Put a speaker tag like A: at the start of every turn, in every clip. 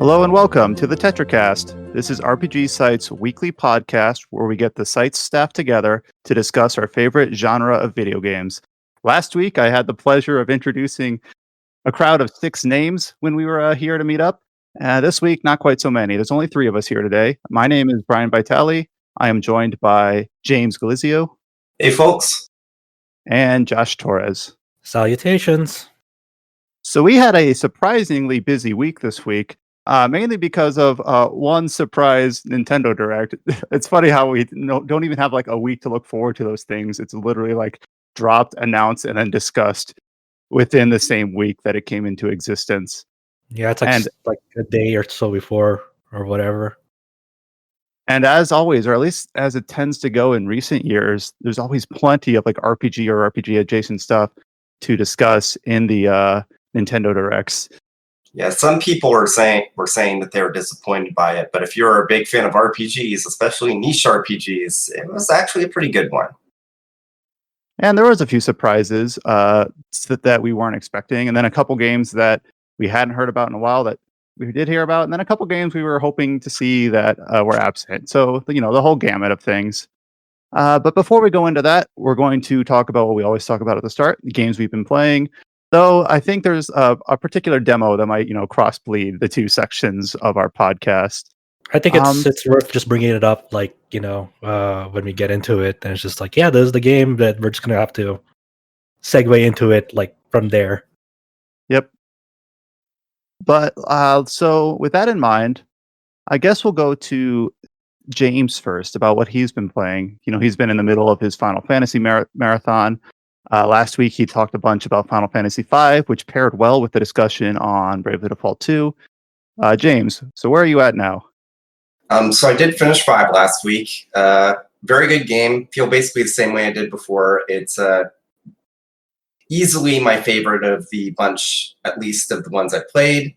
A: Hello and welcome to the Tetracast. This is RPG Site's weekly podcast where we get the site's staff together to discuss our favorite genre of video games. Last week, I had the pleasure of introducing a crowd of 6 names when we were here to meet up. This week, not quite so many. There's only 3 of us here today. My name is Brian Vitale. I am joined by James Galizio.
B: Hey, folks.
A: And Josh Torres.
C: Salutations.
A: So we had a surprisingly busy week this week. Mainly because of one surprise Nintendo Direct. It's funny how we don't even have like a week to look forward to those things. It's literally like dropped, announced, and then discussed within the same week that it came into existence.
C: Yeah, it's like a day or so before or whatever.
A: And as always, or at least as it tends to go in recent years, there's always plenty of like RPG or RPG adjacent stuff to discuss in the Nintendo Directs.
B: Yeah, some people were saying that they were disappointed by it, but if you're a big fan of RPGs, especially niche RPGs, it was actually a pretty good one.
A: And there was a few surprises that we weren't expecting, and then a couple games that we hadn't heard about in a while that we did hear about, and then a couple games we were hoping to see that were absent. So, the whole gamut of things. But before we go into that, we're going to talk about what we always talk about at the start, the games we've been playing. Though I think there's a particular demo that might, cross-bleed the two sections of our podcast.
C: I think it's worth just bringing it up, like, when we get into it. And it's just like, yeah, this is the game that we're just going to have to segue into it, like, from there.
A: Yep. But, so with that in mind, I guess we'll go to James first about what he's been playing. He's been in the middle of his Final Fantasy marathon. Last week, he talked a bunch about Final Fantasy V, which paired well with the discussion on Bravely Default 2. James, so where are you at now?
B: So I did finish 5 last week. Very good game. Feel basically the same way I did before. It's easily my favorite of the bunch, at least of the ones I played.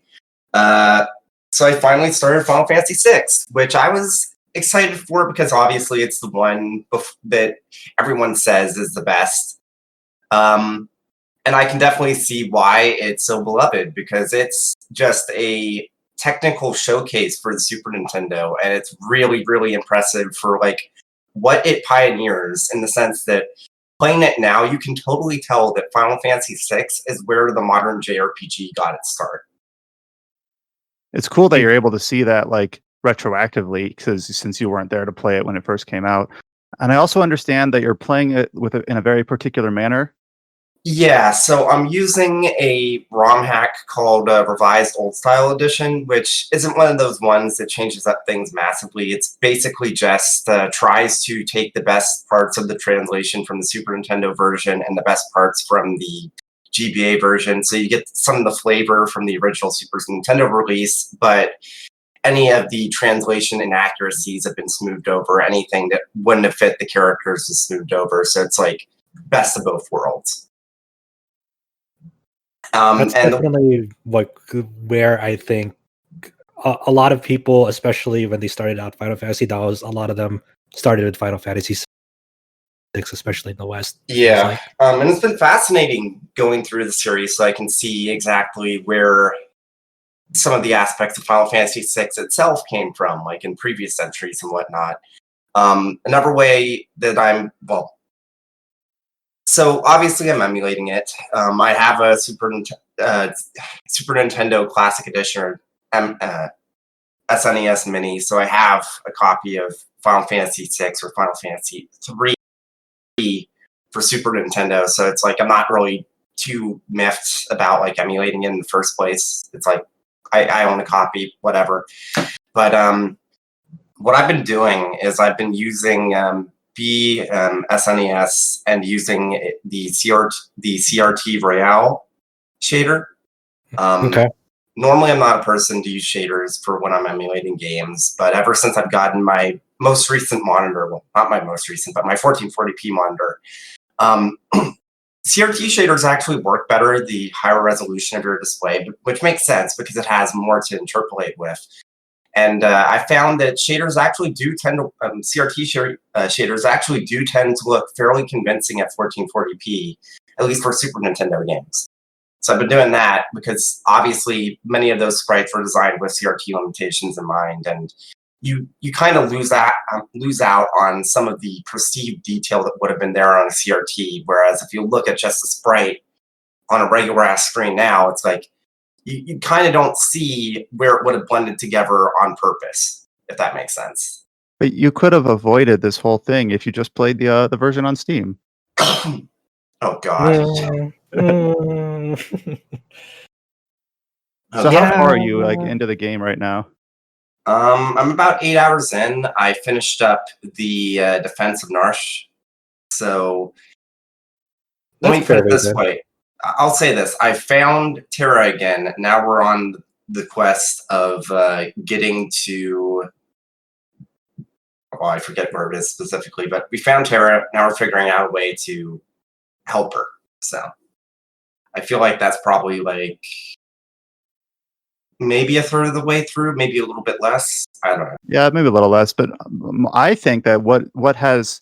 B: So I finally started Final Fantasy VI, which I was excited for because obviously it's the one that everyone says is the best. And I can definitely see why it's so beloved, because it's just a technical showcase for the Super Nintendo, and it's really, really impressive for like what it pioneers, in the sense that playing it now, you can totally tell that Final Fantasy VI is where the modern JRPG got its start.
A: It's cool that you're able to see that like retroactively, since you weren't there to play it when it first came out. And I also understand that you're playing it in a very particular manner.
B: Yeah, so I'm using a ROM hack called Revised Old Style Edition, which isn't one of those ones that changes up things massively. It's basically just tries to take the best parts of the translation from the Super Nintendo version and the best parts from the GBA version. So you get some of the flavor from the original Super Nintendo release, but any of the translation inaccuracies have been smoothed over. Anything that wouldn't have fit the characters is smoothed over. So it's like best of both worlds.
C: That's definitely like where I think a lot of people, especially when they started out Final Fantasy, a lot of them started with Final Fantasy VI, especially in the West.
B: Yeah, and it's been fascinating going through the series, so I can see exactly where some of the aspects of Final Fantasy VI itself came from, like in previous centuries and whatnot. Another way that so obviously I'm emulating it. I have a Super Nintendo Classic Edition or SNES Mini, so I have a copy of Final Fantasy VI or Final Fantasy III for Super Nintendo. So it's like I'm not really too miffed about like emulating it in the first place. It's like I own a copy, whatever. But what I've been doing is I've been using SNES and using the CRT Royale shader.
C: Okay.
B: Normally, I'm not a person to use shaders for when I'm emulating games, but ever since I've gotten my most recent monitor, well, not my most recent, but my 1440p monitor, CRT shaders actually work better the higher resolution of your display, which makes sense because it has more to interpolate with. And I found that shaders actually do tend to, shaders actually do tend to look fairly convincing at 1440p, at least for Super Nintendo games. So I've been doing that because obviously many of those sprites were designed with CRT limitations in mind, and you kind of lose out on some of the perceived detail that would have been there on a CRT. Whereas if you look at just a sprite on a regular ass screen now, it's like you kind of don't see where it would have blended together on purpose, if that makes sense.
A: But you could have avoided this whole thing if you just played the version on Steam.
B: Oh God.
A: So how far are you into the game right now?
B: I'm about 8 hours in. I finished up the Defense of Narsh. So let me put it this way. I'll say this. I found Terra again. Now we're on the quest of getting to... Well, I forget where it is specifically, but we found Terra. Now we're figuring out a way to help her. So I feel like that's probably like maybe a third of the way through, maybe a little bit less. I don't know.
A: Yeah, maybe a little less, but I think that what has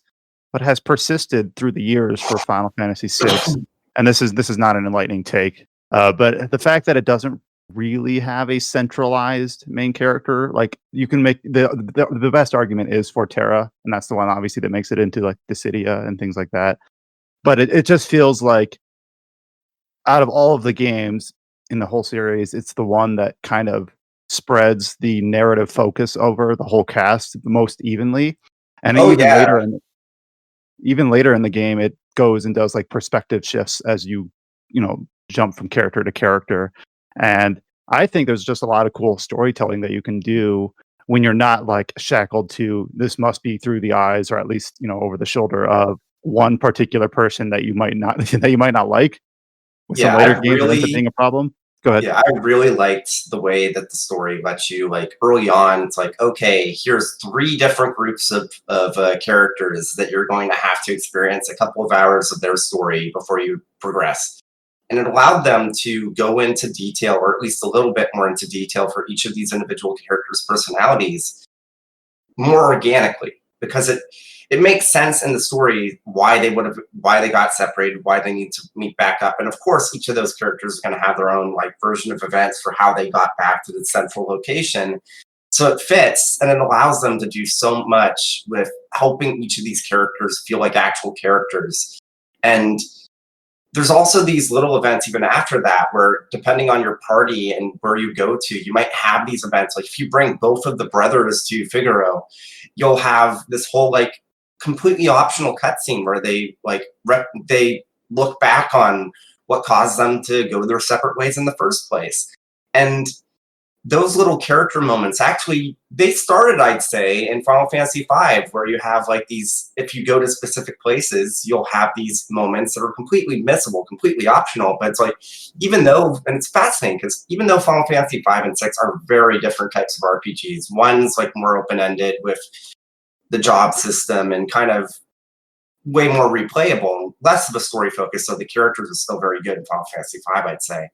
A: persisted through the years for Final Fantasy VI, and this is not an enlightening take, but the fact that it doesn't really have a centralized main character, like you can make the best argument is for Terra, and that's the one obviously that makes it into like Dissidia and things like that. But it just feels like out of all of the games in the whole series, it's the one that kind of spreads the narrative focus over the whole cast the most evenly. And even later in the game, it goes and does like perspective shifts as you jump from character to character. And I think there's just a lot of cool storytelling that you can do when you're not like shackled to this must be through the eyes or at least over the shoulder of one particular person that you might not like. With some later games that ends up being a problem. Go ahead.
B: Yeah, I really liked the way that the story lets you, like, early on, it's like, okay, here's 3 different groups of characters that you're going to have to experience a couple of hours of their story before you progress. And it allowed them to go into detail, or at least a little bit more into detail for each of these individual characters' personalities more organically, because it makes sense in the story why they got separated, why they need to meet back up. And of course, each of those characters is going to have their own like version of events for how they got back to the central location. So it fits, and it allows them to do so much with helping each of these characters feel like actual characters. And there's also these little events even after that where, depending on your party and where you go to, you might have these events. Like if you bring both of the brothers to Figaro, you'll have this whole like completely optional cutscene where they they look back on what caused them to go their separate ways in the first place. And those little character moments, actually, they started, I'd say, in Final Fantasy V, where you have like these, if you go to specific places, you'll have these moments that are completely missable, completely optional. But it's like, even though, and it's fascinating, because even though Final Fantasy V and 6 are very different types of RPGs, one's like more open-ended with the job system and kind of way more replayable, less of a story focus, so the characters are still very good in Final Fantasy V, I'd say.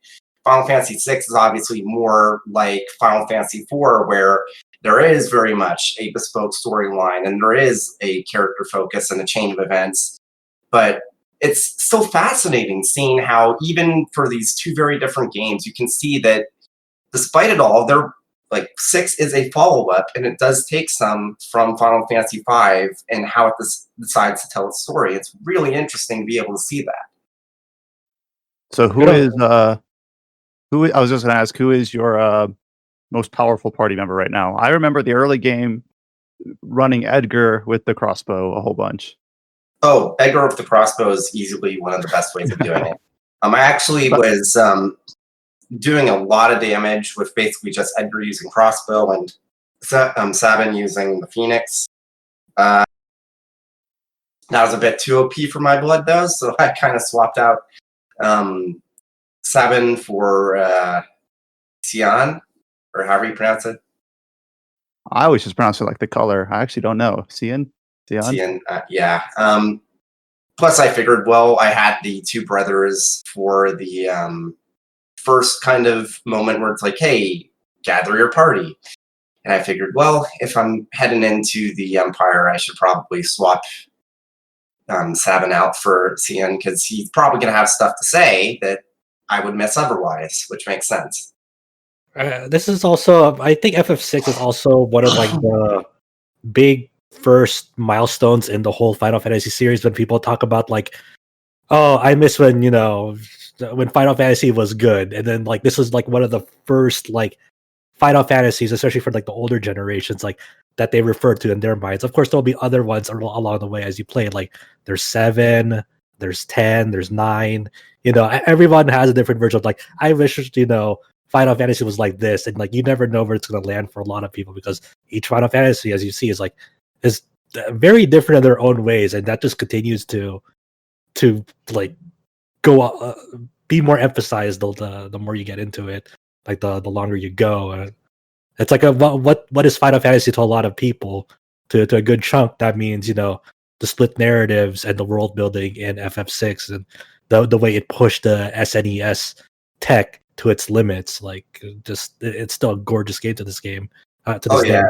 B: Final Fantasy VI is obviously more like Final Fantasy IV, where there is very much a bespoke storyline and there is a character focus and a chain of events. But it's still fascinating seeing how even for these 2 very different games, you can see that despite it all, they're like 6 is a follow-up, and it does take some from Final Fantasy V and how it decides to tell its story. It's really interesting to be able to see that.
A: So I was just going to ask, who is your most powerful party member right now? I remember the early game running Edgar with the crossbow a whole bunch.
B: Oh, Edgar with the crossbow is easily one of the best ways of doing it. I actually was doing a lot of damage with basically just Edgar using crossbow and Sabin using the Phoenix. That was a bit too OP for my blood, though, so I kind of swapped out Sabin for Xian, or however you pronounce it.
A: I always just pronounce it like the color. I actually don't know. Xian?
B: Yeah. Plus, I figured, well, I had the 2 brothers for the first kind of moment where it's like, hey, gather your party. And I figured, well, if I'm heading into the Empire, I should probably swap Sabin out for Xian, because he's probably going to have stuff to say that I would miss otherwise, which makes sense.
C: This is also, I think FF6 is also one of like the big first milestones in the whole Final Fantasy series when people talk about like, oh, I miss when, when Final Fantasy was good. And then like this was like one of the first like Final Fantasies, especially for like the older generations, like that they refer to in their minds. Of course, there'll be other ones along the way as you play. Like there's 7, there's 10, there's 9. Everyone has a different version of like, I wish, Final Fantasy was like this, and like you never know where it's going to land for a lot of people because each Final Fantasy, as you see, is very different in their own ways, and that just continues to like go be more emphasized the more you get into it, like the longer you go. It's like what is Final Fantasy to a lot of people, to a good chunk that means the split narratives and the world building in FF6 and the way it pushed the SNES tech to its limits. Like it's still a gorgeous game to this game. To this day.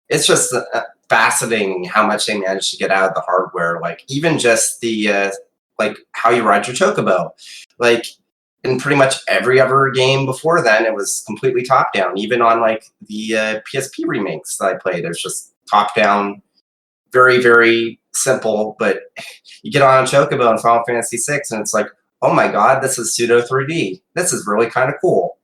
B: It's just fascinating how much they managed to get out of the hardware. Like even just the like how you ride your chocobo. Like in pretty much every other game before then, it was completely top down. Even on like the PSP remakes that I played, there's just top down, very very simple. But you get on a chocobo in Final Fantasy VI, and it's like, oh my god, this is pseudo 3D. This is really kind of cool.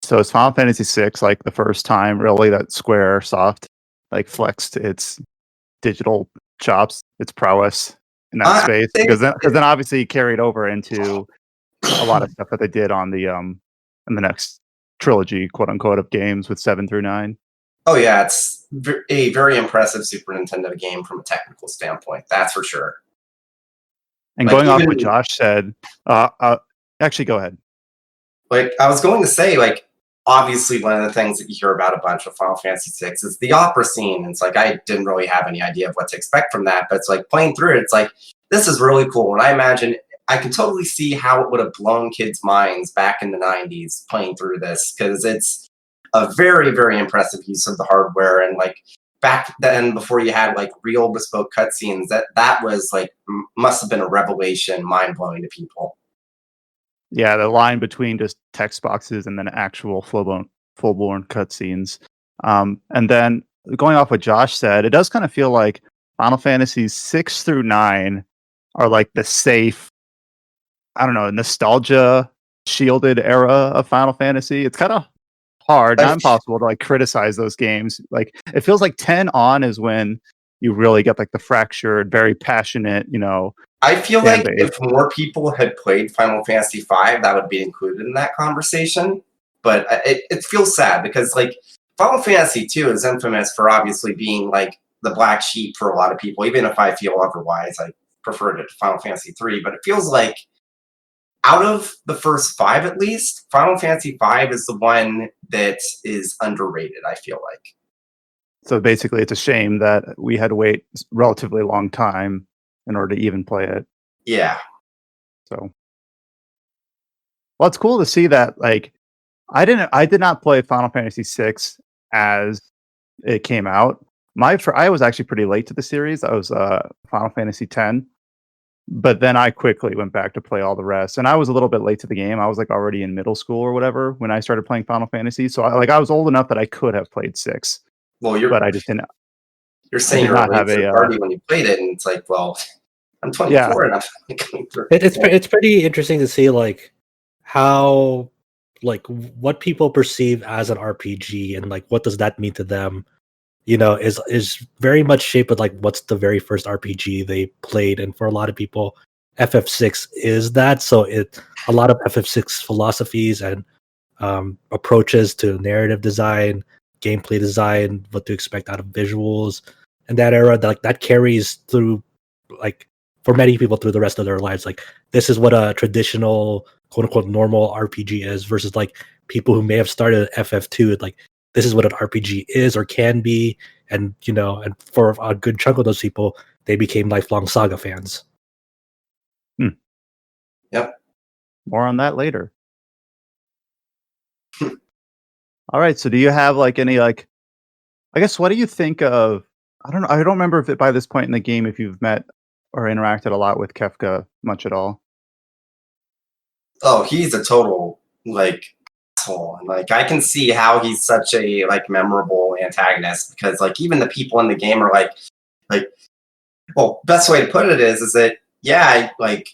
A: So is Final Fantasy VI like the first time really that Squaresoft like flexed its digital chops, its prowess in that space? Because then obviously it carried over into a lot of stuff that they did on the in the next trilogy, quote unquote, of games with 7 through 9.
B: Oh yeah, it's a very impressive Super Nintendo game from a technical standpoint. That's for sure.
A: And like going off what Josh said, actually go ahead.
B: Like I was going to say, like obviously one of the things that you hear about a bunch of Final Fantasy VI is the opera scene. It's like I didn't really have any idea of what to expect from that, but it's like playing through it, it's like this is really cool. And I imagine I can totally see how it would have blown kids' minds back in the 90s playing through this, because it's a very, very impressive use of the hardware. And like back then, before you had like real bespoke cutscenes, that was like must have been a revelation, mind blowing to people.
A: Yeah, the line between just text boxes and then actual full-blown cutscenes. And then going off what Josh said, it does kind of feel like Final Fantasies 6 through 9 are like the safe, I don't know, nostalgia shielded era of Final Fantasy. It's kind of hard, not impossible to like criticize those games. Like it feels like 10 on is when you really get like the fractured, very passionate,
B: I feel like if more people had played Final Fantasy V, that would be included in that conversation. But it feels sad because like Final Fantasy II is infamous for obviously being like the black sheep for a lot of people. Even if I feel otherwise, I preferred it to Final Fantasy III. But it feels like out of the first 5, at least, Final Fantasy V is the one that is underrated, I feel like.
A: So basically, it's a shame that we had to wait a relatively long time in order to even play it.
B: Yeah.
A: So, well, it's cool to see that. Like, I did not play Final Fantasy VI as it came out. I was actually pretty late to the series. I was Final Fantasy X, but then I quickly went back to play all the rest. And I was a little bit late to the game. I was like already in middle school or whatever when I started playing Final Fantasy. So I was old enough that I could have played 6.
B: Well,
A: but I just didn't.
B: You're saying you're late to the party when you played it, and it's like, well, I'm 24 and I'm coming through.
C: It's pretty interesting to see like how like what people perceive as an RPG and like what does that mean to them, is very much shaped with like what's the very first RPG they played. And for a lot of people, FF6 is that. So a lot of FF6 philosophies and approaches to narrative design, gameplay design, what to expect out of visuals and that era, that carries through, like for many people, through the rest of their lives. Like this is what a traditional quote unquote normal RPG is versus like people who may have started at FF2. Like this is what an RPG is or can be, and and for a good chunk of those people, they became lifelong SaGa fans.
B: Yep.
A: More on that later. All right. So do you have like any I guess what do you think of? I don't know. I don't remember if by this point in the game if you've met or interacted a lot with Kefka much at all.
B: Oh, he's a total like asshole. And like I can see how he's such a like memorable antagonist because like even the people in the game are like well, best way to put it is that yeah, like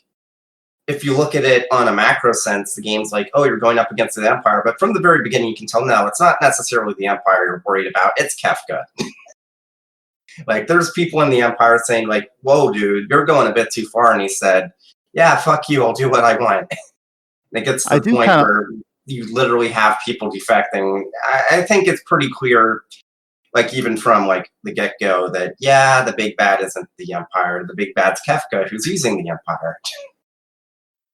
B: if you look at it on a macro sense, the game's like, oh, you're going up against the Empire, but from the very beginning you can tell no, it's not necessarily the Empire you're worried about, it's Kefka. Like there's people in the Empire saying like, whoa, dude, you're going a bit too far, and he said, yeah, fuck you, I'll do what I want. And it gets to
A: I
B: the
A: do
B: point
A: kind of
B: where you literally have people defecting. I think it's pretty clear, like even from like the get-go, that yeah, the big bad isn't the Empire. The big bad's Kefka, who's using the Empire.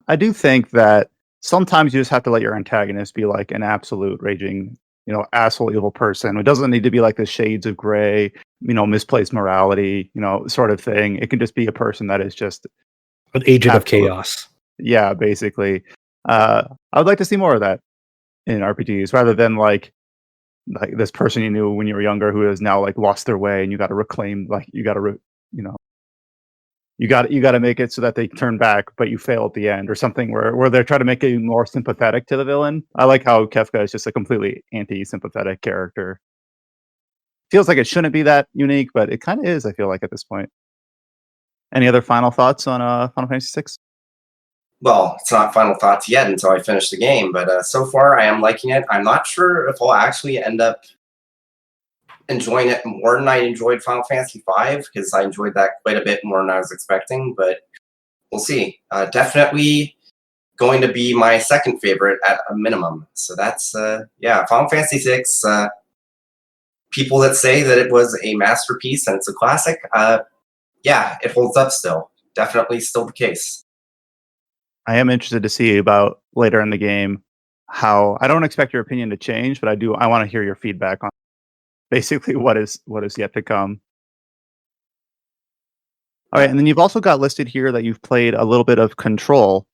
A: I do think that sometimes you just have to let your antagonist be like an absolute raging, asshole evil person. It doesn't need to be like the shades of gray, misplaced morality, sort of thing. It can just be a person that is just
C: An agent of
A: absolute,
C: chaos.
A: yeah, basically. I would like to see more of that in RPGs rather than like this person you knew when you were younger who has now like lost their way and you got to reclaim, like you got to, you got to make it so that they turn back, but you fail at the end or something where they're trying to make it more sympathetic to the villain. I like how Kefka is just a completely anti-sympathetic character. Feels like it shouldn't be that unique, but it kind of is. I feel like at this point. Any other final thoughts on Final Fantasy VI?
B: Well, it's not final thoughts yet until I finish the game, but so far I am liking it. I'm not sure if I'll actually end up enjoying it more than I enjoyed Final Fantasy V, because I enjoyed that quite a bit more than I was expecting, but we'll see. Definitely going to be my second favorite at a minimum. So that's, yeah, Final Fantasy VI. People that say that it was a masterpiece and it's a classic, yeah, it holds up still. Definitely still the case.
A: I am interested to see about later in the game how I don't expect your opinion to change, but I want to hear your feedback on basically what is yet to come. All right, and then you've also got listed here that you've played a little bit of Control.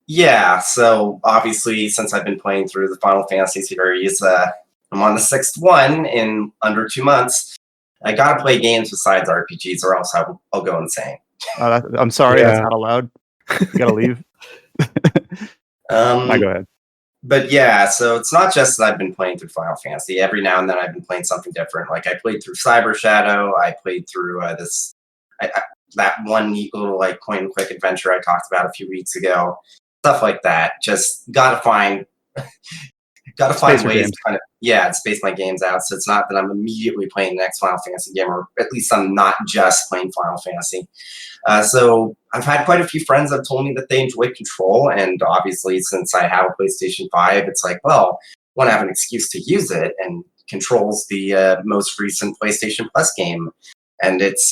B: Yeah, so obviously since I've been playing through the Final Fantasy series, I'm on the 6th one in under 2 months. I gotta play games besides RPGs or else I'll go insane.
A: I'm sorry, that's not allowed. You gotta leave. Go ahead.
B: But yeah, so it's not just that I've been playing through Final Fantasy. Every now and then I've been playing something different. Like I played through Cyber Shadow. I played through that one neat little like point and click adventure I talked about a few weeks ago. Stuff like that. Just gotta find ways to kind of space my games out. So it's not that I'm immediately playing the next Final Fantasy game, or at least I'm not just playing Final Fantasy. So I've had quite a few friends that have told me that they enjoy Control, and obviously since I have a PlayStation 5, it's like, well, I want to have an excuse to use it, and Control's the most recent PlayStation Plus game. And it's,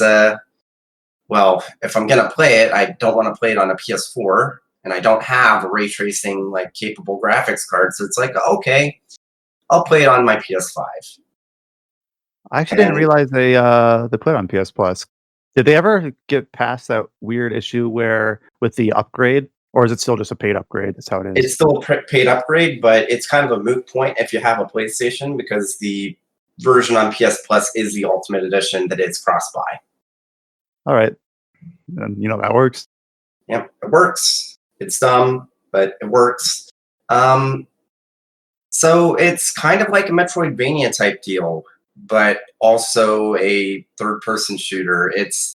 B: well, if I'm going to play it, I don't want to play it on a PS4, and I don't have a ray tracing like capable graphics card, so it's like, okay, I'll play it on my PS5.
A: I actually didn't realize they put it on PS Plus. Did they ever get past that weird issue where with the upgrade, or is it still just a paid upgrade? That's how it is.
B: It's still a paid upgrade, but it's kind of a moot point if you have a PlayStation, because the version on PS Plus is the Ultimate Edition that is cross-buy.
A: All right, and that works.
B: Yeah, it works. It's dumb, but it works. So it's kind of like a Metroidvania type deal, but also a third-person shooter. It's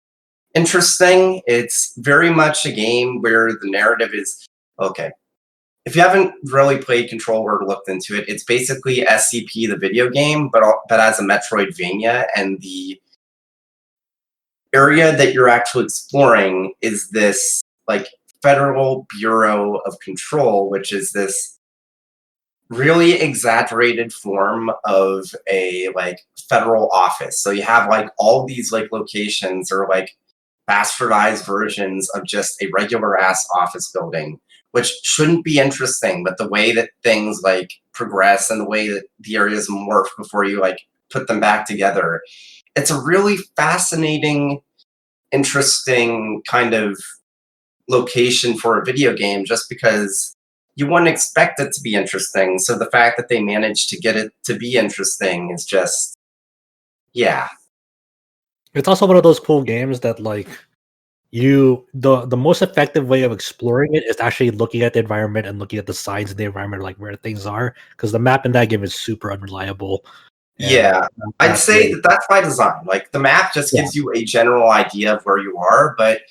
B: interesting. It's very much a game where the narrative is, okay, if you haven't really played Control or looked into it, it's basically SCP, the video game, but as a Metroidvania, and the area that you're actually exploring is this like Federal Bureau of Control, which is this really exaggerated form of a like federal office. So you have like all these like locations or like bastardized versions of just a regular ass office building, which shouldn't be interesting, but the way that things like progress and the way that the areas morph before you like put them back together, it's a really fascinating, interesting kind of location for a video game, just because you wouldn't expect it to be interesting. So the fact that they managed to get it to be interesting is just, yeah.
C: It's also one of those cool games that like the most effective way of exploring it is actually looking at the environment and looking at the signs in the environment, like where things are, because the map in that game is super unreliable.
B: Yeah, I'd say that that's by design. Like the map just gives you a general idea of where you are, but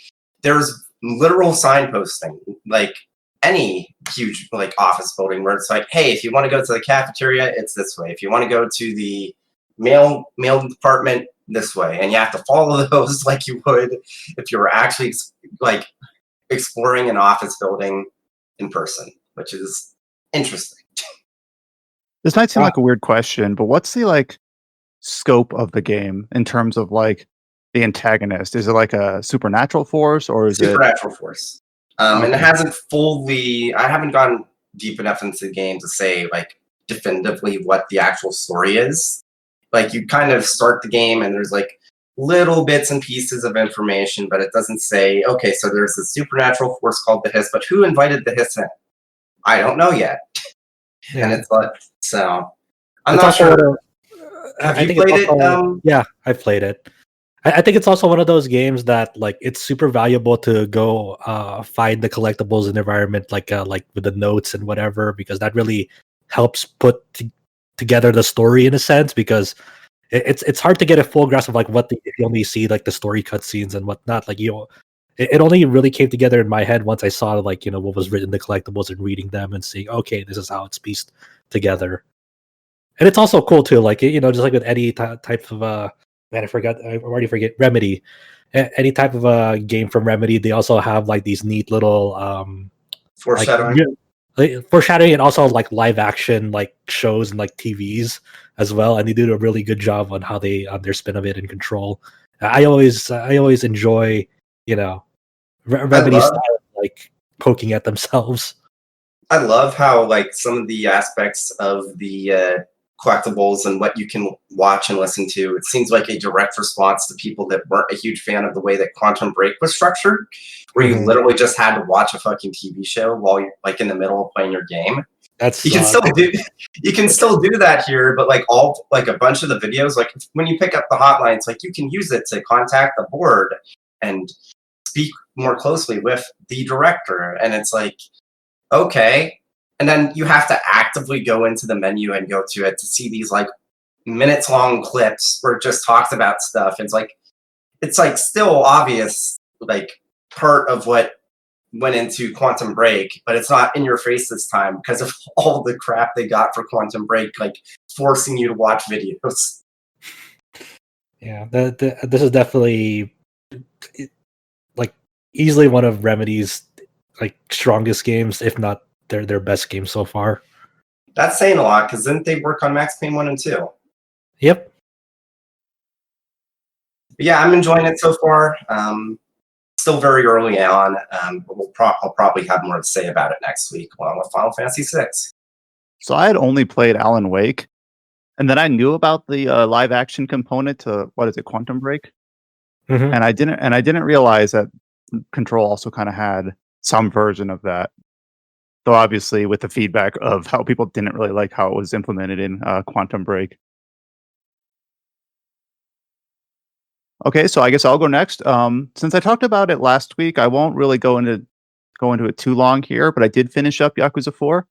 B: there's literal signposting, like any huge like office building where it's like, hey, if you want to go to the cafeteria, it's this way. If you want to go to the mail department, this way, and you have to follow those like you would if you were actually like exploring an office building in person, which is interesting.
A: This might seem like a weird question, but what's the like scope of the game in terms of like the antagonist? Is it like a supernatural force, or is
B: supernatural force? And it hasn't fully. I haven't gone deep enough into the game to say like definitively what the actual story is. Like you kind of start the game and there's like little bits and pieces of information, but it doesn't say, okay, so there's a supernatural force called the Hiss, but who invited the Hiss in? I don't know yet. Yeah. And it's like, so I'm not sure. Have you played it?
C: Yeah, I've played it. I think it's also one of those games that like it's super valuable to go find the collectibles in the environment, like with the notes and whatever, because that really helps put together the story in a sense, because it's hard to get a full grasp of like if you only see like the story cutscenes and whatnot. Like it only really came together in my head once I saw like what was written in the collectibles and reading them and seeing, okay, this is how it's pieced together. And it's also cool too, like just like with any type of man, I already forget Remedy. Any type of a game from Remedy, they also have like these neat little
B: foreshadowing.
C: Foreshadowing, and also like live action like shows and like TVs as well, and they do a really good job on how they on their spin of it and control. I always enjoy Remedy style, like poking at themselves.
B: I love how like some of the aspects of the collectibles and what you can watch and listen to, it seems like a direct response to people that weren't a huge fan of the way that Quantum Break was structured, where you literally just had to watch a fucking TV show while you're like in the middle of playing your game. You can still do that here, but like a bunch of the videos, like when you pick up the hotline, it's like you can use it to contact the board and speak more closely with the director, and it's like, okay. And then you have to actively go into the menu and go to it to see these like minutes long clips where it just talks about stuff. It's like still obvious, like part of what went into Quantum Break, but it's not in your face this time because of all the crap they got for Quantum Break, like forcing you to watch videos.
C: Yeah, this is definitely like easily one of Remedy's like strongest games, if not their best game so far.
B: That's saying a lot, because didn't they work on Max Payne 1 and 2?
C: Yep.
B: But yeah, I'm enjoying it so far. Still very early on. But I'll probably have more to say about it next week along with Final Fantasy VI.
A: So I had only played Alan Wake, and then I knew about the live action component to Quantum Break, and I didn't realize that Control also kind of had some version of that. So obviously, with the feedback of how people didn't really like how it was implemented in Quantum Break. Okay, so I guess I'll go next. Since I talked about it last week, I won't really go into it too long here. But I did finish up Yakuza 4.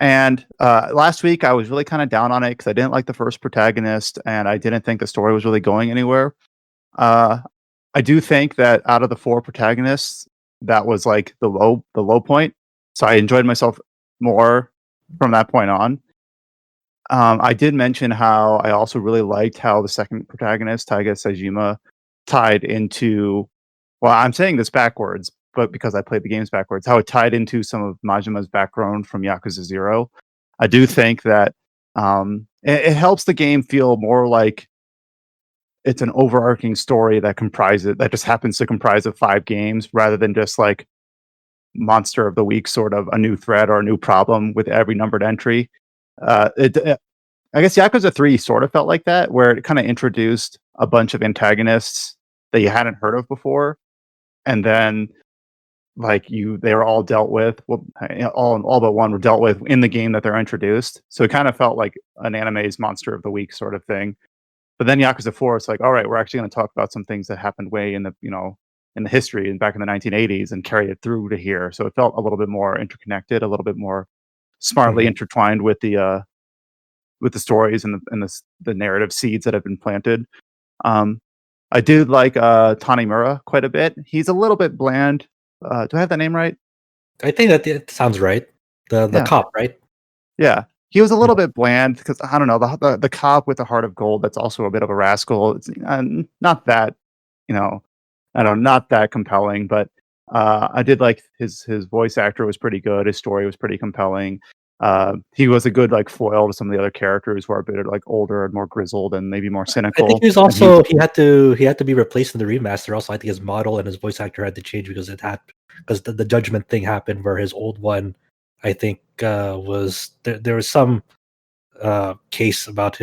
A: And last week I was really kind of down on it because I didn't like the first protagonist, and I didn't think the story was really going anywhere. I do think that out of the 4 protagonists, that was like the low point. So I enjoyed myself more from that point on. I did mention how I also really liked how the second protagonist, Taiga Saejima, tied into. Well, I'm saying this backwards, but because I played the games backwards, how it tied into some of Majima's background from Yakuza 0. I do think that it helps the game feel more like it's an overarching story that just happens to comprise of 5 games, rather than just like monster of the week, sort of a new threat or a new problem with every numbered entry. I guess Yakuza 3 sort of felt like that, where it kind of introduced a bunch of antagonists that you hadn't heard of before, and then like they were all dealt with. Well, all but one were dealt with in the game that they're introduced. So it kind of felt like an anime's monster of the week sort of thing. But then Yakuza 4, it's like, all right, we're actually going to talk about some things that happened way in the in the history and back in the 1980s and carried it through to here. So it felt a little bit more interconnected, a little bit more smartly intertwined with the stories and the narrative seeds that have been planted. I did like Tanimura quite a bit. He's a little bit bland. Do I have that name right?
C: I think that sounds right. The cop, right?
A: Yeah. He was a little bit bland because I don't know, the cop with the heart of gold that's also a bit of a rascal. It's not that, I don't know, not that compelling, but I did like his voice actor was pretty good. His story was pretty compelling. He was a good like foil to some of the other characters who are a bit like older and more grizzled and maybe more cynical.
C: I think he was also he had to be replaced in the remaster. Also, I think his model and his voice actor had to change because the judgment thing happened where his old one, I think, was there was some case about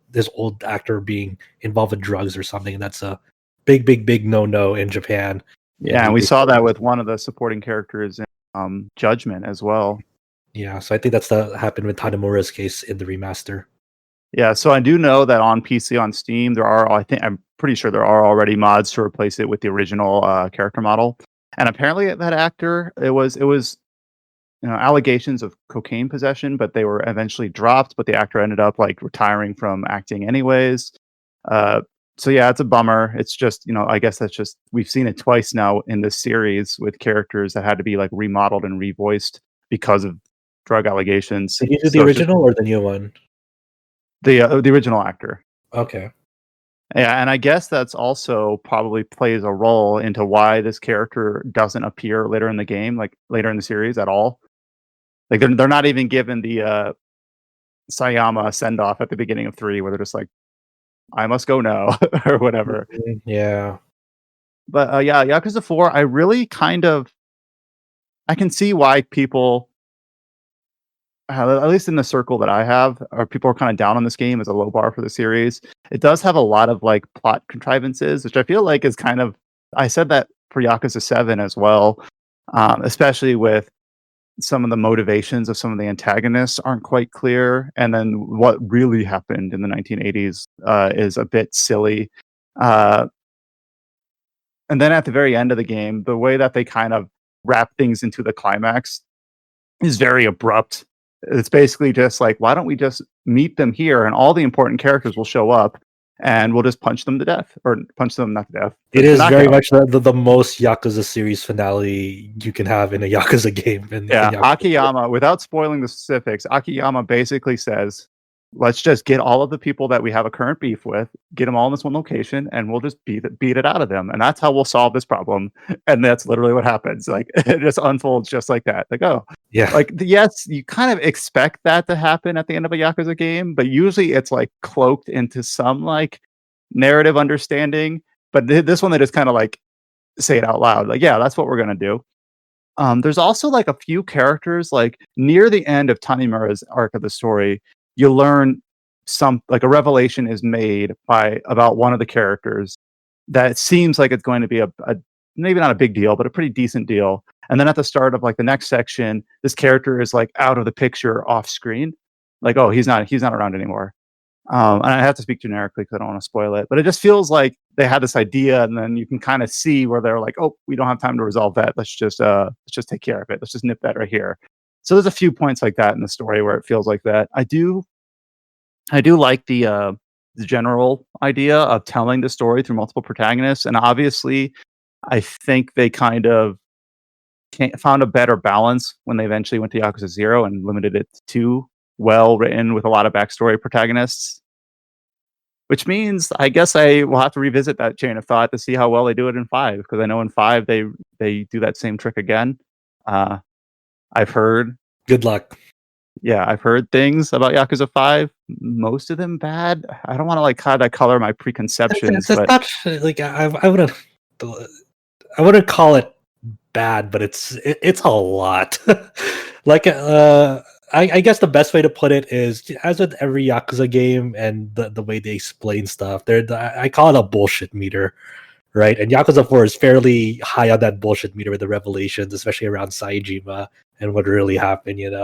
C: this old actor being involved in drugs or something, and that's a big no in Japan.
A: Yeah, and we saw that with one of the supporting characters in Judgment as well.
C: Yeah, so I think that's happened with Tanimura's case in the remaster.
A: Yeah, so I do know that on PC on Steam I'm pretty sure there are already mods to replace it with the original character model. And apparently that actor, it was allegations of cocaine possession, but they were eventually dropped, but the actor ended up like retiring from acting anyways. So yeah, it's a bummer. It's just, I guess that's just, we've seen it twice now in this series with characters that had to be like remodeled and revoiced because of drug allegations.
C: Did you do the original or the new one?
A: The original actor.
C: Okay.
A: Yeah, and I guess that's also probably plays a role into why this character doesn't appear later in the game, like later in the series at all. Like they're not even given the Sayama send off at the beginning of 3, where they're just like, "I must go now" or whatever.
C: Yeah.
A: But yeah, Yakuza 4, I really I can see why people, at least in the circle that I have, or people are kind of down on this game as a low bar for the series. It does have a lot of like plot contrivances, which I feel like is kind of, I said that for Yakuza 7 as well, especially with some of the motivations of some of the antagonists aren't quite clear. And then what really happened in the 1980s is a bit silly. And then at the very end of the game, the way that they kind of wrap things into the climax is very abrupt. It's basically just like, why don't we just meet them here and all the important characters will show up and we'll just punch them to death, or punch them not to death.
C: It is very much the most Yakuza series finale you can have in a Yakuza game.
A: Yeah, Akiyama, without spoiling the specifics, Akiyama basically says, let's just get all of the people that we have a current beef with, get them all in this one location, and we'll just beat it out of them. And that's how we'll solve this problem. And that's literally what happens. Like, it just unfolds just like that. Like, oh,
C: yeah.
A: Like, yes, you kind of expect that to happen at the end of a Yakuza game, but usually it's like cloaked into some like narrative understanding. But this one, they just kind of like say it out loud. Like, yeah, that's what we're going to do. There's also like a few characters, like near the end of Tanimura's arc of the story, you learn like a revelation is made about one of the characters that seems like it's going to be a maybe not a big deal, but a pretty decent deal. And then at the start of like the next section, this character is like out of the picture off screen. Like, oh, he's not around anymore. And I have to speak generically because I don't want to spoil it, but it just feels like they had this idea, and then you can kind of see where they're like, "Oh, we don't have time to resolve that. Let's just take care of it. Let's just nip that right here." So there's a few points like that in the story where it feels like that. I do like the general idea of telling the story through multiple protagonists, and obviously, I think they kind of found a better balance when they eventually went to Yakuza 0 and limited it to 2 well written with a lot of backstory protagonists, which means I guess I will have to revisit that chain of thought to see how well they do it in 5, because I know in 5 they do that same trick again. I've heard
C: good luck.
A: Yeah, I've heard things about Yakuza 5, most of them bad. I don't want to like kind of color my preconceptions, but
C: not like I wouldn't call it bad, but it's a lot. Like I guess the best way to put it is, as with every Yakuza game and the way they explain stuff, I call it a bullshit meter, right? And Yakuza 4 is fairly high on that bullshit meter with the revelations, especially around Saejima and what really happened, in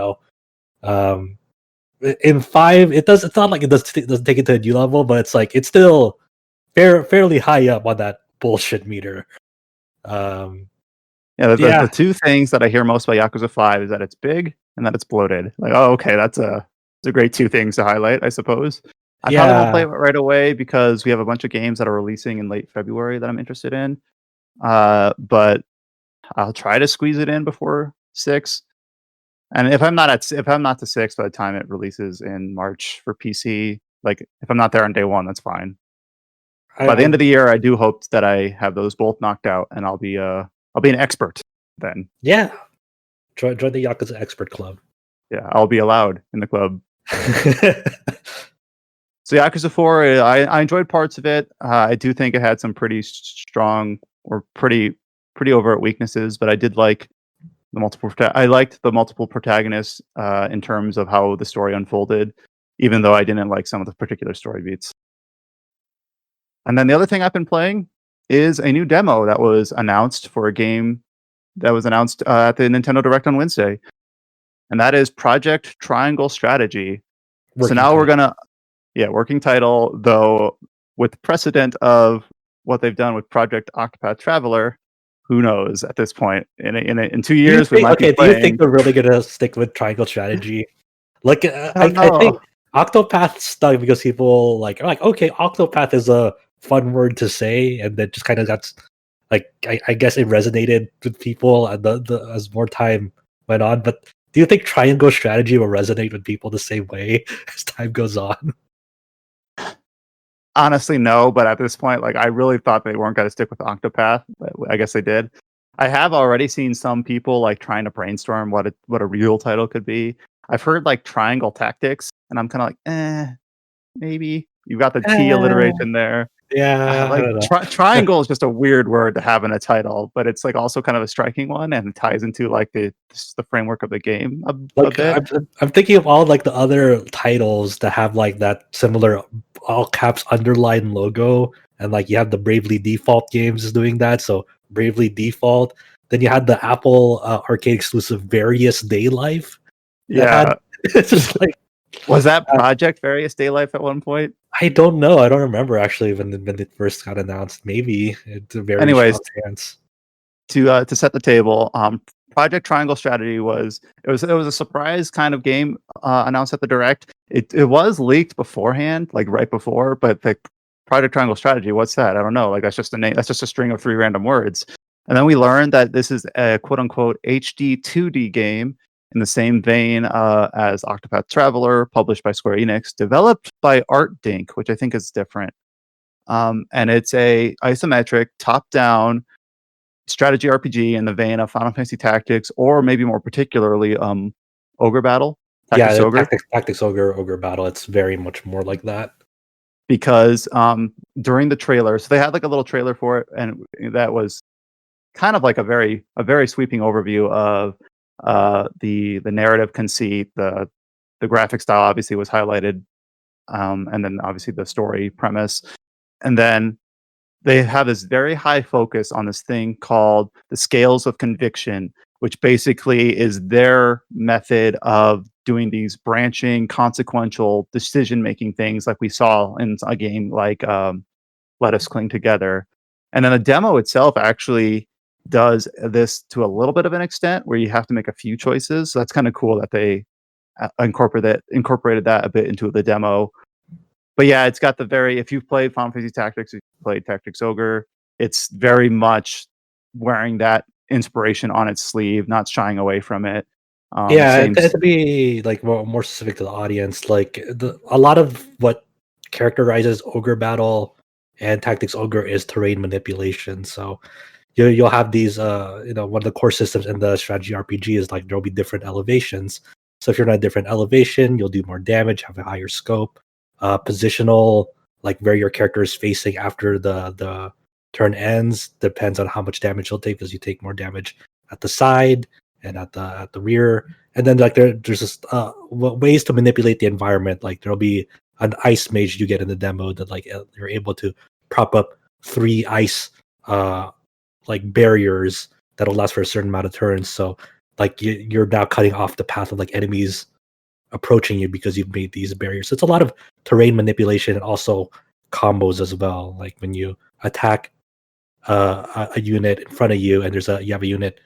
C: 5, it's not like it doesn't take it to a new level, but it's like it's still fairly high up on that bullshit meter.
A: Yeah,
C: Yeah.
A: the two things that I hear most about Yakuza 5 is that it's big and that it's bloated. Like, oh, okay, that's a great two things to highlight, I suppose. I probably won't play it right away because we have a bunch of games that are releasing in late February that I'm interested in. But I'll try to squeeze it in before 6. And if I'm not to 6 by the time it releases in March for PC, like if I'm not there on day 1, that's fine. By the end of the year, I do hope that I have those both knocked out, and I'll be an expert then.
C: Yeah. Join the Yakuza Expert Club.
A: Yeah, I'll be allowed in the club. So Yakuza 4, I enjoyed parts of it. I do think it had some pretty strong or pretty overt weaknesses, but I did like the multiple. I liked the multiple protagonists in terms of how the story unfolded, even though I didn't like some of the particular story beats. And then the other thing I've been playing is a new demo that was announced for a game that was announced at the Nintendo Direct on Wednesday, and that is Project Triangle Strategy. So now we're gonna, working title, though with precedent of what they've done with Project Octopath Traveler, who knows at this point? In 2 years, we might be playing.
C: Do you think they're really gonna stick with Triangle Strategy? Like, I think Octopath stuck because people like okay, Octopath is a fun word to say, and then just kind of got like I guess it resonated with people as more time went on. But do you think Triangle Strategy will resonate with people the same way as time goes on?
A: Honestly, no. But at this point, like I really thought they weren't going to stick with Octopath. But I guess they did. I have already seen some people like trying to brainstorm what a real title could be. I've heard like Triangle Tactics, and I'm kind of like, maybe. You've got the T alliteration there.
C: Yeah,
A: like triangle is just a weird word to have in a title, but it's like also kind of a striking one, and it ties into like the framework of the game a bit.
C: I'm thinking of all like the other titles that have like that similar all caps underline logo, and like you have the Bravely Default games is doing that. So Bravely Default. Then you had the Apple arcade exclusive Various Day Life. It's just like,
A: was that Project Various Day Life at one point?
C: I don't know. I don't remember actually when it first got announced. Maybe it's a very
A: anyways
C: chance.
A: To set the table, Project Triangle Strategy was a surprise kind of game announced at the Direct. It was leaked beforehand, like right before, but the Project Triangle Strategy, what's that? I don't know. Like that's just a name. That's just a string of 3 random words. And then we learned that this is a quote unquote HD 2D game in the same vein as Octopath Traveler, published by Square Enix, developed by Art Dink, which I think is different. And it's a isometric, top-down strategy RPG in the vein of Final Fantasy Tactics, or maybe more particularly, Ogre Battle.
C: Tactics Ogre Battle. It's very much more like that.
A: Because during the trailer, so they had like a little trailer for it, and that was kind of like a very sweeping overview of the narrative conceit. The graphic style obviously was highlighted, and then obviously the story premise, and then they have this very high focus on this thing called the scales of conviction, which basically is their method of doing these branching, consequential decision-making things like we saw in a game like Let Us Cling Together. And then the demo itself actually does this to a little bit of an extent where you have to make a few choices. So that's kind of cool that they incorporated that a bit into the demo. But yeah, it's got if you've played Final Fantasy Tactics, if you've played Tactics Ogre, it's very much wearing that inspiration on its sleeve, not shying away from it.
C: To be like more specific to the audience, like a lot of what characterizes Ogre Battle and Tactics Ogre is terrain manipulation. So you'll have these one of the core systems in the strategy RPG is like there'll be different elevations. So if you're in a different elevation, you'll do more damage, have a higher scope. Positional, like where your character is facing after the turn ends, depends on how much damage you'll take, because you take more damage at the side and at the rear. And then like there's just ways to manipulate the environment. Like there'll be an ice mage you get in the demo that like you're able to prop up 3 ice like barriers that'll last for a certain amount of turns. So like you're now cutting off the path of like enemies approaching you because you've made these barriers. So it's a lot of terrain manipulation and also combos as well. Like when you attack a unit in front of you, and you have a unit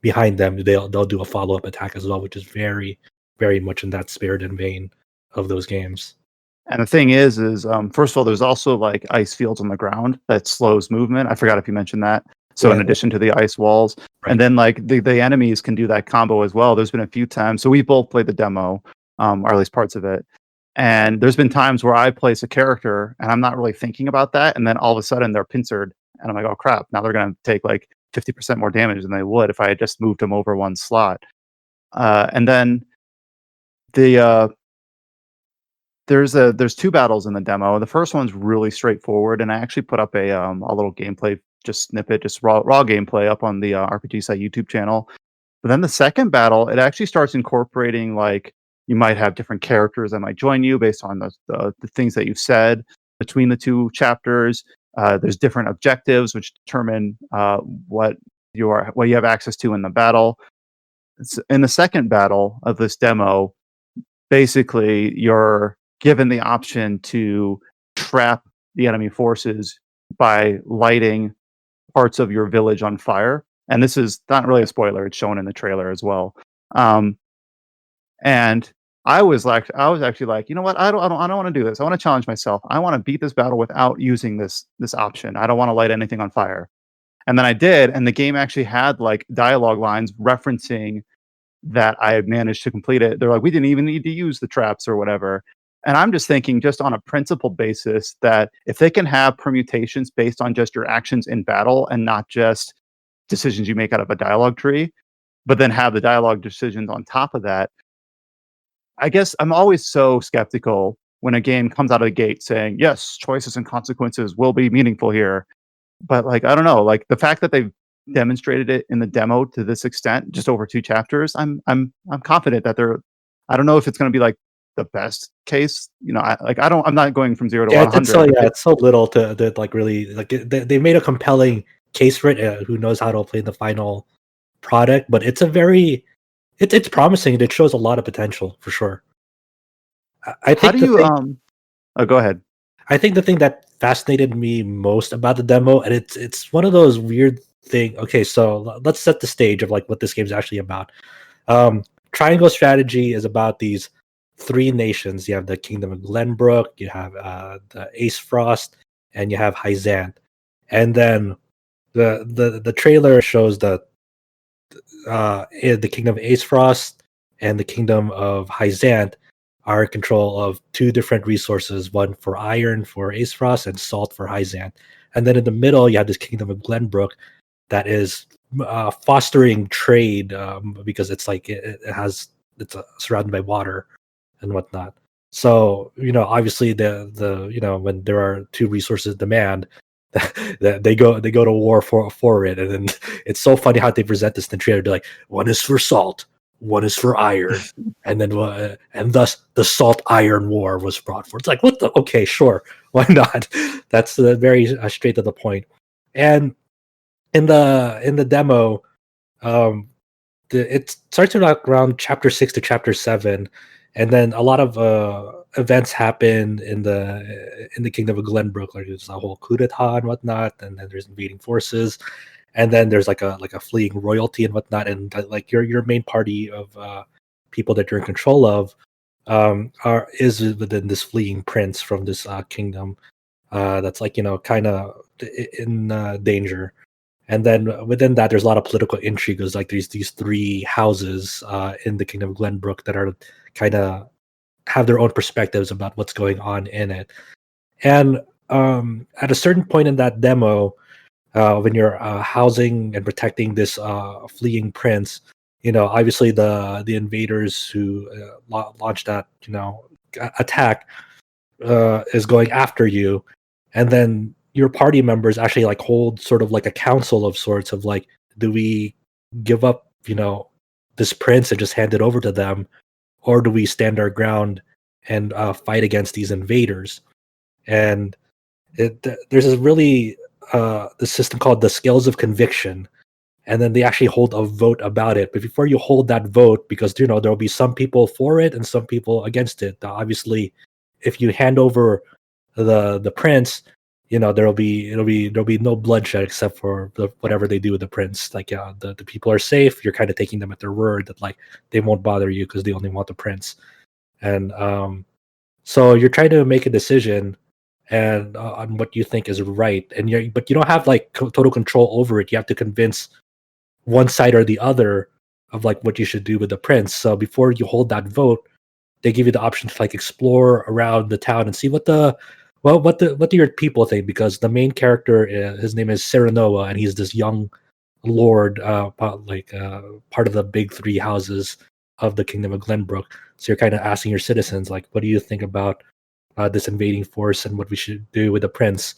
C: behind them, they'll do a follow-up attack as well, which is very, very much in that spirit and vein of those games.
A: And the thing is first of all, there's also like ice fields on the ground that slows movement. I forgot if you mentioned that. So in addition to the ice walls,
C: right.
A: And then like the enemies can do that combo as well. There's been a few times. So we both played the demo, or at least parts of it. And there's been times where I place a character and I'm not really thinking about that, and then all of a sudden they're pincered, and I'm like, oh crap! Now they're going to take like 50% more damage than they would if I had just moved them over one slot. And then there's two battles in the demo. The first one's really straightforward, and I actually put up a little gameplay just snippet, just raw gameplay up on the RPG Site YouTube channel. But then the second battle, it actually starts incorporating like you might have different characters that might join you based on the things that you've said between the two chapters. There's different objectives which determine what you have access to in the battle. In the second battle of this demo, basically you're given the option to trap the enemy forces by lighting parts of your village on fire. And this is not really a spoiler; it's shown in the trailer as well. And I was actually like, you know what? I don't want to do this. I want to challenge myself. I want to beat this battle without using this option. I don't want to light anything on fire. And then I did, and the game actually had like dialogue lines referencing that I had managed to complete it. They're like, we didn't even need to use the traps or whatever. And I'm just thinking, just on a principle basis, that if they can have permutations based on just your actions in battle and not just decisions you make out of a dialogue tree, but then have the dialogue decisions on top of that, I guess I'm always so skeptical when a game comes out of the gate saying, yes, choices and consequences will be meaningful here. But like, I don't know, like the fact that they've demonstrated it in the demo to this extent, just over 2 chapters, I'm confident that I don't know if it's going to be like the best case, I'm not going from 0 to 100.
C: It's so little to like really like they made a compelling case for it. Who knows how it'll play in the final product, but it's it's promising. It shows a lot of potential for sure. I think
A: go ahead.
C: I think the thing that fascinated me most about the demo, and it's one of those weird thing. Okay, so let's set the stage of like what this game is actually about. Triangle strategy is about these 3 nations. You have the Kingdom of Glenbrook, you have the Ace Frost, and you have Hyzant. And then the trailer shows that the Kingdom of Ace Frost and the Kingdom of Hyzant are in control of 2 different resources, one for iron for Ace Frost and salt for Hyzant. And then in the middle, you have this Kingdom of Glenbrook that is fostering trade because it's like it's surrounded by water and whatnot. So obviously the when there are 2 resources demand, they go to war for it. And then it's so funny how they present this in the trailer. They're like, one is for salt, one is for iron, and then and thus the salt iron war was brought forth. It's like, what the? Okay, sure, why not? That's very straight to the point. And in the demo, it starts around chapter 6 to chapter 7, and then a lot of events happen in the Kingdom of Glenbrook. Like there's a whole coup d'etat and whatnot, and then there's invading forces, and then there's like a fleeing royalty and whatnot, and like your main party of people that you're in control of is within this fleeing prince from this kingdom that's like kind of in danger. And then within that, there's a lot of political intrigue. There's like these 3 houses in the Kingdom of Glenbrook that are kind of have their own perspectives about what's going on in it. And at a certain point in that demo, when you're housing and protecting this fleeing prince, obviously the invaders who launched that attack is going after you, and then your party members actually like hold sort of like a council of sorts of like, do we give up this prince and just hand it over to them, or do we stand our ground and fight against these invaders? And there's this really the system called the scales of conviction, and then they actually hold a vote about it. But before you hold that vote, because there will be some people for it and some people against it, obviously if you hand over the prince, there'll be no bloodshed except for whatever they do with the prince. Like the people are safe. You're kind of taking them at their word that like they won't bother you because they only want the prince. And so you're trying to make a decision and on what you think is right, but you don't have like total control over it. You have to convince one side or the other of like what you should do with the prince. So before you hold that vote, they give you the option to like explore around the town and see what do your people think, because the main character his name is Serenoa, and he's this young lord, part of the big three houses of the kingdom of Glenbrook. So you're kind of asking your citizens like, what do you think about this invading force and what we should do with the prince?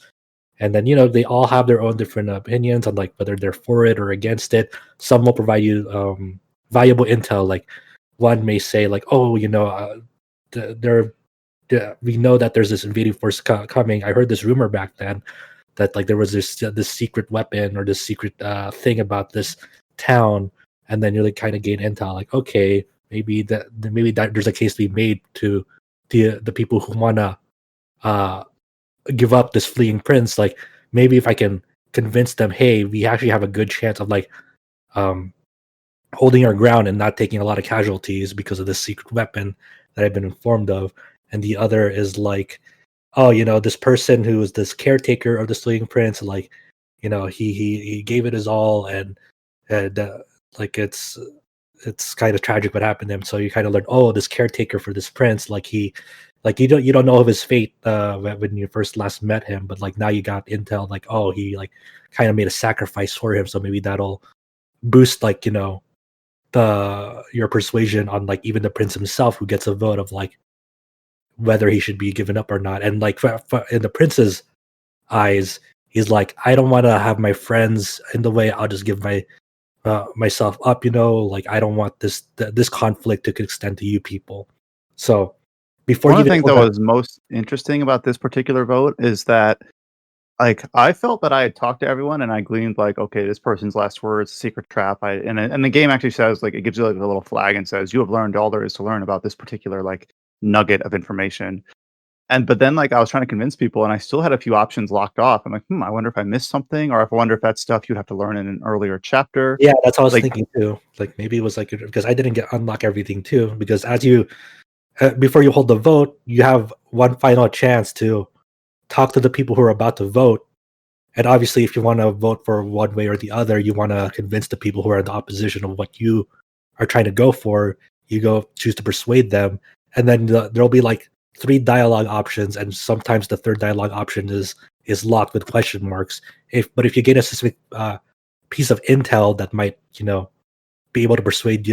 C: And then they all have their own different opinions on like whether they're for it or against it. Some will provide you valuable intel. Like one may say like, oh, we know that there's this invading force coming. I heard this rumor back then that like there was this secret weapon or this secret thing about this town, and then you like kind of gain intel. Like, okay, maybe that there's a case to be made to the people who wanna give up this fleeing prince. Like maybe if I can convince them, hey, we actually have a good chance of like holding our ground and not taking a lot of casualties because of this secret weapon that I've been informed of. And the other is like, oh, this person who is this caretaker of the fleeing prince, like, he gave it his all, and like it's kind of tragic what happened to him. So you kind of learn, oh, this caretaker for this prince, like you don't know of his fate when you last met him, but like now you got intel like, oh, he like kind of made a sacrifice for him, so maybe that'll boost like your persuasion on like even the prince himself, who gets a vote of like whether he should be given up or not. And like in the prince's eyes, he's like, I don't want to have my friends in the way. I'll just give myself up. Like I don't want this conflict to extend to you people. So before
A: one
C: you
A: of the
C: even
A: things that was most interesting about this particular vote is that like I felt that I had talked to everyone and I gleaned like, okay, this person's last words, secret trap. And the game actually says like it gives you like a little flag and says you have learned all there is to learn about this particular like nugget of information. But then like I was trying to convince people and I still had a few options locked off. I'm like, I wonder if I missed something, or if I wonder if that's stuff you'd have to learn in an earlier chapter.
C: Yeah, that's what I was
A: Like,
C: thinking too. Like maybe it was like because I didn't unlock everything too. Because as you before you hold the vote, you have one final chance to talk to the people who are about to vote. And obviously, if you want to vote for one way or the other, you want to convince the people who are in the opposition of what you are trying to go for. You choose to persuade them, and then there'll be like 3 dialogue options, and sometimes the third dialogue option is locked with question marks. But if you get a specific piece of intel that might be able to persuade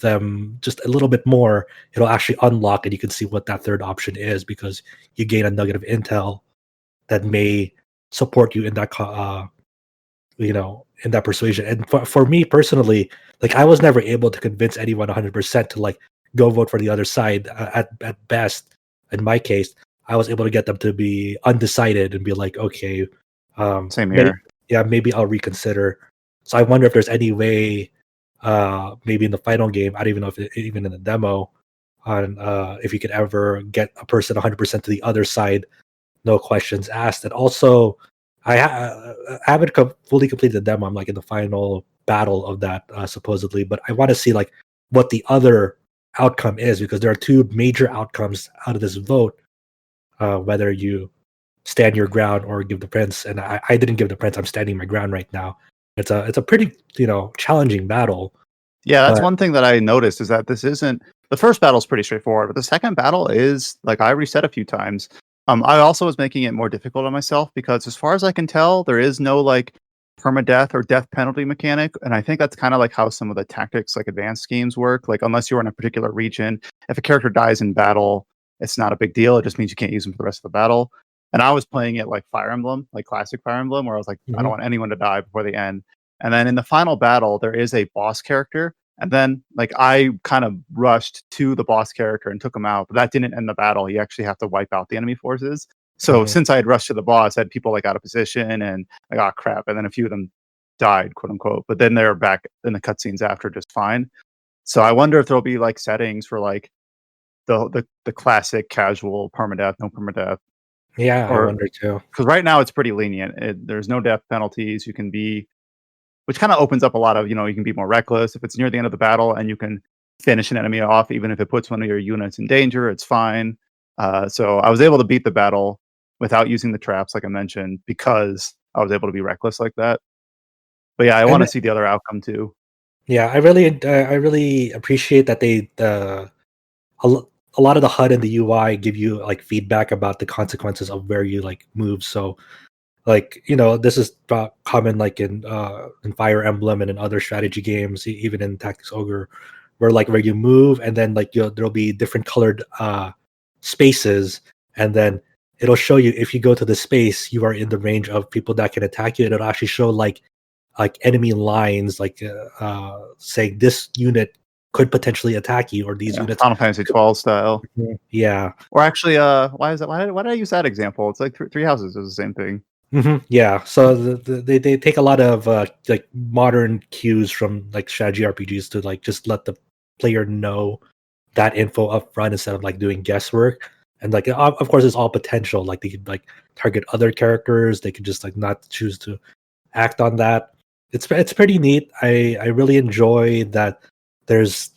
C: them just a little bit more, it'll actually unlock, and you can see what that third option is because you gain a nugget of intel that may support you in that in that persuasion. And for me personally, like I was never able to convince anyone 100% to like go vote for the other side. At best, in my case, I was able to get them to be undecided and be like, okay,
A: same here.
C: maybe I'll reconsider. So I wonder if there's any way, maybe in the final game, I don't even know if even in the demo, on if you could ever get a person 100% to the other side, no questions asked. And also, I haven't fully completed the demo. I'm like in the final battle of that supposedly, but I want to see like what the other outcome is, because there are 2 major outcomes out of this vote, whether you stand your ground or give the prince. And I didn't give the prince. I'm standing my ground right now. It's a pretty challenging battle.
A: Yeah, that's one thing that I noticed is that this isn't the first battle is pretty straightforward, but the second battle is like I reset a few times. I also was making it more difficult on myself because, as far as I can tell, there is no like permadeath or death penalty mechanic, and I think that's kind of like how some of the tactics, like advanced games, work. Like, unless you're in a particular region, if a character dies in battle, it's not a big deal. It just means you can't use them for the rest of the battle. And I was playing it like Fire Emblem, like classic Fire Emblem, where I was like, I don't want anyone to die before the end. And then in the final battle, there is a boss character. And then, like, I kind of rushed to the boss character and took him out, but that didn't end the battle. You actually have to wipe out the enemy forces. So since I had rushed to the boss, I had people like out of position, and like, oh crap. And then a few of them died, quote unquote. But then they're back in the cutscenes after just fine. So I wonder if there'll be like settings for like the classic casual permadeath, no permadeath.
C: Yeah, I
A: Or
C: wonder too.
A: because right now it's pretty lenient. There's no death penalties. You can be, which kind of opens up a lot of, you can be more reckless if it's near the end of the battle and you can finish an enemy off, even if it puts one of your units in danger. It's fine. So I was able to beat the battle without using the traps, like I mentioned, because I was able to be reckless like that. But yeah, I want
C: And
A: to see the other outcome too.
C: yeah, I really appreciate that they a lot of the HUD and the UI give you like feedback about the consequences of where you like move. So like this is common like in Fire Emblem and in other strategy games, even in Tactics Ogre, where you move and then like there'll be different colored spaces, and then it'll show you if you go to the space you are in the range of people that can attack you, and it'll actually show like enemy lines like saying this unit could potentially attack you, or these
A: Yeah,
C: units
A: Final Fantasy
C: could,
A: 12 style.
C: yeah.
A: Or actually, why is that? Why did I use that example? It's like three houses is the same thing.
C: Yeah, so they take a lot of like modern cues from like strategy RPGs to like just let the player know that info up front instead of like doing guesswork. And like of course it's all potential. Like they could like target other characters. They could just like not choose to act on that. It's pretty neat. I really enjoy that. There's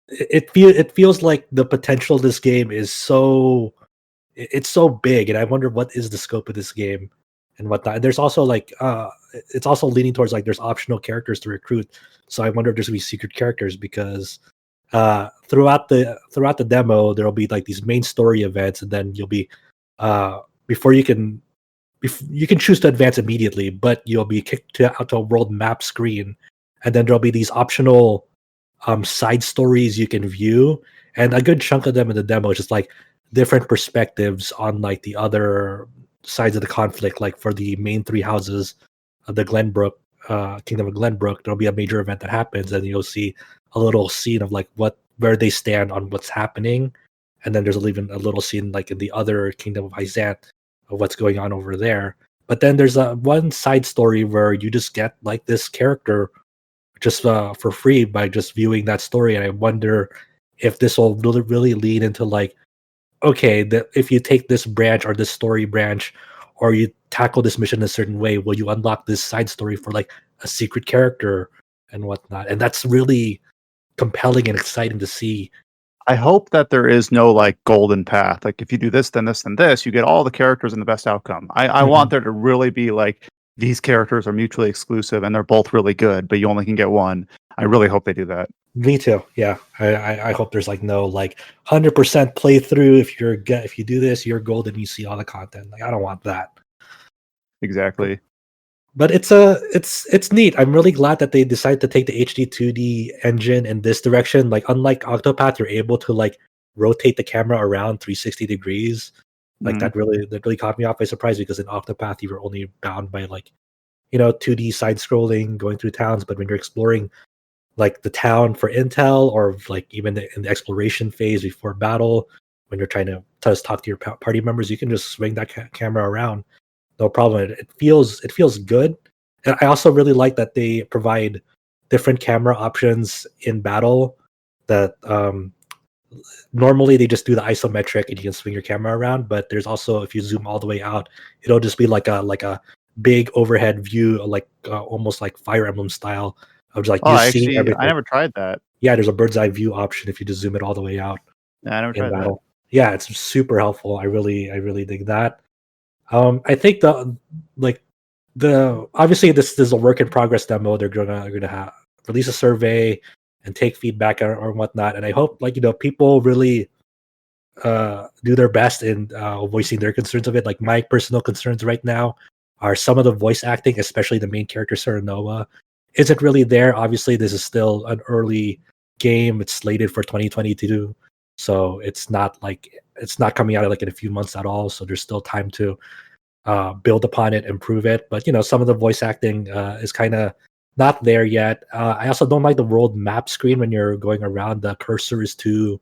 C: it feels like the potential of this game is it's so big, and I wonder what is the scope of this game and whatnot. And there's also like it's also leaning towards like there's optional characters to recruit. So I wonder if there's gonna be secret characters, because throughout the demo there'll be like these main story events, and then you'll be before you can choose to advance immediately, but you'll be kicked out to a world map screen, and then there'll be these optional side stories you can view, and a good chunk of them in the demo is just like different perspectives on like the other sides of the conflict. Like for the main three houses of the Glenbrook Kingdom of Glenbrook, there'll be a major event that happens, and you'll see a little scene of like where they stand on what's happening, and then there's even a little scene like in the other Kingdom of Hyzant of what's going on over there. But then there's a one side story where you just get like this character just for free by just viewing that story. And I wonder if this will really lead into like, okay, if you take this branch or this story branch, or you tackle this mission in a certain way, will you unlock this side story for like a secret character and whatnot? And that's really compelling and exciting to see.
A: I hope that there is no like golden path. Like if you do this, then this, then this, you get all the characters and the best outcome. I want there to really be like these characters are mutually exclusive and they're both really good, but you only can get one. I really hope they do that.
C: Me too. Yeah, I hope there's like no like 100% playthrough. If you do this, you're golden. You see all the content. Like I don't want that.
A: Exactly.
C: But it's neat. I'm really glad that they decided to take the HD 2D engine in this direction. Like unlike Octopath, you're able to like rotate the camera around 360 degrees. Like
A: Mhm.
C: that really caught me off by surprise, because in Octopath you were only bound by like 2D side scrolling going through towns. But when you're exploring like the town for intel, or like even in the exploration phase before battle, when you're trying to just talk to your party members, you can just swing that camera around, no problem. It feels good. And I also really like that they provide different camera options in battle. That normally they just do the isometric and you can swing your camera around, but there's also, if you zoom all the way out, it'll just be like a big overhead view, like almost like Fire Emblem style, of just like
A: Oh,
C: you
A: I
C: seeing
A: actually I
C: everything.
A: never tried that.
C: Yeah, there's a bird's eye view option if you just zoom it all the way out
A: Yeah, I never
C: in
A: tried that.
C: battle. Yeah, it's super helpful. I really dig that. I think like the obviously this is a work in progress demo. They're gonna release a survey and take feedback or whatnot. And I hope like people really do their best in voicing their concerns of it. Like my personal concerns right now are some of the voice acting, especially the main character Serenova, isn't really there. Obviously, this is still an early game. It's slated for 2022, so it's not coming out like in a few months at all. So there's still time to build upon it, improve it. But some of the voice acting is kind of not there yet. I also don't like the world map screen when you're going around. The cursor is too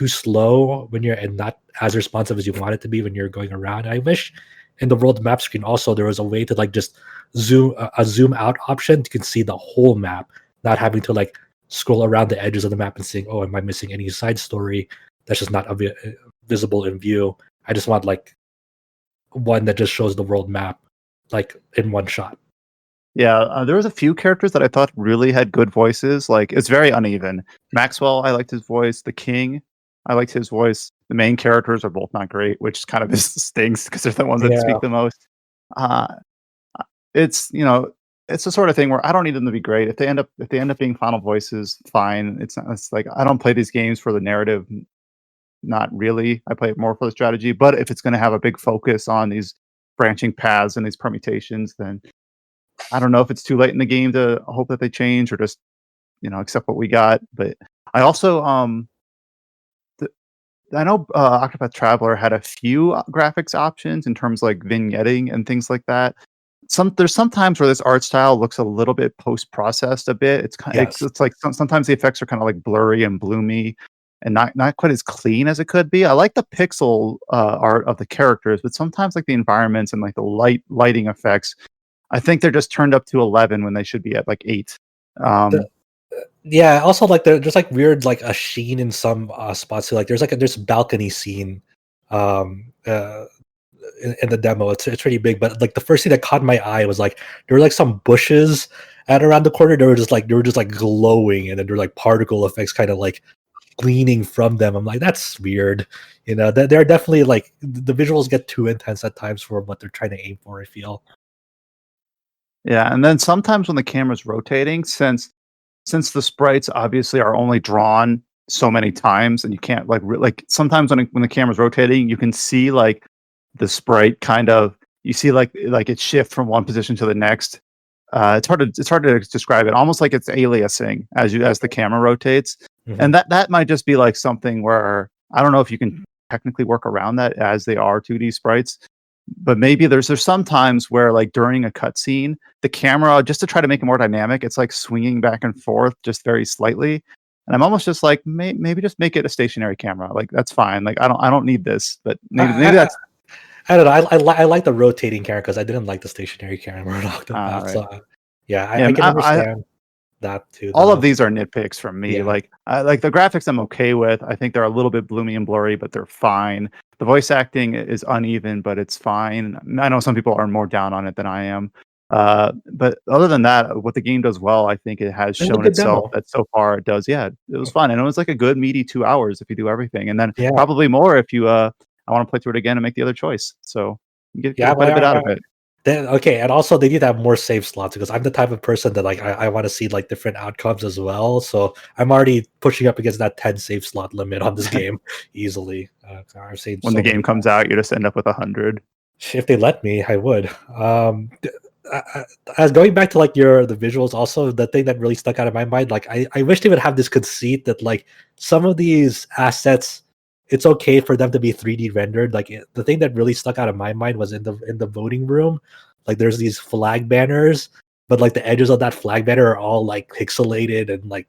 C: slow when you're, and not as responsive as you want it to be when you're going around. I wish in the world map screen also there was a way to like just zoom a zoom out option. You can see the whole map, not having to like scroll around the edges of the map and saying, "Oh, am I missing any side story?" That's just not visible in view. I just want like one that just shows the world map like in one shot.
A: Yeah, there was a few characters that I thought really had good voices. Like it's very uneven. Maxwell, I liked his voice. The King, I liked his voice. The main characters are both not great, which kind of stinks because they're the ones that
C: Yeah.
A: speak the most. Uh, it's it's the sort of thing where I don't need them to be great. If they end up being final voices, fine. It's like I don't play these games for the narrative. Not really. I play it more for the strategy. But if it's going to have a big focus on these branching paths and these permutations, then I don't know if it's too late in the game to hope that they change or just accept what we got. But I also I know Octopath Traveler had a few graphics options in terms like vignetting and things like that. There's sometimes where this art style looks a little bit post processed a bit.
C: Yes.
A: It's like sometimes the effects are kind of like blurry and bloomy and not quite as clean as it could be. I like the pixel art of the characters, but sometimes like the environments and like the lighting effects, I think they're just turned up to 11 when they should be at like 8.
C: Yeah, also like there's like weird like a sheen in some spots too. Like there's a balcony scene um uh in the demo. It's pretty big, but like the first thing that caught my eye was like there were like some bushes at around the corner. They were just like glowing, and then there were like particle effects kind of like gleaning from them. I'm like, that's weird. They're definitely like the visuals get too intense at times for what they're trying to aim for, I feel.
A: Yeah, and then sometimes when the camera's rotating, since the sprites obviously are only drawn so many times, and you can't like sometimes when the camera's rotating, you can see like the sprite kind of you see like it shift from one position to the next. It's hard to describe it. Almost like it's aliasing as the camera rotates, and that might just be like something where I don't know if you can technically work around that as they are 2D sprites. But maybe there's some times where like during a cutscene, the camera just to try to make it more dynamic, it's like swinging back and forth just very slightly. And I'm almost just like maybe just make it a stationary camera. Like that's fine. Like I don't need this. But maybe that's
C: I don't know. I like the rotating camera because I didn't like the stationary camera in Octopath.
A: right.
C: So yeah,
A: Yeah,
C: I can understand that too.
A: all of
C: Though.
A: these are nitpicks from me.
C: Yeah.
A: Like the graphics I'm okay with. I think they're a little bit bloomy and blurry, but they're fine. The voice acting is uneven, but it's fine. I know some people are more down on it than I am. But other than that, what the game does well, I think it has
C: It was a
A: shown
C: good
A: itself
C: demo.
A: that so far it does. Yeah, it was fun, and it was like a good meaty 2 hours if you do everything, and then
C: Yeah.
A: probably more if you I want to play through it again and make the other choice. So you get
C: Yeah,
A: quite a bit out of it.
C: Okay, and also they need to have more save slots because I'm the type of person that like I want to see like different outcomes as well. So I'm already pushing up against that 10 save slot limit on this game easily. I've seen
A: When
C: so
A: the
C: many
A: game comes out, you just end up with 100.
C: If they let me, I would. As going back to like the visuals, also the thing that really stuck out of my mind, like I wish they would have this conceit that like some of these assets, it's okay for them to be 3D rendered. Like the thing that really stuck out of my mind was in the voting room, like there's these flag banners, but like the edges of that flag banner are all like pixelated and like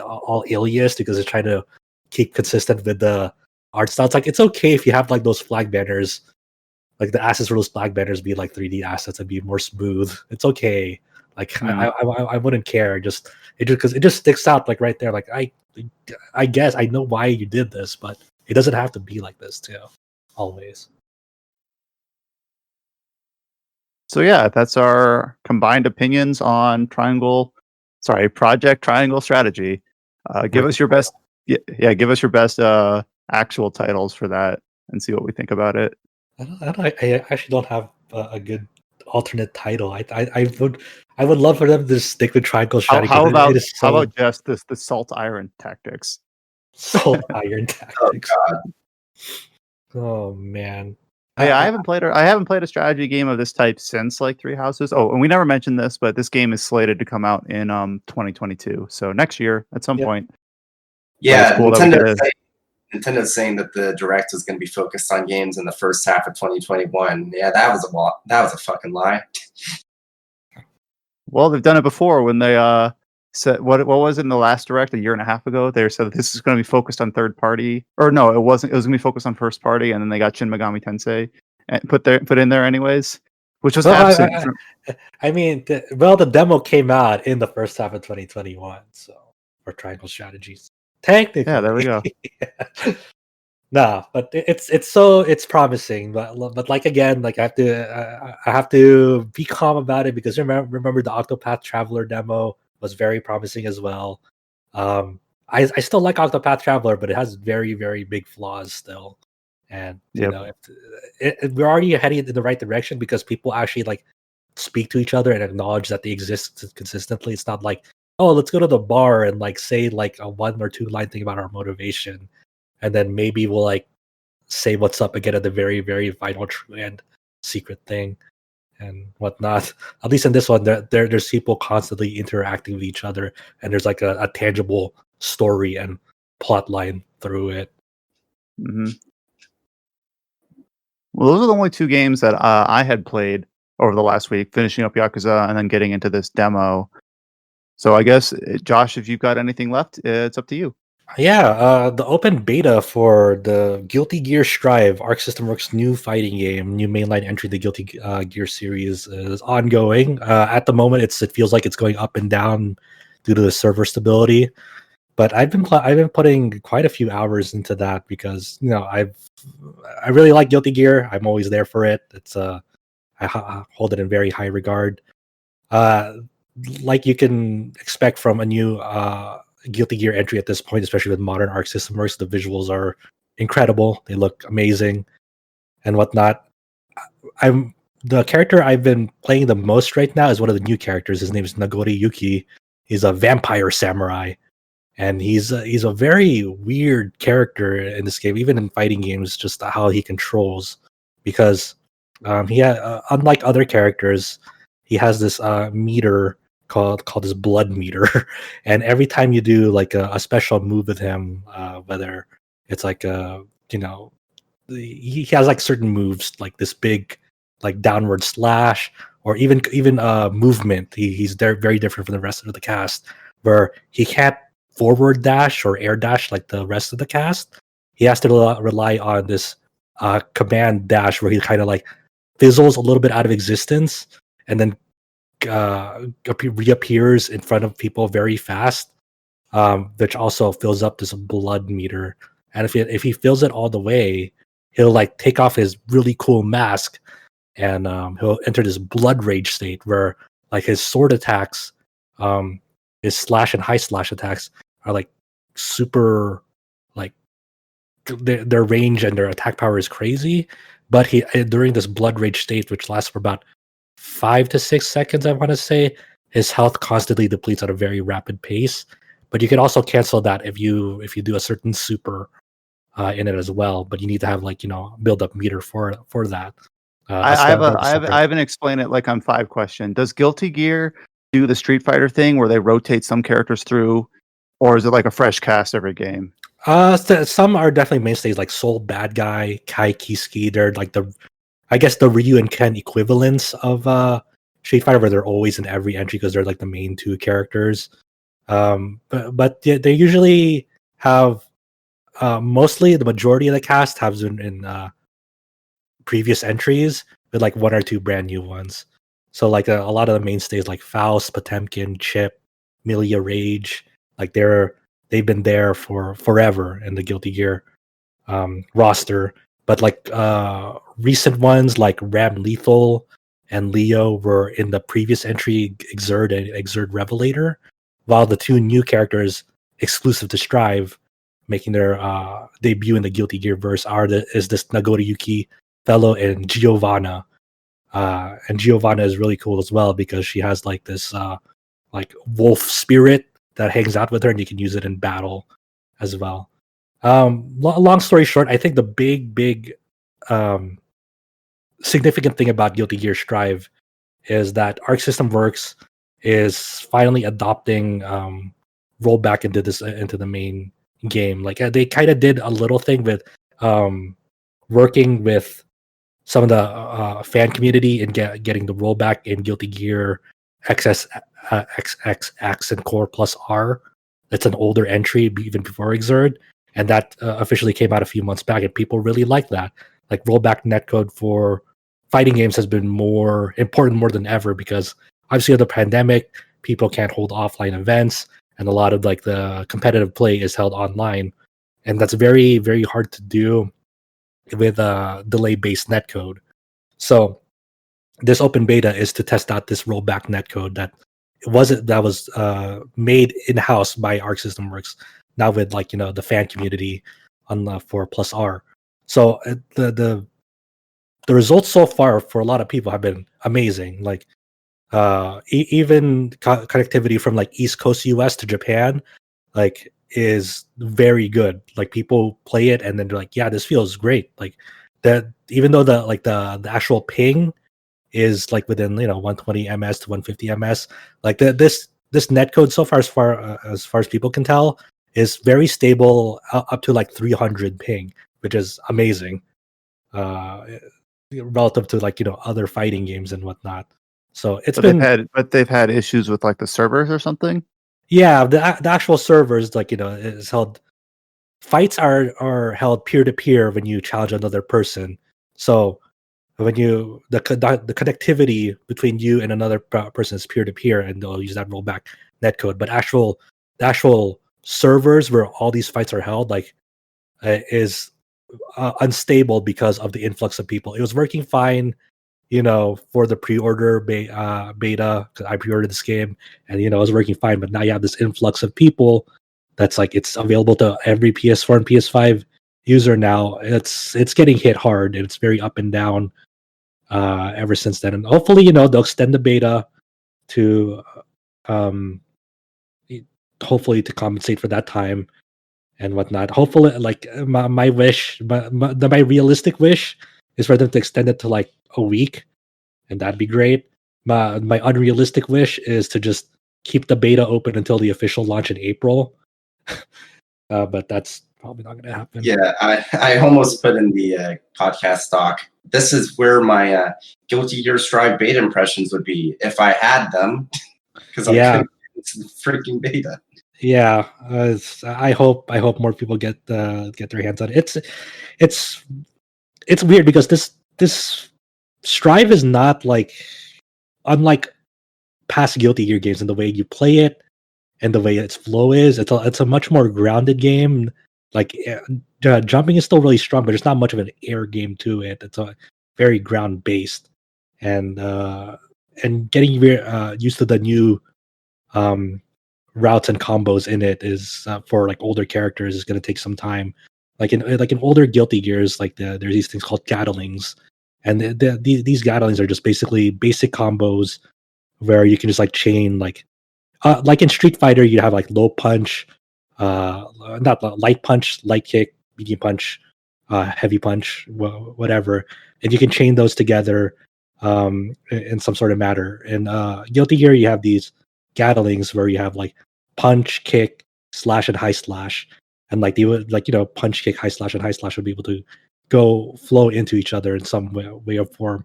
C: all aliased because they're trying to keep consistent with the art style. It's like it's okay if you have like those flag banners, like the assets for those flag banners be like 3D assets and be more smooth. It's okay. Like I wouldn't care. Just because it just sticks out like right there. Like I guess I know why you did this, but it doesn't have to be like this too. Always.
A: So yeah, that's our combined opinions on Project Triangle Strategy. Give us your best, yeah, give us your best actual titles for that, and see what we think about it.
C: I actually don't have a good alternate title. I would love for them to stick with Triangle Strategy.
A: How
C: It is
A: how
C: so
A: about just the Salt Iron Tactics?
C: Salt Iron
B: Oh
C: Tactics.
B: god.
C: Oh man.
A: Hey, I haven't played a strategy game of this type since like Three Houses. Oh, and we never mentioned this, but this game is slated to come out in 2022. So next year at some
C: Yep.
A: point.
B: Yeah,
A: it's cool that we get it.
B: Nintendo saying that the direct was going to be focused on games in the first half of 2021. Yeah, that was a fucking lie.
A: Well, they've done it before when they said what was it in the last direct a year and a half ago? They said that this is going to be focused on third party, or no, it wasn't. It was going to be focused on first party, and then they got Shin Megami Tensei and put in there anyways, which was
C: Well,
A: absent.
C: I mean, the demo came out in the first half of 2021, so for Triangle Strategies, technically.
A: Yeah, there we go.
C: Nah, but it's promising. But like again, like I have to be calm about it because remember the Octopath Traveler demo was very promising as well. I still like Octopath Traveler, but it has very very big flaws still, and you
A: Yep.
C: know we're already heading in the right direction because people actually like speak to each other and acknowledge that they exist consistently. It's not like, oh, let's go to the bar and like say like a 1 or 2 line thing about our motivation, and then maybe we'll like say what's up again at the very very final true end secret thing and whatnot. At least in this one, there's people constantly interacting with each other, and there's like a tangible story and plot line through it.
A: Hmm. Well, those are the only 2 games that I had played over the last week, finishing up Yakuza and then getting into this demo. So I guess, Josh, if you've got anything left, it's up to you.
C: Yeah, the open beta for the Guilty Gear Strive, Arc System Works' new fighting game, new mainline entry, the Guilty Gear series, is ongoing. At the moment, it feels like it's going up and down due to the server stability. But I've been putting quite a few hours into that because I really like Guilty Gear. I'm always there for it. It's I hold it in very high regard. Uh, like you can expect from a new Guilty Gear entry at this point, especially with modern Arc System Works, the visuals are incredible. They look amazing and whatnot. I'm the character I've been playing the most right now is one of the new characters. His name is Nagori Yuki. He's a vampire samurai, and he's a very weird character in this game, even in fighting games. Just how he controls, because unlike other characters, he has this meter called his blood meter, and every time you do like a special move with him, whether it's like he has like certain moves like this big like downward slash or even movement. He's very different from the rest of the cast, where he can't forward dash or air dash like the rest of the cast. He has to rely on this command dash where he kind of like fizzles a little bit out of existence and then reappears in front of people very fast, which also fills up this blood meter. And if he fills it all the way, he'll like take off his really cool mask, and he'll enter this blood rage state where like his sword attacks, his slash and high slash attacks are like super, like their range and their attack power is crazy. But he during this blood rage state, which lasts for about 5 to 6 seconds, I want to say, his health constantly depletes at a very rapid pace. But you can also cancel that if you do a certain super in it as well. But you need to have like build up meter for that.
A: I have an explain it like I'm 5 question. Does Guilty Gear do the Street Fighter thing where they rotate some characters through, or is it like a fresh cast every game?
C: Some are definitely mainstays like Soul Bad Guy, Kai Kiski. They're like I guess the Ryu and Ken equivalents of Street Fighter, where they're always in every entry because they're like the main 2 characters. But they usually have mostly the majority of the cast has been in previous entries with like 1 or 2 brand new ones. So like a lot of the mainstays like Faust, Potemkin, Chip, Milia Rage, like they've been there for forever in the Guilty Gear roster. But like recent ones like Ram Lethal and Leo were in the previous entry, Exert and Exert Revelator, while the 2 new characters exclusive to Strive, making their debut in the Guilty Gear verse, is this Nagori Yuki fellow and Giovanna. And Giovanna is really cool as well because she has like this like wolf spirit that hangs out with her, and you can use it in battle as well. Long story short, I think the big significant thing about Guilty Gear Strive is that Arc System Works is finally adopting rollback into the main game. Like they kind of did a little thing with working with some of the fan community and getting the rollback in Guilty Gear XS XXX and Core Plus R. That's an older entry, even before Exert, and that officially came out a few months back, and people really like that. Like rollback netcode for fighting games has been more important more than ever because obviously of the pandemic, people can't hold offline events, and a lot of like the competitive play is held online. and that's very, very hard to do with delay-based netcode. So this open beta is to test out this rollback netcode that was made in-house by Arc System Works, now with the fan community on for plus R. So the results so far for a lot of people have been amazing. Like even connectivity from like East Coast US to Japan like is very good. Like people play it and then they're like, yeah, this feels great. Like that, even though the actual ping is like within 120 ms to 150 ms, like this netcode so far, as far as people can tell, is very stable up to like 300 ping, which is amazing relative to other fighting games and whatnot. So it's
A: they've had issues with like the servers or something.
C: Yeah, the actual servers is held. Fights are held peer to peer when you challenge another person. So when the connectivity between you and another person is peer to peer, and they'll use that rollback netcode. But the actual servers where all these fights are held is unstable because of the influx of people. It was working fine, for the pre-order beta, because I pre-ordered this game, and it was working fine. But now you have this influx of people that's like it's available to every PS4 and PS5 user now. It's getting hit hard, and it's very up and down ever since then. And hopefully, they'll extend the beta to hopefully to compensate for that time and whatnot. Hopefully, like my wish, my realistic wish is for them to extend it to like a week, and that'd be great. My unrealistic wish is to just keep the beta open until the official launch in April. But that's probably not going to happen.
B: Yeah, I almost put in the podcast doc. This is where my Guilty Gear Strive beta impressions would be if I had them, because I couldn't get into the freaking beta.
C: Yeah, I hope more people get their hands on it. It's weird because this Strive is not unlike past Guilty Gear games in the way you play it and the way its flow is. It's a much more grounded game. Like jumping is still really strong, but there's not much of an air game to it. It's a very ground based, and getting used to the new routes and combos in it is for like older characters is going to take some time. Like in older Guilty Gears, there's these things called gattlings, and these gattlings are just basically basic combos where you can just chain like in Street Fighter you have like low punch, not light punch, light kick, medium punch, heavy punch, whatever, and you can chain those together in some sort of matter. In Guilty Gear you have these gattlings where you have like punch, kick, slash, and high slash, and they would punch, kick, high slash, and high slash would be able to go flow into each other in some way or form.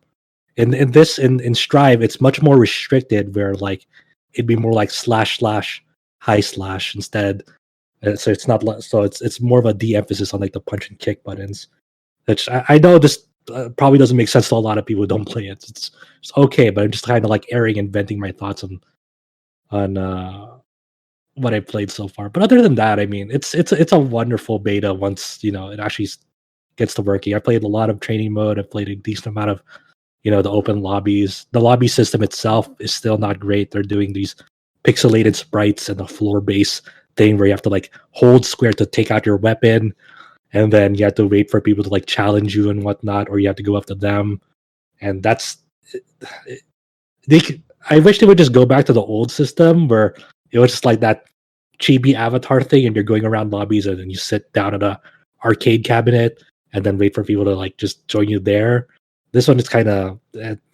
C: In Strive, it's much more restricted, where it'd be more like slash slash high slash instead. So it's not so it's more of a de-emphasis on the punch and kick buttons, which I know this probably doesn't make sense to a lot of people who don't play it. It's okay, but I'm just kind of airing and venting my thoughts on what I played so far. But other than that, I mean, it's a wonderful beta once it actually gets to working. I played a lot of training mode. I've played a decent amount of the open lobbies. The lobby system itself is still not great. They're doing these pixelated sprites and the floor base thing where you have to hold square to take out your weapon, and then you have to wait for people to challenge you and whatnot, or you have to go up to them. And that's I wish they would just go back to the old system where it was just like that chibi avatar thing, and you're going around lobbies, and then you sit down at a arcade cabinet and then wait for people to just join you there. This one is kind of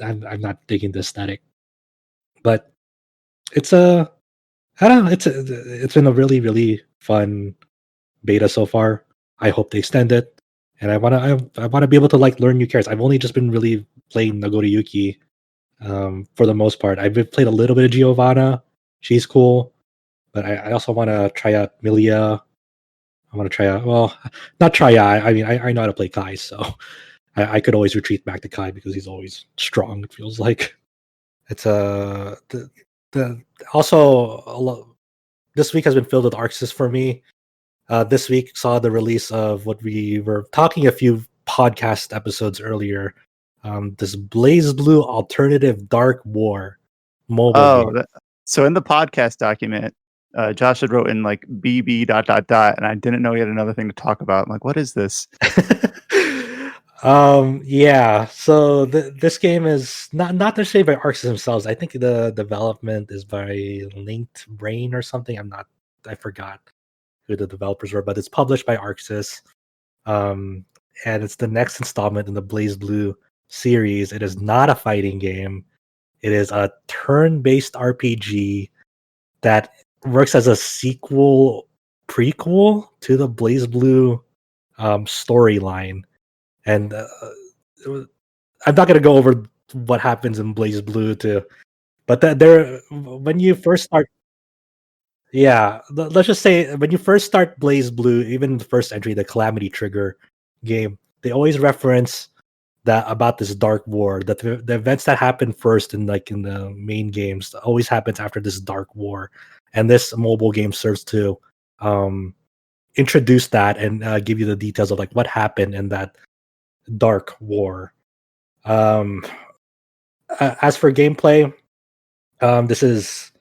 C: I'm not digging the aesthetic, but it's I don't know. It's been a really, really fun beta so far. I hope they extend it, and I wanna be able to learn new characters. I've only just been really playing Nagoriyuki for the most part. I've played a little bit of Giovanna. She's cool, but I also want to try out Milia. I want to try out, well, not try out. I mean, I know how to play Kai, so I could always retreat back to Kai because he's always strong. It feels like it's also this week has been filled with Arxis for me. this week saw the release of what we were talking a few podcast episodes earlier. This BlazBlue Alternative Dark War mobile game.
A: So in the podcast document, Josh had wrote in like BB ... and I didn't know he had another thing to talk about. I'm like, what is this?
C: Yeah. So this game is not necessarily by Arxis themselves. I think the development is by Linked Brain or something. I forgot who the developers were, but it's published by Arxis. And it's the next installment in the BlazBlue series. It is not a fighting game. It is a turn-based RPG that works as a prequel to the BlazBlue storyline. And I'm not going to go over what happens in BlazBlue but when you first start, let's just say when you first start BlazBlue, even the first entry, the Calamity Trigger game, they always reference that about this dark war, that the events that happen first in the main games always happens after this dark war, and this mobile game serves to introduce that and give you the details of like what happened in that dark war. As for gameplay, this is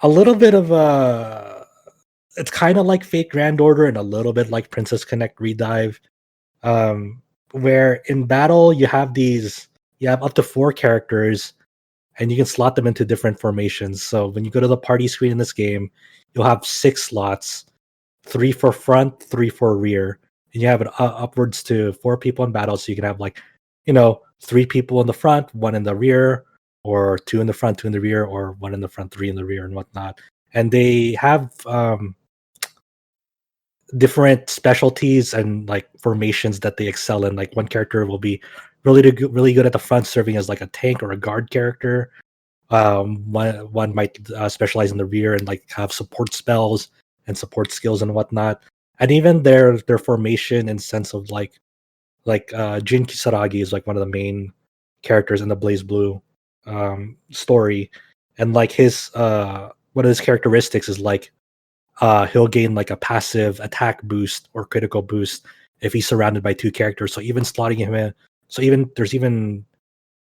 C: a little bit of it's kind of like Fate Grand Order and a little bit like Princess Connect Redive, where in battle you have up to 4 characters and you can slot them into different formations. So when you go to the party screen in this game, you'll have 6 slots, 3 for front, 3 for rear, and you have it upwards to 4 people in battle. So you can have 3 people in the front, 1 in the rear, or 2 in the front, 2 in the rear, or 1 in the front, 3 in the rear, and whatnot. And they have different specialties and like formations that they excel in. Like one character will be really good at the front, serving as like a tank or a guard character. One might specialize in the rear and like have support spells and support skills and whatnot. And even their formation and sense of like Jin Kisaragi is like one of the main characters in the BlazBlue story, and like his one of his characteristics is like he'll gain like a passive attack boost or critical boost if he's surrounded by 2 characters. So even slotting him in, there's even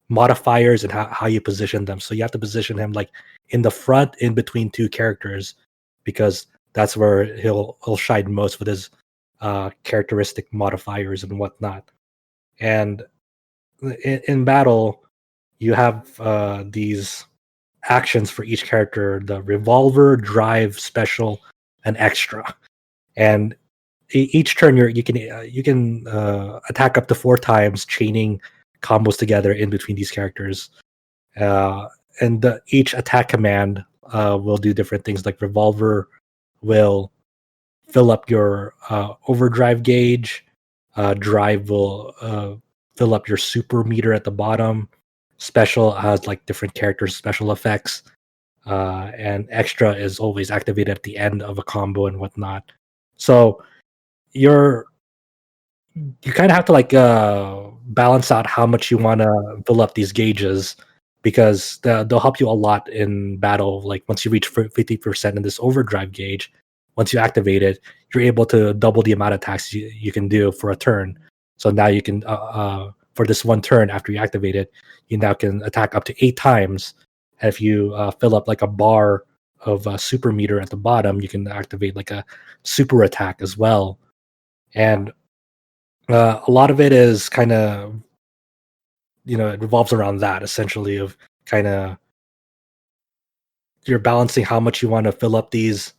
C: modifiers and how you position them. So you have to position him like in the front, in between 2 characters, because that's where he'll shine most with his characteristic modifiers and whatnot. And in battle, you have these actions for each character: the revolver, drive, special, and extra. And each turn you can attack up to 4 times, chaining combos together in between these characters. And each attack command will do different things. Like revolver will fill up your overdrive gauge. Drive will fill up your super meter at the bottom. Special has like different characters' special effects. And extra is always activated at the end of a combo and whatnot. So you kind of have to like balance out how much you want to fill up these gauges, because they'll help you a lot in battle. Like once you reach 50% in this overdrive gauge, once you activate it, you're able to double the amount of attacks you can do for a turn. So now you can for this one turn after you activate it, you now can attack up to 8 times. And if you fill up like a bar of super meter at the bottom, you can activate like a super attack as well. And a lot of it is kind of, it revolves around that, essentially, of kind of you're balancing how much you want to fill up these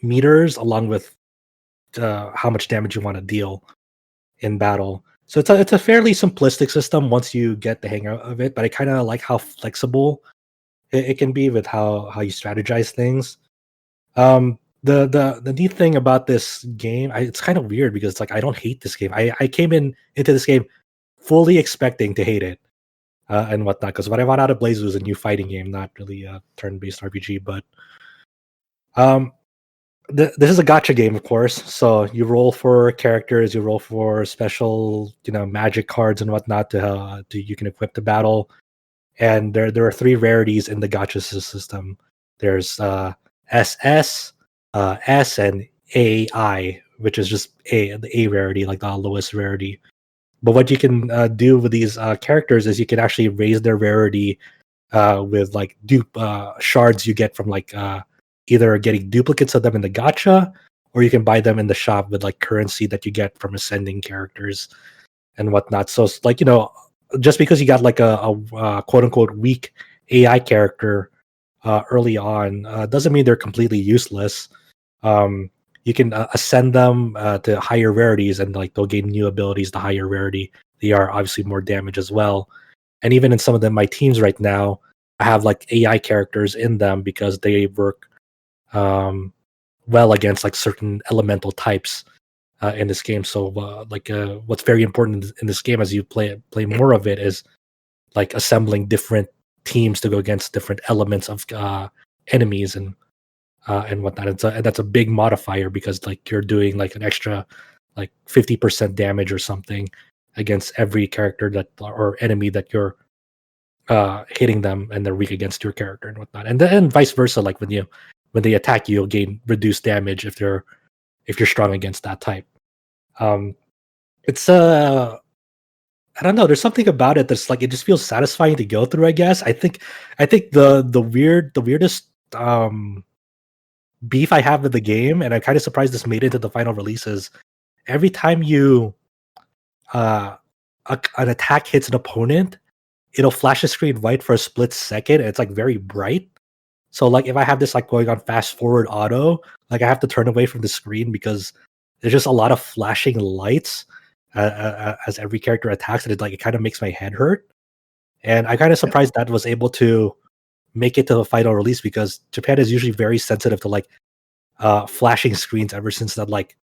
C: meters along with how much damage you want to deal in battle. So it's a fairly simplistic system once you get the hang of it, but I kind of like how flexible it can be with how you strategize things. The neat thing about this game, it's kind of weird because it's like I don't hate this game. I came into this game fully expecting to hate it and whatnot, because what I want out of BlazBlue is a new fighting game, not really a turn-based RPG. But this is a gacha game, of course. So you roll for characters, you roll for special, magic cards and whatnot to you can equip the battle. And there are 3 rarities in the gacha system. There's SS, S, and AI, which is just the A rarity, like the lowest rarity. But what you can do with these characters is you can actually raise their rarity with like dupe shards you get from like either getting duplicates of them in the gacha, or you can buy them in the shop with like currency that you get from ascending characters and whatnot. So it's like, just because you got like a quote unquote weak AI character early on doesn't mean they're completely useless. You can ascend them to higher rarities, and like they'll gain new abilities. The higher rarity, they are obviously more damage as well. And even in some of them, my teams right now, I have like AI characters in them because they work well against like certain elemental types in this game. So what's very important in this game as you play more of it is like assembling different teams to go against different elements of enemies and whatnot. And that's a big modifier because like you're doing like an extra like 50% damage or something against every character that or enemy that you're hitting them, and they're weak against your character and whatnot. And then vice versa, like when they attack you, you'll gain reduced damage if you're strong against that type. It's I don't know. There's something about it that's like it just feels satisfying to go through. I guess I think the weirdest beef I have with the game, and I'm kind of surprised this made it to the final releases. Every time you an attack hits an opponent, it'll flash a screen white for a split second, and it's like very bright. So like if I have this like going on fast forward auto, like I have to turn away from the screen because there's just a lot of flashing lights as every character attacks, and it kind of makes my head hurt. And I'm kind of surprised that was able to make it to the final release because Japan is usually very sensitive to like flashing screens ever since that like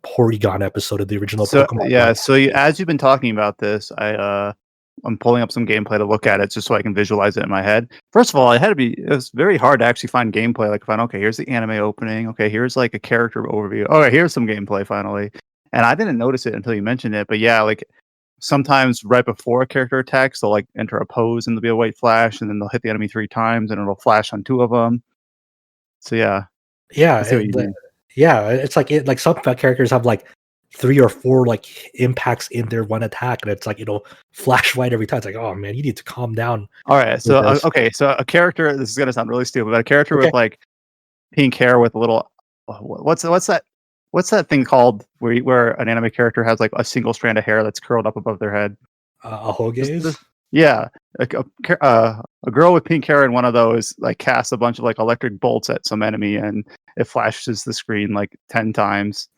C: Porygon episode of the original Pokemon.
A: Yeah, so as you've been talking about this, I'm pulling up some gameplay to look at it just so I can visualize it in my head. First of all, it was very hard to actually find gameplay. Like okay, here's the anime opening. Okay, here's like a character overview. Oh, here's some gameplay finally. And I didn't notice it until you mentioned it. But yeah, like sometimes right before a character attacks, they'll like enter a pose and there'll be a white flash, and then they'll hit the enemy 3 times and it'll flash on 2 of them. So yeah.
C: Yeah,
A: I see what you mean.
C: yeah, it's like some characters have like 3 or 4 like impacts in their one attack, and it's like it'll flash white every time. It's like, oh man, you need to calm down.
A: All right, so okay, so a character. This is gonna sound really stupid, but a character with like pink hair with a little what's that thing called where an anime character has like a single strand of hair that's curled up above their head?
C: A Hogaze?
A: Yeah, like a girl with pink hair in one of those like casts a bunch of like electric bolts at some enemy, and it flashes the screen like 10 times.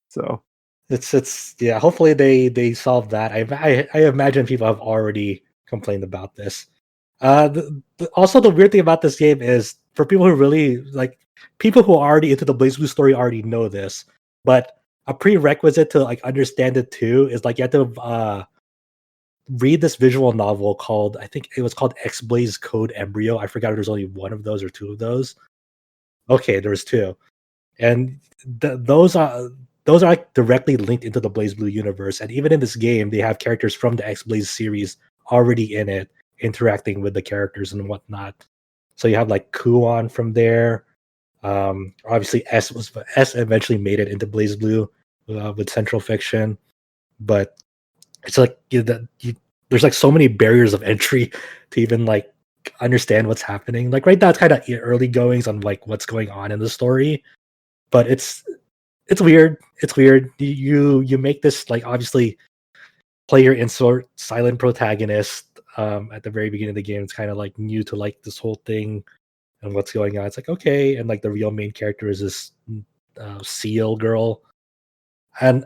A: So
C: it's yeah. Hopefully they solve that. I imagine people have already complained about this. Also, the weird thing about this game is for people who really like people who are already into the BlazBlue story already know this, but a prerequisite to like understand it too is like you have to read this visual novel called, I think it was called X-Blaze Code Embryo. I forgot if there's only 1 of those or 2 of those. Okay, there's 2, and those are like directly linked into the BlazBlue universe. And even in this game, they have characters from the X-Blaze series already in it, interacting with the characters and whatnot. So you have like Kuon from there. Obviously, S eventually made it into BlazBlue with Central Fiction, but it's like there's like so many barriers of entry to even like understand what's happening. Like right now, it's kind of early goings on like what's going on in the story, but it's weird. It's weird. You make this like obviously player insert silent protagonist at the very beginning of the game. It's kind of like new to like this whole thing and what's going on. It's like okay, and like the real main character is this seal girl, and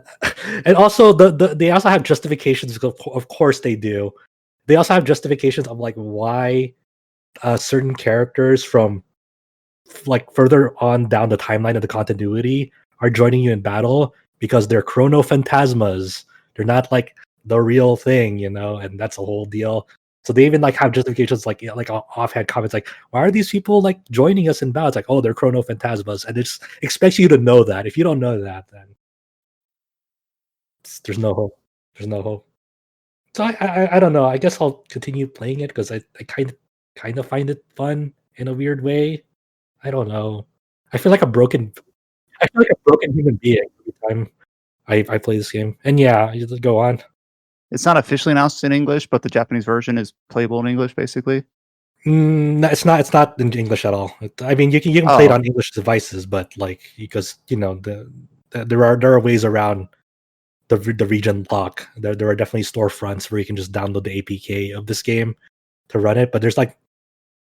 C: also they also have justifications. Of course they do. They also have justifications of like why certain characters from like further on down the timeline of the continuity are joining you in battle because they're chrono phantasmas. They're not like the real thing, and that's a whole deal. So they even like have justifications like offhand comments like, why are these people like joining us in battle? It's like, oh, they're chrono phantasmas, and it just expects you to know that. If you don't know that, then there's no hope. There's no hope. So I don't know. I guess I'll continue playing it because I kind of find it fun in a weird way. I don't know. I feel like a broken. I feel like a broken human being every time I play this game. And yeah, you just go on.
A: It's not officially announced in English, but the Japanese version is playable in English, basically.
C: No, it's not. It's not in English at all. I mean, you can play it
A: Oh,
C: on English devices, but like because there are ways around the region lock. There are definitely storefronts where you can just download the APK of this game to run it. But there's like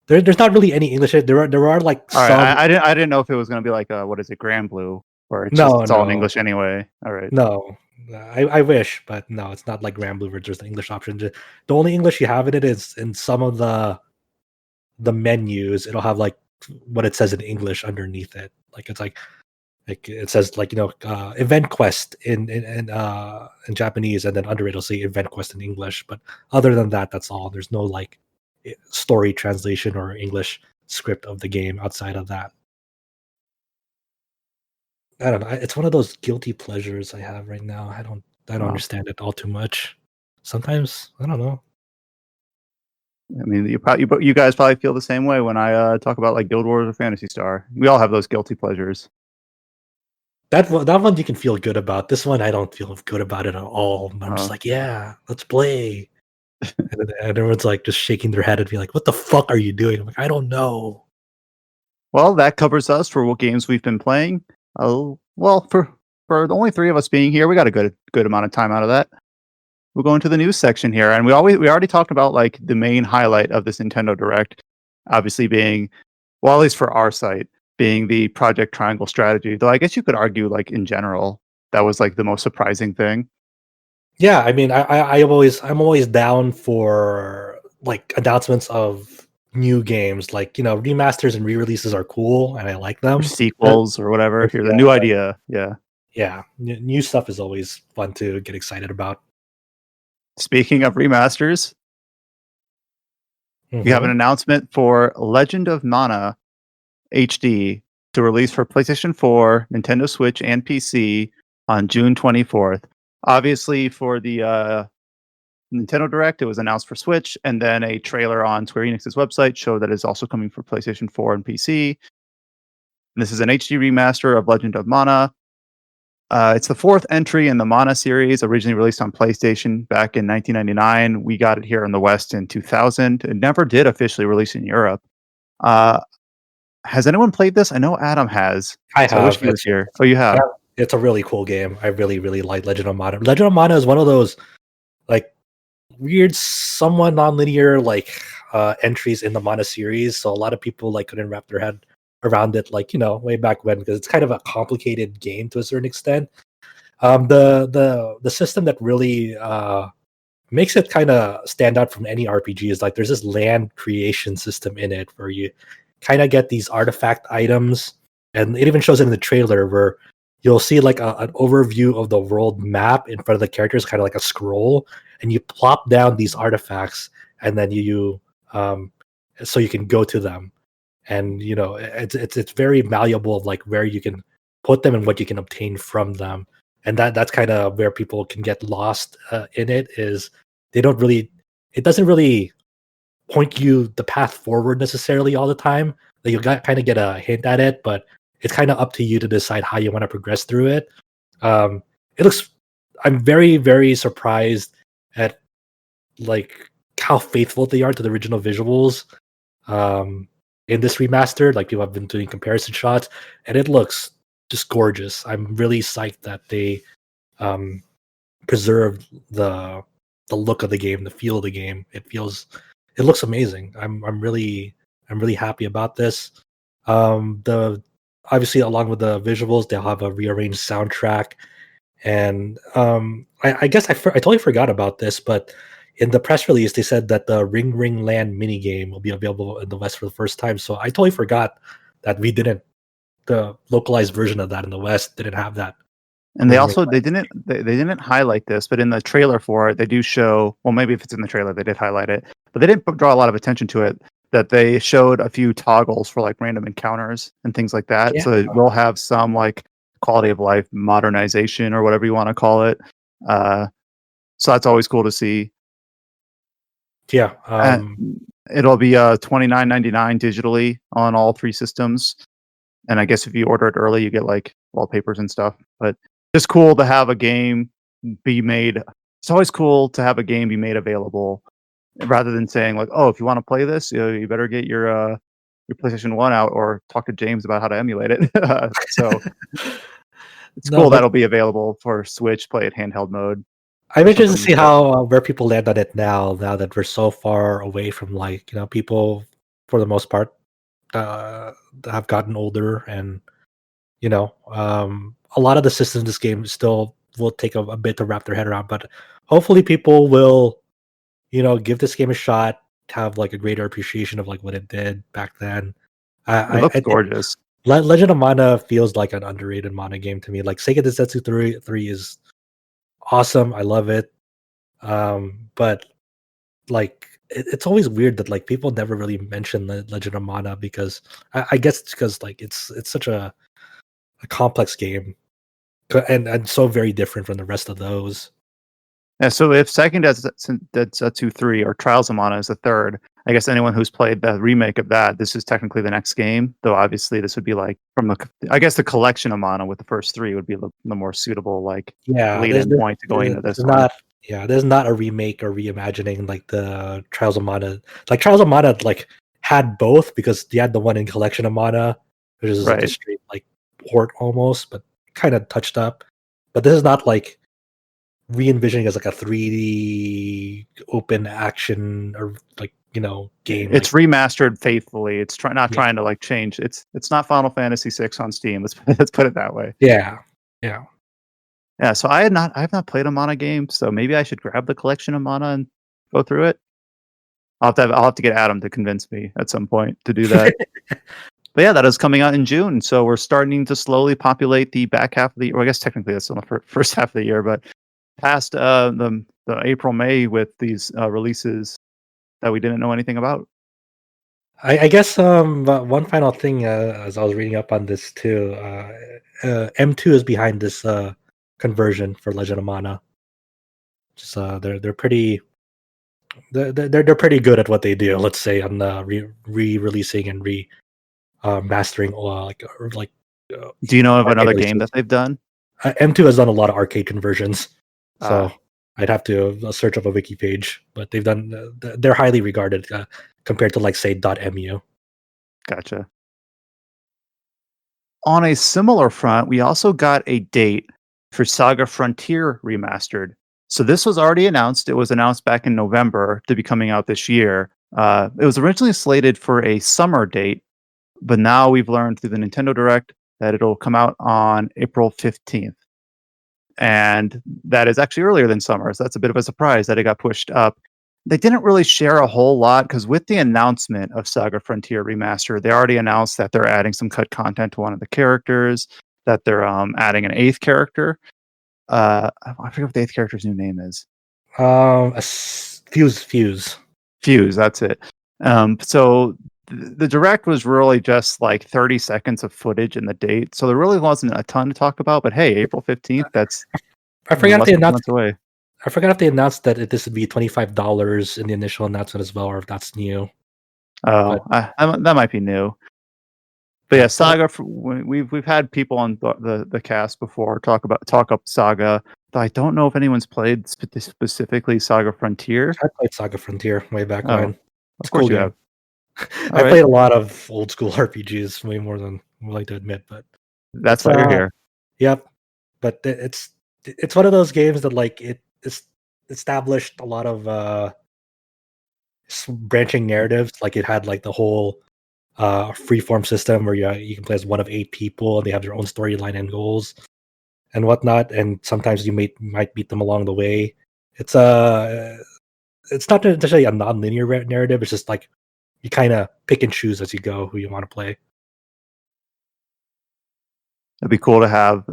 C: there's not really any English. There are like
A: all right.
C: some.
A: I didn't know if it was going to be like what is it, Grand Blue, where
C: No,
A: it's all in
C: no,
A: English anyway. All right.
C: no. I wish, but no, it's not like Rambler where there's the English option. The only English you have in it is in some of the menus. It'll have like what it says in English underneath it. Like it's like it says like event quest in Japanese, and then under it'll say event quest in English. But other than that, that's all. There's no like story translation or English script of the game outside of that. I don't know. It's one of those guilty pleasures I have right now. I don't
A: Wow.
C: understand it all too much. Sometimes I don't know.
A: I mean, you guys probably feel the same way when I talk about like Guild Wars or Phantasy Star. We all have those guilty pleasures.
C: That one you can feel good about. This one I don't feel good about it at all. I'm just like, yeah, let's play. And everyone's like just shaking their head and be like, "What the fuck are you doing?" I'm like, "I don't know."
A: Well, that covers us for what games we've been playing. Oh, well, for the only three of us being here, we got a good amount of time out of that. We'll go into the news section here, and we already talked about like the main highlight of this Nintendo Direct, obviously being, well, at least for our site, being the Project Triangle strategy. Though I guess you could argue, like in general, that was like the most surprising thing.
C: Yeah, I mean, I'm always down for like announcements of new games. Like remasters and re-releases are cool, and I like
A: Or
C: them.
A: sequels or whatever. Here's a
C: Yeah,
A: new idea. Yeah.
C: yeah, new stuff is always fun to get excited about.
A: Speaking of remasters, we have an
C: Mhm.
A: announcement for Legend of Mana HD to release for PlayStation 4, Nintendo Switch, and PC on June 24th. Obviously, for the Nintendo Direct, it was announced for Switch, and then a trailer on Square Enix's website showed that it's also coming for PlayStation 4 and PC. And this is an HD remaster of Legend of Mana. It's the fourth entry in the Mana series, originally released on PlayStation back in 1999. We got it here in the West in 2000. It never did officially release in Europe. Uh, has anyone played this? I know Adam has.
C: I
A: So I wish
C: have.
A: he was here. Oh, you have?
C: It's a really cool game. I really, really like Legend of Mana. Legend of Mana is one of those like weird, somewhat non-linear like entries in the Mana series. So a lot of people like couldn't wrap their head around it, like way back when, because it's kind of a complicated game to a certain extent. The system that really makes it kind of stand out from any RPG is like there's this land creation system in it where you kind of get these artifact items, and it even shows it in the trailer where you'll see like an overview of the world map in front of the characters, kind of like a scroll, and you plop down these artifacts, and then you so you can go to them, and it's very malleable of like where you can put them and what you can obtain from them, and that's kind of where people can get lost in it. Is they don't really it doesn't really point you the path forward necessarily all the time. Like you got kind of get a hint at it, but it's kind of up to you to decide how you want to progress through it. It looks. I'm very very surprised at like how faithful they are to the original visuals in this remaster. Like people have been doing comparison shots, and it looks just gorgeous. I'm really psyched that they um, preserved the look of the game, the feel of the game. It looks amazing. I'm really happy about this. The Obviously along with the visuals, they'll have a rearranged soundtrack, and I guess I totally forgot about this, but in the press release they said that the Ring Ring Land minigame will be available in the West for the first time. So I totally forgot that the localized version of that in the West didn't have that.
A: And they
C: Ring Ring
A: also
C: Land.
A: they didn't highlight this, but in the trailer for it, they do show. Well, maybe if it's in the trailer, they did highlight it, but they didn't draw a lot of attention to it. That they showed a few toggles for like random encounters and things like that.
C: Yeah.
A: So it will have some like quality of life modernization or whatever you want to call it. So that's always cool to see.
C: Yeah.
A: It'll be $29.99 digitally on all three systems. And I guess if you order it early, you get like wallpapers and stuff. But it's cool to have a game be made. It's always cool to have a game be made available rather than saying like, oh, if you want to play this, you better get your PlayStation 1 out or talk to James about how to emulate it. So it's
C: No,
A: cool
C: but
A: that'll be available for Switch, play it handheld mode.
C: I'm
A: or
C: interested to
A: something
C: see
A: like that.
C: how where people land on it now. Now that we're so far away from people for the most part have gotten older, and a lot of the systems in this game still will take a bit to wrap their head around. But hopefully, people will give this game a shot, have like a greater appreciation of like what it did back then.
A: It looks
C: I think
A: gorgeous.
C: Legend of Mana feels like an underrated Mana game to me. Like Sega Densetsu 3 is awesome. I love it. But like it's always weird that like people never really mention the Legend of Mana because I guess it's because like it's such a complex game and so very different from the rest of those.
A: Yeah, so if Second Densetsu 3 or Trials of Mana is the third, I guess anyone who's played the remake of that, this is technically the next game. Though obviously this would be like I guess the collection of Mana with the first three would be the more suitable like
C: Yeah,
A: lead-in point to going into this
C: there's
A: one.
C: not there's not a remake or reimagining like the Trials of Mana. Like Trials of Mana like had both because you had the one in Collection of Mana, which is like a
A: Right.
C: straight like port almost, but kind of touched up. But this is not like re-envisioning as like a 3D open action or like game.
A: It's
C: Like,
A: remastered faithfully. It's not
C: yeah,
A: trying to like change. It's not Final Fantasy 6 on Steam. Let's put it that way.
C: yeah.
A: Yeah, so I have not played a Mana game, so maybe I should grab the collection of Mana and go through it. I'll have to get Adam to convince me at some point to do that. But yeah, that is coming out in June, so we're starting to slowly populate the back half of the year. Well, I guess technically that's on the first half of the year, but past the April May with these releases that we didn't know anything about.
C: I guess but one final thing as I was reading up on this too, M2 is behind this conversion for Legend of Mana. Just they're pretty they're pretty good at what they do. Let's say on re-releasing and mastering
A: Do you know of
C: arcade
A: another game
C: releases.
A: that they've done?
C: M2 has done a lot of arcade conversions, so
A: Ah.
C: I'd have to search up a wiki page. But they've done they're highly regarded compared to like say .mu.
A: Gotcha. On a similar front, we also got a date for SaGa Frontier Remastered. So this was already announced. It was announced back in November to be coming out this year. It was originally slated for a summer date, but now we've learned through the Nintendo Direct that it'll come out on April 15th. And that is actually earlier than summer. So that's a bit of a surprise that it got pushed up. They didn't really share a whole lot because with the announcement of SaGa Frontier Remastered, they already announced that they're adding some cut content to one of the characters, that they're adding an eighth character. I forget what the eighth character's new name is.
C: Fuse.
A: Fuse, that's it. So the direct was really just like 30 seconds of footage in the date. So there really wasn't a ton to talk about. But hey, April 15th, that's
C: I forgot
A: less
C: they
A: than 2
C: announced.
A: months away.
C: I forgot if they announced that this would be $25 in the initial announcement as well, or if that's new.
A: Oh, that might be new. But yeah,
C: Yeah.
A: SaGa. We've had people on the cast before talk up SaGa. But I don't know if anyone's played specifically SaGa Frontier.
C: I played SaGa Frontier way back
A: Oh,
C: when.
A: of
C: It's a
A: course
C: cool
A: you
C: game.
A: have.
C: I
A: All right.
C: played a lot of old school RPGs, way more than we like to admit. But
A: That's why you're here.
C: Yep. But it's one of those games that like it's established a lot of branching narratives. Like it had like the whole freeform system where you can play as one of 8 people and they have their own storyline and goals and whatnot. And sometimes you might beat them along the way. It's not necessarily a non-linear narrative. It's just like you kind of pick and choose as you go who you want to play.
A: It'd be cool to have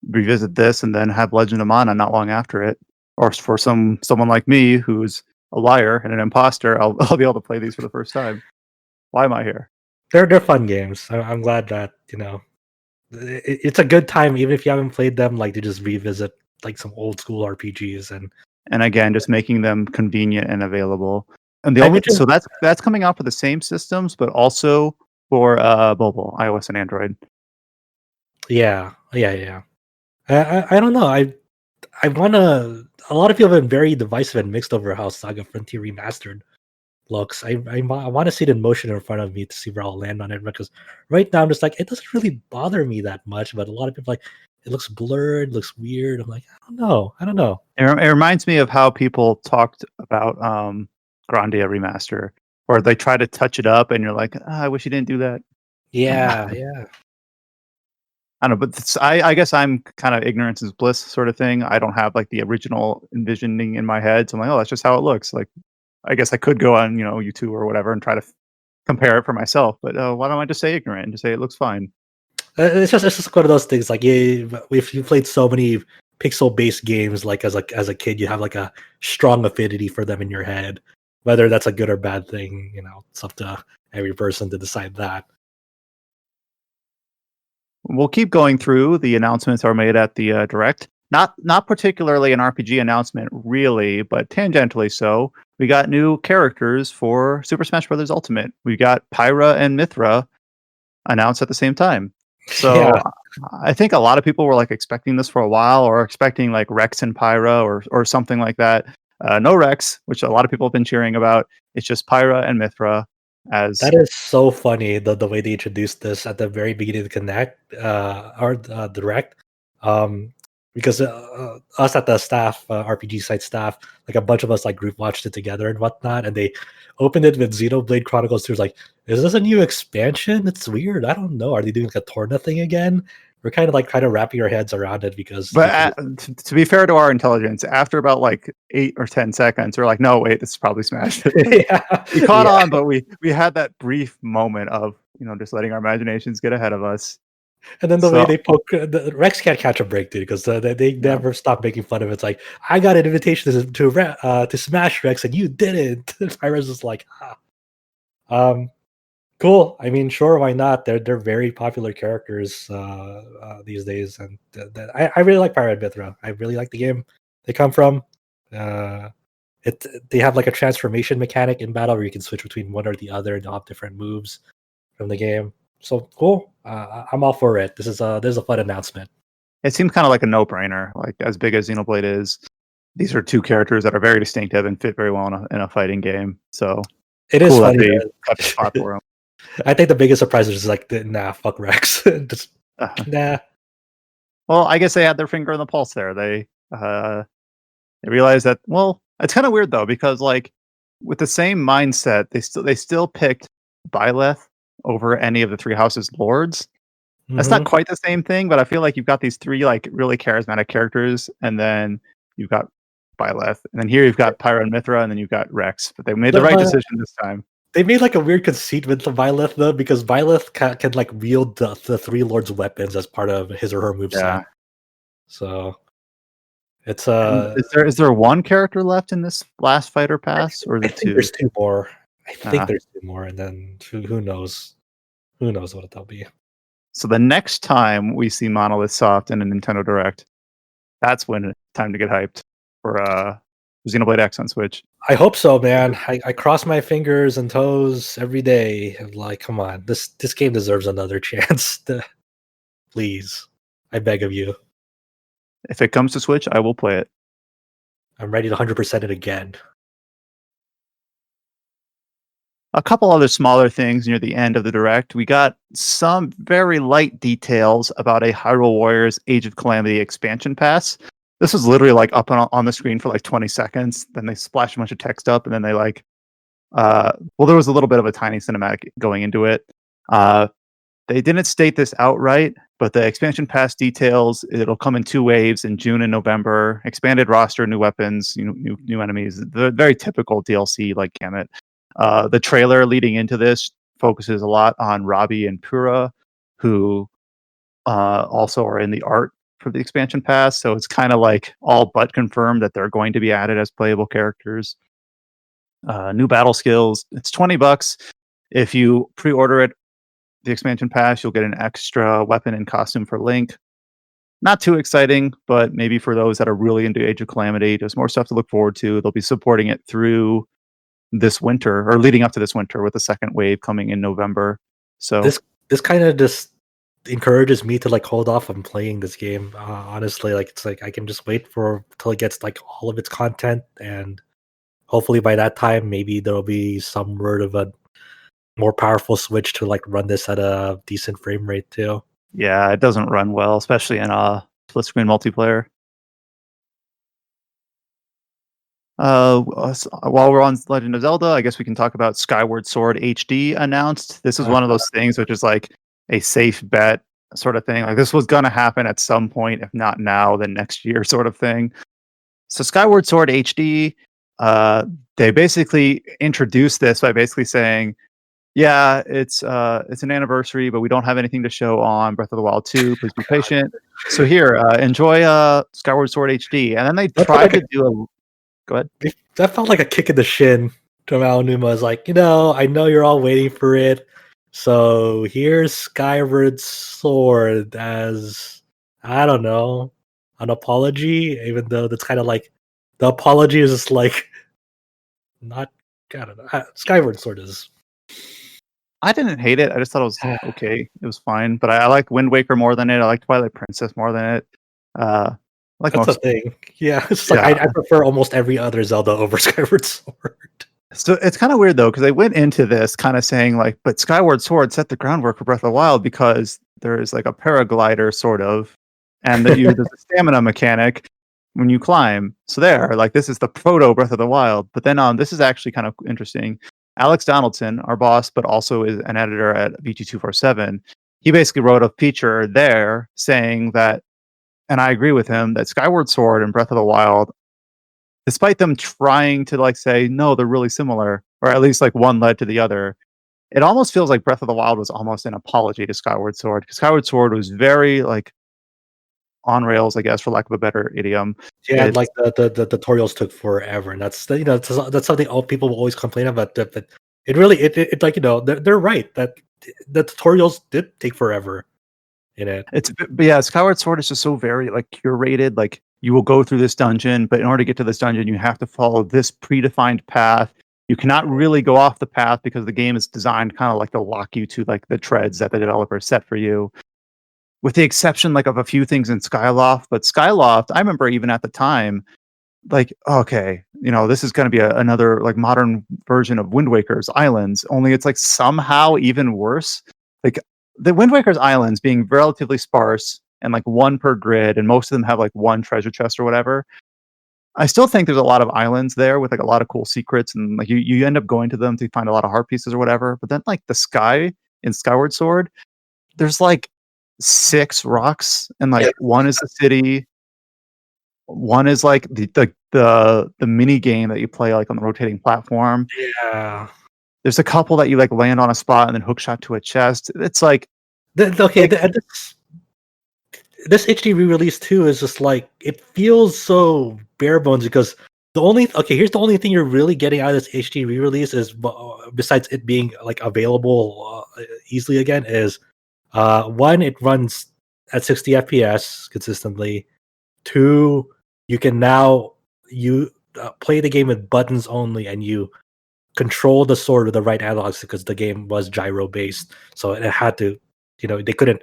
A: revisit this and then have Legend of Mana not long after it. Or for someone like me who's a liar and an imposter, I'll be able to play these for the first time. Why am I here?
C: They're fun games. I'm glad that it's a good time, even if you haven't played them, like to just revisit like some old school RPGs
A: And again, just making them convenient and available. And
C: I mentioned-
A: so that's coming out for the same systems, but also for mobile, iOS and Android.
C: Yeah. I don't know. I wanna. A lot of people have been very divisive and mixed over how SaGa Frontier Remastered looks. I want to see it in motion in front of me to see where I'll land on it, because right now I'm just like, it doesn't really bother me that much, but a lot of people are like, it looks blurred, looks weird. I'm like, I don't know.
A: It reminds me of how people talked about Grandia Remaster, where they try to touch it up, and you're like, I wish you didn't do that.
C: Yeah.
A: I don't know, but I guess I'm kind of ignorance is bliss sort of thing. I don't have like the original envisioning in my head, so I'm like, oh, that's just how it looks. Like, I guess I could go on, YouTube or whatever and try to compare it for myself. But why don't I just say ignorant and just say it looks fine?
C: It's just one of those things. Like, if you played so many pixel-based games, like as a kid, you have like a strong affinity for them in your head. Whether that's a good or bad thing, it's up to every person to decide that.
A: We'll keep going through the announcements that were made at the Direct. Not particularly an RPG announcement, really, but tangentially so. We got new characters for Super Smash Bros. Ultimate. We got Pyra and Mythra announced at the same time. So
C: Yeah.
A: I think a lot of people were like expecting this for a while, or expecting like Rex and Pyra or something like that. No Rex, which a lot of people have been cheering about. It's just Pyra and Mythra.
C: That is so funny, the way they introduced this at the very beginning of the Connect or Direct, because us at the staff RPG site staff, like a bunch of us like group watched it together and whatnot, and they opened it with Xenoblade Chronicles 2. Like, is this a new expansion? It's weird. I don't know. Are they doing like a Torna thing again? We're kind of like trying to wrap your heads around it, because
A: But to be fair to our intelligence, after about like 8 or 10 seconds, we're like, no, wait, this is probably Smash.
C: yeah,
A: We caught on, but we had that brief moment of just letting our imaginations get ahead of us.
C: And then the way they poke Rex can't catch a break, dude, because they never stop making fun of it. It's like, I got an invitation to Smash Rex, and you didn't. Pyra's just like, cool. I mean, sure, why not? They're very popular characters these days, and I really like Pyra and Mythra. I really like the game they come from. They have like a transformation mechanic in battle where you can switch between one or the other, and they'll have different moves from the game. So cool. I'm all for it. This is a fun announcement.
A: It seems kind of like a no-brainer. Like, as big as Xenoblade is, these are two characters that are very distinctive and fit very well in a fighting game. So
C: it is
A: cool
C: funny.
A: that they cut the spot for them.
C: I think the biggest surprise is just like, nah, fuck Rex. Just, nah.
A: Well, I guess they had their finger on the pulse there. They realized that. Well, it's kind of weird though, because like with the same mindset, they still picked Byleth over any of the Three Houses Lords. That's not quite the same thing, but I feel like you've got these three like really charismatic characters, and then you've got Byleth, and then here you've got Pyra and Mythra, and then you've got Rex. But they made the right decision this time.
C: They made like a weird conceit with the Byleth though, because Byleth can like wield the Three Lords' weapons as part of his or her moveset.
A: Yeah.
C: So it's
A: is there one character left in this last fighter pass, or is it two?
C: There's two more. I think there's two more, and then who knows? Who knows what it'll be?
A: So the next time we see Monolith Soft in a Nintendo Direct, that's when it's time to get hyped for Xenoblade X on Switch.
C: I hope so, man. I cross my fingers and toes every day. I'm like, come on, this game deserves another chance. Please, I beg of you.
A: If it comes to Switch, I will play it.
C: I'm ready to 100% it again.
A: A couple other smaller things near the end of the Direct. We got some very light details about a Hyrule Warriors Age of Calamity expansion pass. This was literally like up on the screen for like 20 seconds. Then they splashed a bunch of text up, and then they like, there was a little bit of a tiny cinematic going into it. They didn't state this outright, but the expansion pass details, it'll come in 2 waves in June and November. Expanded roster, new weapons, new enemies. The very typical DLC like gamut. The trailer leading into this focuses a lot on Robbie and Pyra, who also are in the art for the expansion pass. So it's kind of like all but confirmed that they're going to be added as playable characters. New battle skills. It's $20. If you pre-order it, the expansion pass, you'll get an extra weapon and costume for Link. Not too exciting, but maybe for those that are really into Age of Calamity, there's more stuff to look forward to. They'll be supporting it through this winter, or leading up to this winter, with the second wave coming in November. So
C: this kind of just encourages me to like hold off on playing this game. Honestly, like it's like I can just wait for till it gets like all of its content, and hopefully by that time maybe there'll be some word of a more powerful Switch to like run this at a decent frame rate too.
A: yeah, it doesn't run well, especially in split screen multiplayer. While we're on Legend of Zelda, I guess we can talk about Skyward Sword HD announced. This is one of those things which is like a safe bet sort of thing. Like this was gonna happen at some point, if not now, then next year sort of thing. So Skyward Sword HD, they basically introduced this by basically saying, yeah, it's an anniversary, but we don't have anything to show on Breath of the Wild 2. Please be patient. So here, enjoy Skyward Sword HD. And then they tried to do a go ahead.
C: That felt like a kick in the shin to Aonuma. Is like, I know you're all waiting for it. So here's Skyward Sword as, I don't know, an apology, even though that's kind of like, the apology is just like, not, I don't know. Skyward Sword is.
A: I didn't hate it. I just thought it was okay. It was fine. But I like Wind Waker more than it. I like Twilight Princess more than it. Like
C: That's
A: most
C: the thing. Yeah, it's like I prefer almost every other Zelda over Skyward Sword.
A: So it's kind of weird though, because they went into this kind of saying like, but Skyward Sword set the groundwork for Breath of the Wild because there is like a paraglider sort of, and that there's a stamina mechanic when you climb. So like this is the proto Breath of the Wild. But then this is actually kind of interesting. Alex Donaldson, our boss, but also is an editor at VG247. He basically wrote a feature there saying that, and I agree with him, that Skyward Sword and Breath of the Wild, despite them trying to like say, no, they're really similar, or at least like one led to the other, it almost feels like Breath of the Wild was almost an apology to Skyward Sword, because Skyward Sword was very like on rails, I guess, for lack of a better idiom.
C: Yeah, like the tutorials took forever, and that's that's something all people will always complain about. But it really it like they're right that the tutorials did take forever in it.
A: But yeah, Skyward Sword is just so very like curated. Like you will go through this dungeon, but in order to get to this dungeon, you have to follow this predefined path. You cannot really go off the path because the game is designed kind of like to lock you to like the treads that the developer set for you. With the exception like of a few things in Skyloft, but Skyloft, I remember even at the time, like, okay, this is going to be another like modern version of Wind Waker's Islands, only it's like somehow even worse. Like the Wind Waker's Islands being relatively sparse and like one per grid, and most of them have like one treasure chest or whatever. I still think there's a lot of islands there with like a lot of cool secrets, and like you end up going to them to find a lot of heart pieces or whatever. But then like the sky in Skyward Sword, there's like 6 rocks, and like one is the city, one is like the mini game that you play like on the rotating platform.
C: Yeah,
A: there's a couple that you like land on a spot and then hook shot to a chest. It's like
C: this HD re-release too is just like, it feels so bare bones, because here's the only thing you're really getting out of this HD re-release is, besides it being like available easily again, is one, it runs at 60 FPS consistently. 2, you can now play the game with buttons only, and you control the sword with the right analogs, because the game was gyro based, so it had to, they couldn't.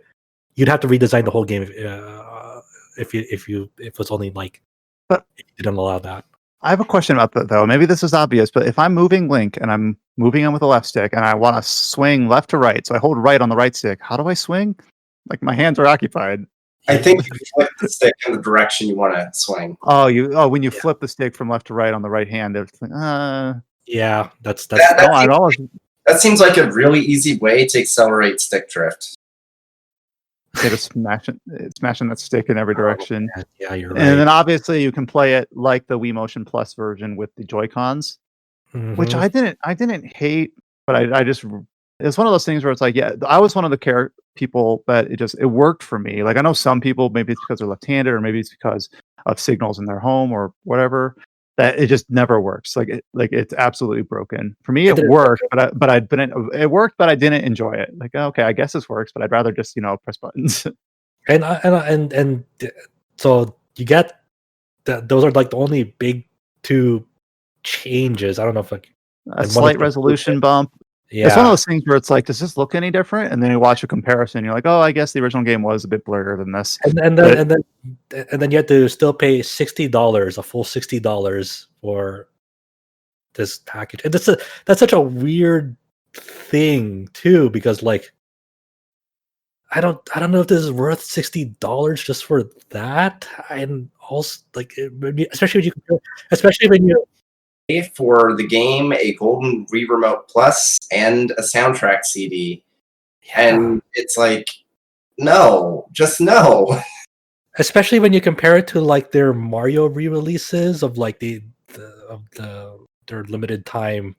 C: You'd have to redesign the whole game if it was only like,
A: but
C: if you didn't allow that.
A: I have a question about that though. Maybe this is obvious, but if I'm moving Link and I'm moving him with the left stick and I want to swing left to right, so I hold right on the right stick, how do I swing? Like my hands are occupied.
B: I think you flip the stick in the direction you want to swing.
A: When you flip the stick from left to right on the right hand, it's like,
C: yeah, that's
B: that seems like a really easy way to accelerate stick drift.
A: Just smashing that stick in every direction.
C: Yeah, you're right.
A: And then obviously you can play it like the Wii Motion Plus version with the Joy-Cons, which I didn't hate, but I just, it's one of those things where it's like, yeah, I was one of the people that it worked for me. Like I know some people, maybe it's because they're left-handed, or maybe it's because of signals in their home or whatever, that it just never works. Like it's absolutely broken. For me, it worked, it worked, but I didn't enjoy it. Like, okay, I guess this works, but I'd rather just press buttons.
C: and so you get those are like the only big 2 changes. I don't know if like
A: a slight resolution bump
C: Yeah,
A: It's one of those things where it's like, does this look any different? And then you watch a comparison, you're like, oh, I guess the original game was a bit blurrier than this.
C: and then you have to still pay $60, a full $60 for this package. And that's such a weird thing too, because like I don't know if this is worth $60 just for that. And also like especially when you
B: For the game, a golden Wii Remote Plus and a soundtrack CD. And it's like, no, just no.
C: Especially when you compare it to like their Mario re-releases of like their limited time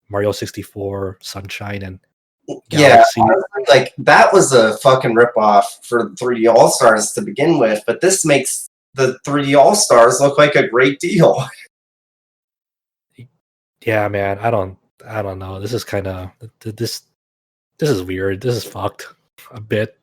C: Mario 64, Sunshine, and Galaxy.
B: Yeah, honestly, like that was a fucking ripoff for the 3D All Stars to begin with, but this makes the 3D All Stars look like a great deal.
C: Yeah, man, I don't know. This is kind of this is weird. This is fucked a bit.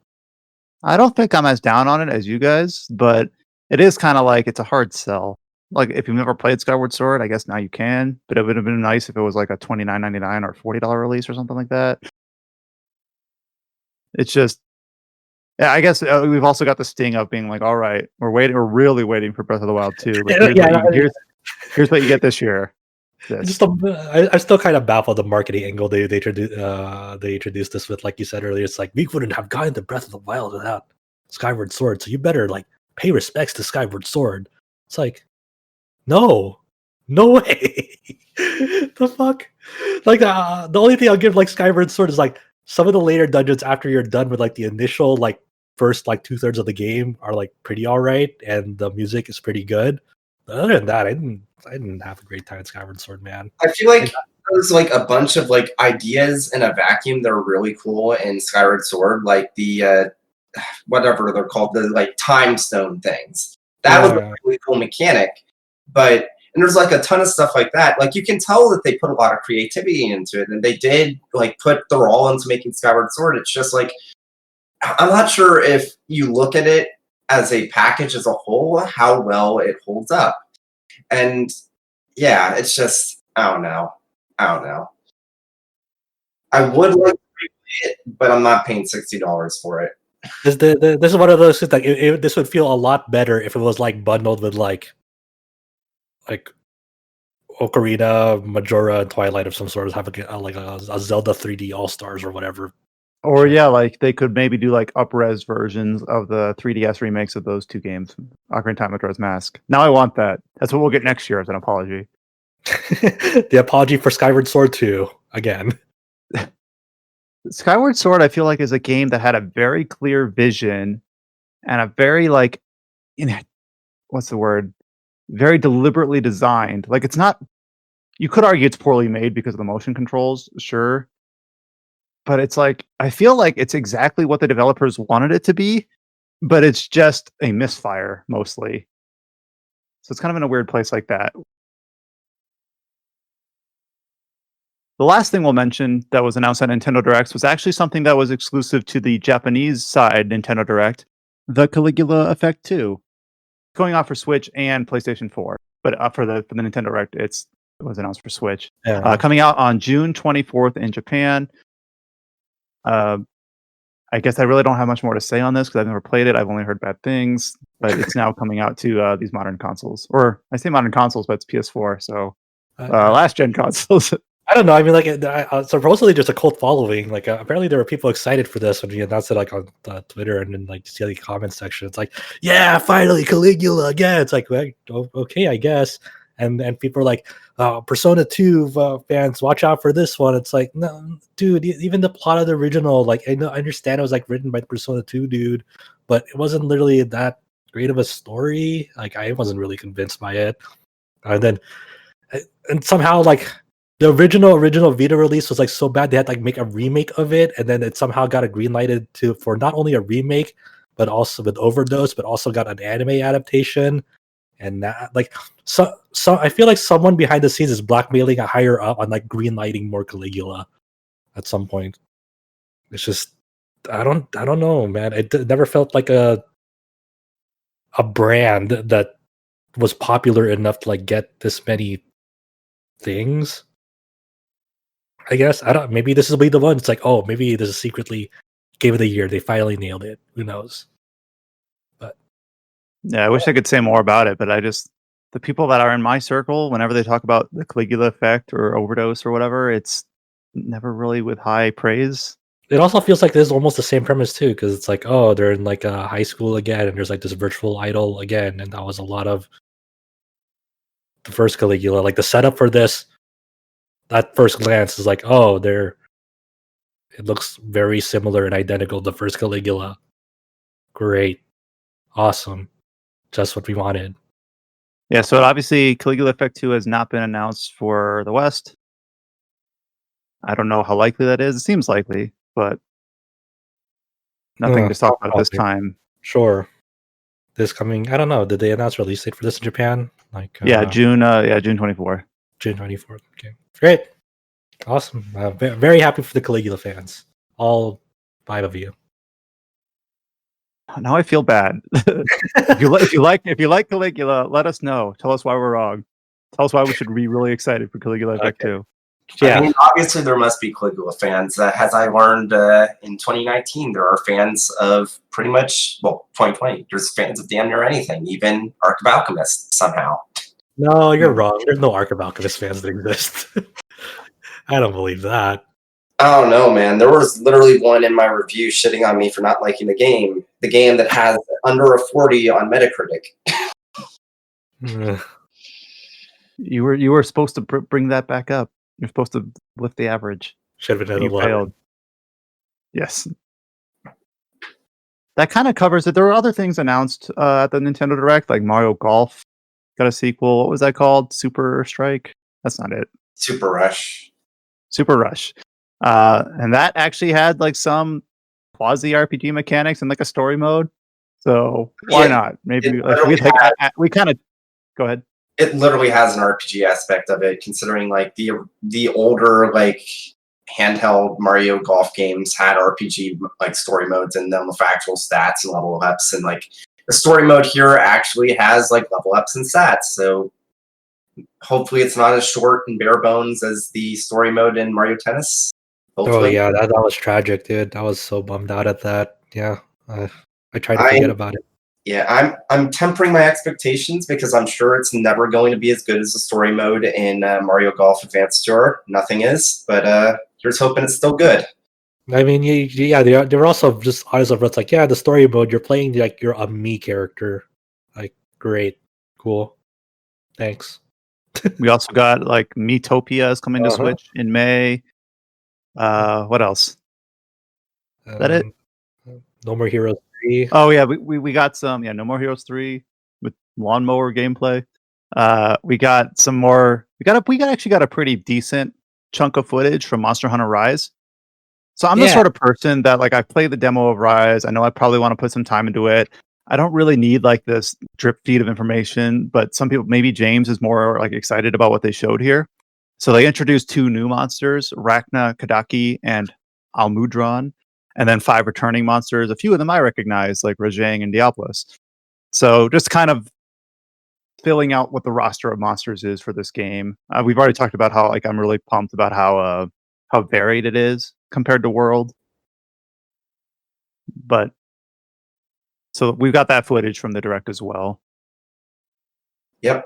A: I don't think I'm as down on it as you guys, but it is kind of like it's a hard sell. Like if you've never played Skyward Sword, I guess now you can, but it would have been nice if it was like a $29.99 or $40 release or something like that. It's just, yeah, I guess we've also got the sting of being like, all right, we're really waiting for Breath of the Wild 2. But here's what you get this year.
C: I'm still kind of baffled the marketing angle they introduced this with. Like you said earlier, it's like we wouldn't have gotten the Breath of the Wild without Skyward Sword, so you better like pay respects to Skyward Sword. It's like, no way. The fuck? Like the only thing I'll give like Skyward Sword is like some of the later dungeons after you're done with like the initial like first like 2/3 of the game are like pretty alright, and the music is pretty good. But other than that, I didn't have a great time at Skyward Sword, man.
B: I feel like there's like a bunch of like ideas in a vacuum that are really cool in Skyward Sword, like the whatever they're called, the like time stone things. That was a really cool mechanic, but and there's like a ton of stuff like that. Like you can tell that they put a lot of creativity into it, and they did like put their all into making Skyward Sword. It's just like I'm not sure if you look at it as a package as a whole, how well it holds up. And yeah, it's just I don't know. I would like to replay it, but I'm not paying $60 for it.
C: This is one of those things like this would feel a lot better if it was like bundled with like Ocarina, Majora, and Twilight of some sort, have a Zelda 3D All Stars or whatever.
A: Or yeah, like they could maybe do like up-res versions of the 3DS remakes of those two games, Ocarina of Time, Majora's Mask. Now I want that. That's what we'll get next year as an apology.
C: The apology for Skyward Sword 2 again.
A: Skyward Sword, I feel like, is a game that had a very clear vision and a very like, what's the word? Very deliberately designed. Like it's not. You could argue it's poorly made because of the motion controls, sure. But it's like, I feel like it's exactly what the developers wanted it to be, but it's just a misfire mostly. So it's kind of in a weird place like that. The last thing we'll mention that was announced at Nintendo Directs was actually something that was exclusive to the Japanese side Nintendo Direct, the Caligula Effect 2. Going out for Switch and PlayStation 4. But for the Nintendo Direct, it was announced for Switch.
C: Yeah.
A: Coming out on June 24th in Japan. I guess I really don't have much more to say on this because I've never played it. I've only heard bad things, but it's now coming out to these modern consoles. Or I say modern consoles, but it's PS4, so last gen consoles.
C: I don't know. I mean, like, supposedly there's a cult following. Like, apparently there were people excited for this when we announced it, like on Twitter, and then like see the comment section. It's like, yeah, finally Caligula again. It's like, well, okay, I guess. And people are like, Persona 2 fans, watch out for this one. It's like, no, dude. Even the plot of the original, like, I understand it was like written by the Persona 2 dude, but it wasn't literally that great of a story. Like, I wasn't really convinced by it. And somehow, like, the original Vita release was like so bad they had to like make a remake of it, and then it somehow got a green lighted for not only a remake, but also with Overdose, but also got an anime adaptation. And that, like, so I feel like someone behind the scenes is blackmailing a higher up on like green lighting more Caligula at some point. It's just I don't know, man. It never felt like a brand that was popular enough to like get this many things. I guess I don't. Maybe this will be the one. It's like, oh, maybe this is secretly Game of the Year. They finally nailed it. Who knows? But
A: Yeah, I wish I could say more about it, but the people that are in my circle, whenever they talk about the Caligula effect or overdose or whatever, it's never really with high praise.
C: it also feels like this is almost the same premise too, because it's like, oh, they're in like a high school again, and there's like this virtual idol again, and that was a lot of the first Caligula. Like the setup for this, at first glance, is like, oh, it looks very similar and identical to the first Caligula. Great, awesome, just what we wanted.
A: Yeah, so obviously Caligula Effect 2 has not been announced for the West. I don't know how likely that is. It seems likely, but nothing to talk about at this time.
C: Sure. This coming, I don't know. Did they announce release date for this in Japan? Like
A: June 24.
C: June 24th. Okay, great, awesome. Very happy for the Caligula fans, all 5 of you.
A: Now I feel bad. if you like Caligula, let us know. Tell us why we're wrong. Tell us why we should be really excited for Caligula Effect 2.
C: Yeah,
B: I mean, obviously there must be Caligula fans. As I learned in 2019, there are fans of pretty much 2020. There's fans of damn near anything, even Arc of Alchemist somehow.
C: no, you're wrong. There's no Arc of Alchemist fans that exist. I don't believe that.
B: I don't know, man. There was literally one in my review shitting on me for not liking the game that has under a 40 on Metacritic.
A: You were supposed to bring that back up. You're supposed to lift the average.
C: Should have been
A: You failed. Yes. That kind of covers it. There were other things announced at the Nintendo Direct, like Mario Golf got a sequel. What was that called? Super Strike? That's not it.
B: Super Rush.
A: Super Rush. And that actually had like some quasi RPG mechanics and like a story mode. So why not? Maybe we kind of go ahead.
B: It literally has an RPG aspect of it, considering like the older like handheld Mario Golf games had RPG like story modes in them with actual stats and level ups, and like the story mode here actually has like level ups and stats. So hopefully it's not as short and bare bones as the story mode in Mario Tennis. Hopefully.
C: Oh yeah, that was tragic, dude. I was so bummed out at that. Yeah, I tried to forget about it.
B: Yeah, I'm tempering my expectations because I'm sure it's never going to be as good as the story mode in Mario Golf Advanced Tour. Nothing is, but here's hoping it's still good.
C: I mean, yeah, they were also just honest over. It's like, yeah, the story mode, you're playing like you're a me character. Like, great, cool, thanks.
A: We also got like Miitopia is coming to Switch in May. What else? Is that it?
C: No More Heroes 3.
A: Oh yeah, we got some. Yeah, No More Heroes 3 with lawnmower gameplay. We got some more. We actually got a pretty decent chunk of footage from Monster Hunter Rise. So I'm the sort of person that like I played the demo of Rise. I know I probably want to put some time into it. I don't really need like this drip feed of information, but some people, maybe James is more like excited about what they showed here. So they introduced 2 new monsters, Rachna Kadaki and Almudron, and then 5 returning monsters. A few of them I recognize, like Rajang and Diablos. So just kind of filling out what the roster of monsters is for this game. We've already talked about how like I'm really pumped about how varied it is compared to World. But so we've got that footage from the Direct as well.
B: Yep.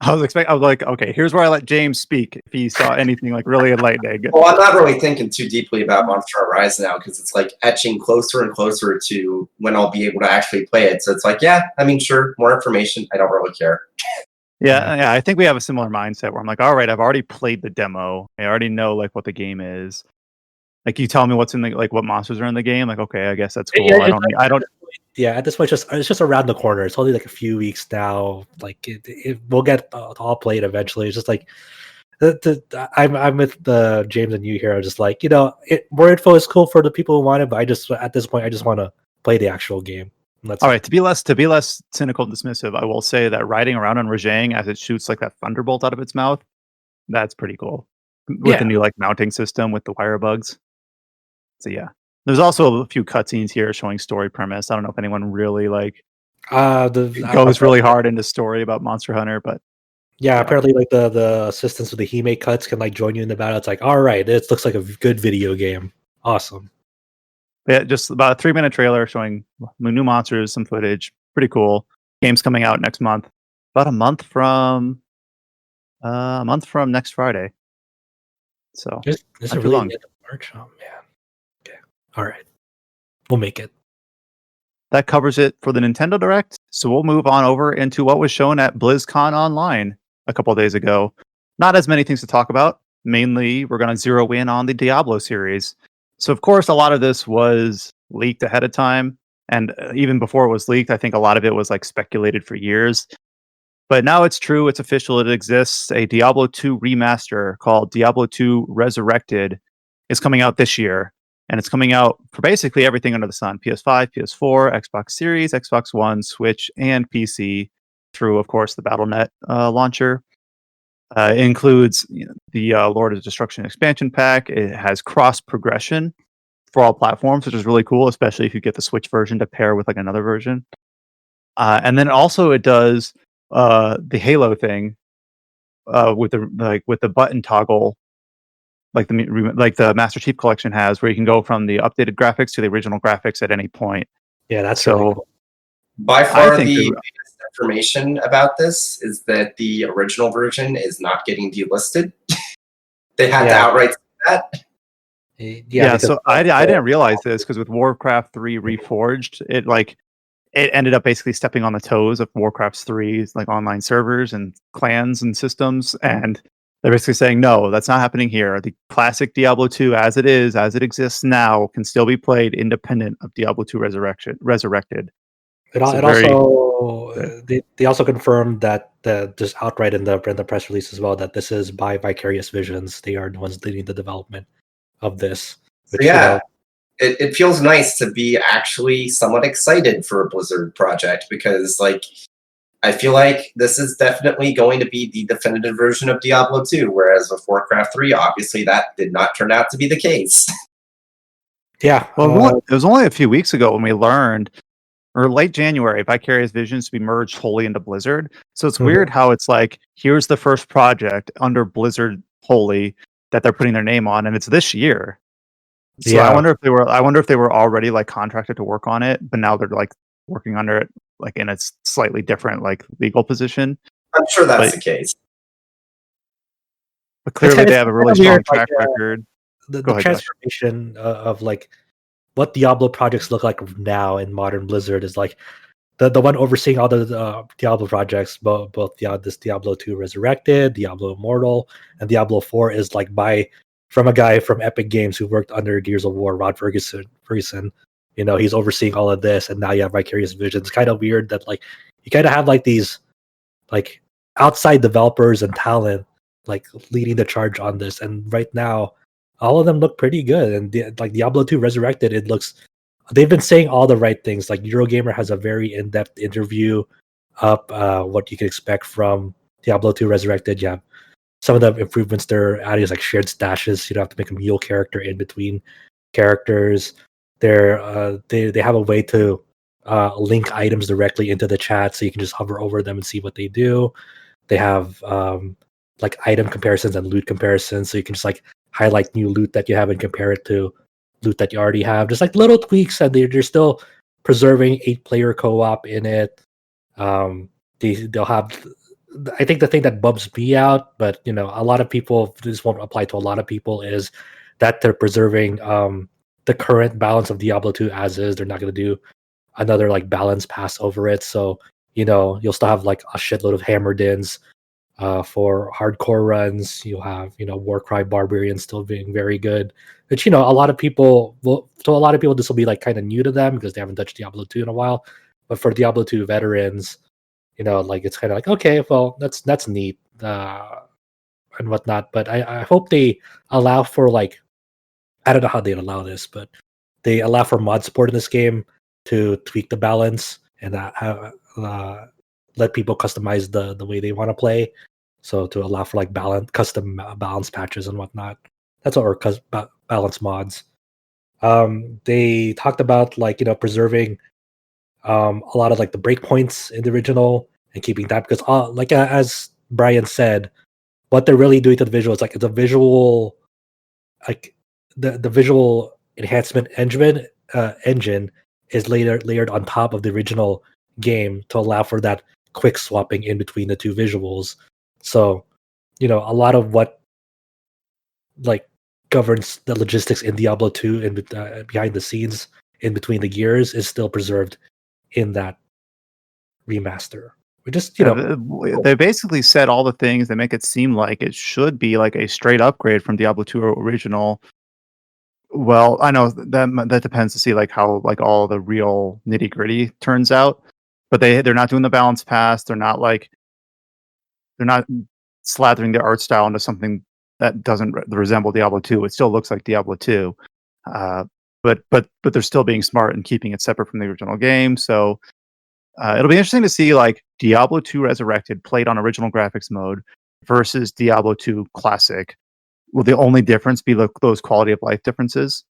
A: I was like, okay, here's where I let James speak if he saw anything like really enlightening.
B: Well, I'm not really thinking too deeply about Monster Hunter Rise now because it's like etching closer and closer to when I'll be able to actually play it. So it's like, yeah, I mean, sure, more information. I don't really care.
A: Yeah, I think we have a similar mindset where I'm like, all right, I've already played the demo. I already know like what the game is. Like you tell me what's in the like what monsters are in the game. Like, okay, I guess that's cool.
C: Yeah,
A: I don't.
C: Yeah, at this point, it's just around the corner. It's only like a few weeks now. Like we'll get all played eventually. It's just like I'm with James and you here. I'm just like, more info is cool for the people who want it, but at this point I just want to play the actual game.
A: All right, to be less cynical and dismissive, I will say that riding around on Rajang as it shoots like that thunderbolt out of its mouth, that's pretty cool. With the new like mounting system with the wire bugs. So yeah. There's also a few cutscenes here showing story premise. I don't know if anyone really like goes really hard into story about Monster Hunter, but
C: Yeah, apparently, like the assistants with the Hime cuts can like join you in the battle. It's like, all right, this looks like a good video game. Awesome.
A: Yeah, just about a 3-minute trailer showing new monsters, some footage. Pretty cool. Game's coming out next month. About a month from next Friday. So
C: Is
A: not
C: it
A: too
C: really
A: long.
C: the end of March? Oh man. Okay. All right. We'll make it.
A: That covers it for the Nintendo Direct. So we'll move on over into what was shown at BlizzCon Online a couple of days ago. Not as many things to talk about. Mainly, we're going to zero in on the Diablo series. So, of course, a lot of this was leaked ahead of time. And even before it was leaked, I think a lot of it was like speculated for years. But now it's true, it's official, it exists. A Diablo 2 remaster called Diablo 2 Resurrected is coming out this year. And it's coming out for basically everything under the sun: PS5, PS4, Xbox Series, Xbox One, Switch, and PC through, of course, the Battle.net launcher. It includes the Lord of Destruction expansion pack. It has cross progression for all platforms, which is really cool, especially if you get the Switch version to pair with like another version. And then also it does the Halo thing with the button toggle, like the Master Chief Collection has, where you can go from the updated graphics to the original graphics at any point.
C: Yeah, that's
A: So
C: really cool.
B: By far,
A: think
B: the
A: that-
B: biggest information about this is that the original version is not getting delisted. They had to
C: Yeah.
B: outright say that.
A: Yeah,
C: because
A: so I didn't realize this because with Warcraft 3 Reforged, it ended up basically stepping on the toes of Warcraft 3's like online servers and clans and systems, and they're basically saying no, that's not happening here. The classic Diablo 2 as it exists now, can still be played independent of Diablo 2 Resurrected.
C: It,
A: So
C: it
A: very
C: also
A: good.
C: they also confirmed that just outright in the press release as well that this is by Vicarious Visions. They are the ones leading the development of this.
B: So yeah, it feels nice to be actually somewhat excited for a Blizzard project, because like I feel like this is definitely going to be the definitive version of Diablo 2, whereas with Warcraft 3, obviously that did not turn out to be the case.
C: Yeah.
A: Well, it was only a few weeks ago when we learned, or late January, Vicarious Visions to be merged wholly into Blizzard. So it's weird how it's like, here's the first project under Blizzard wholly that they're putting their name on, and it's this year. So
C: Yeah.
A: I wonder if they were already like contracted to work on it, but now they're like working under it like in a slightly different like legal position.
B: I'm sure that's
A: But-
B: the case.
A: But clearly they have a really strong
C: weird,
A: track
C: like,
A: record.
C: the
A: Go ahead, Josh.
C: transformation of like what Diablo projects look like now in modern Blizzard is like the one overseeing all the Diablo projects, both this Diablo 2 Resurrected, Diablo Immortal, and Diablo 4 is like from a guy from Epic Games who worked under Gears of War, Rod Ferguson. You know, he's overseeing all of this, and now you have Vicarious Visions. It's kind of weird that like you kind of have like these like outside developers and talent like leading the charge on this, and right now all of them look pretty good. And like Diablo 2 Resurrected, they've been saying all the right things. Like Eurogamer has a very in-depth interview up what you can expect from Diablo 2 Resurrected. You have some of the improvements they're adding is like shared stashes. You don't have to make a mule character in between characters. They have a way to link items directly into the chat, so you can just hover over them and see what they do. They have like item comparisons and loot comparisons, so you can just like highlight new loot that you have and compare it to loot that you already have. Just like little tweaks, and they're still preserving 8-player co-op in it. They'll have. I think the thing that bums me out, but you know, a lot of people, this won't apply to a lot of people, is that they're preserving the current balance of Diablo 2 as is. They're not going to do another like balance pass over it. So you know, you'll still have like a shitload of hammered ins for hardcore runs. You'll have, you know, Warcry Barbarian still being very good. Which, you know, a lot of people this will be like kind of new to them because they haven't touched Diablo 2 in a while. But for Diablo 2 veterans, you know, like it's kind of like, okay, well, that's neat and whatnot. But I hope they allow for like, I don't know how they'd allow this, but they allow for mod support in this game to tweak the balance and let people customize the way they want to play. So to allow for like custom balance patches and whatnot. That's what we're balance mods. They talked about like, you know, preserving a lot of like the breakpoints in the original and keeping that, because as Brian said, what they're really doing to the visual is like the visual, like the visual enhancement engine is layered on top of the original game to allow for that quick swapping in between the two visuals. So, a lot of what like governs the logistics in Diablo 2 and behind the scenes in between the gears is still preserved in that remaster. We just,
A: They basically said all the things that make it seem like it should be like a straight upgrade from Diablo 2 original. Well, I know that depends to see like how like all the real nitty gritty turns out, but they're not doing the balance pass. They're not slathering their art style into something that doesn't resemble Diablo 2. It still looks like Diablo 2, but they're still being smart and keeping it separate from the original game. So it'll be interesting to see like Diablo 2 Resurrected played on original graphics mode versus Diablo 2 Classic. Will the only difference be those quality of life differences,